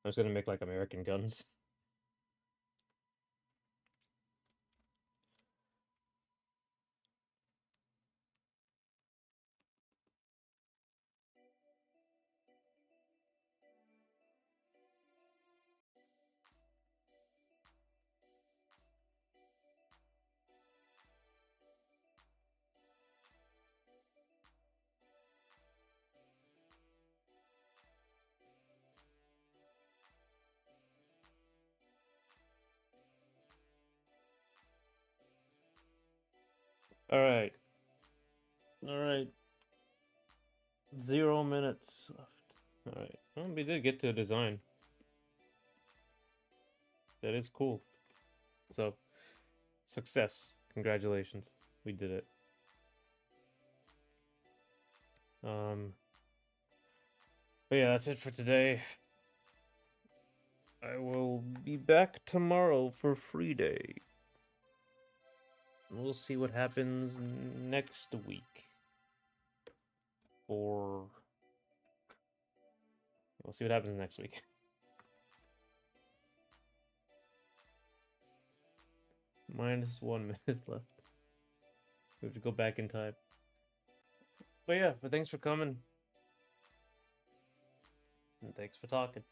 I was gonna make like American guns. Alright. Alright. 0 minutes left. Alright. Well, we did get to a design. That is cool. So, success. Congratulations. We did it. But yeah, that's it for today. I will be back tomorrow for free day. We'll see what happens next week. Or we'll see what happens next week. Minus 1 minute left. We have to go back in time. But yeah, but thanks for coming. And thanks for talking.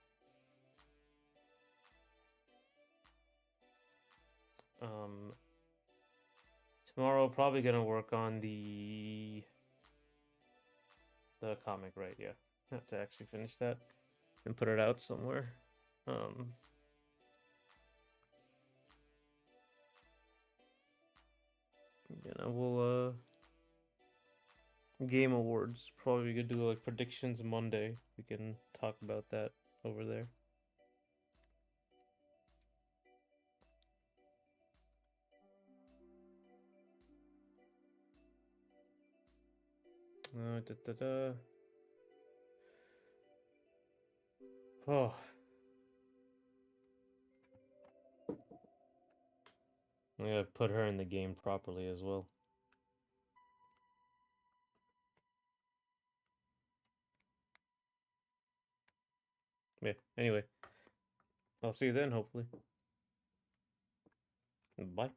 Tomorrow probably gonna work on the comic, right? Yeah. Have to actually finish that and put it out somewhere. We'll Game Awards. Probably gonna do like predictions Monday. We can talk about that over there. Da, da, da. Oh. I gotta put her in the game properly as well. Yeah, anyway. I'll see you then, hopefully. Bye.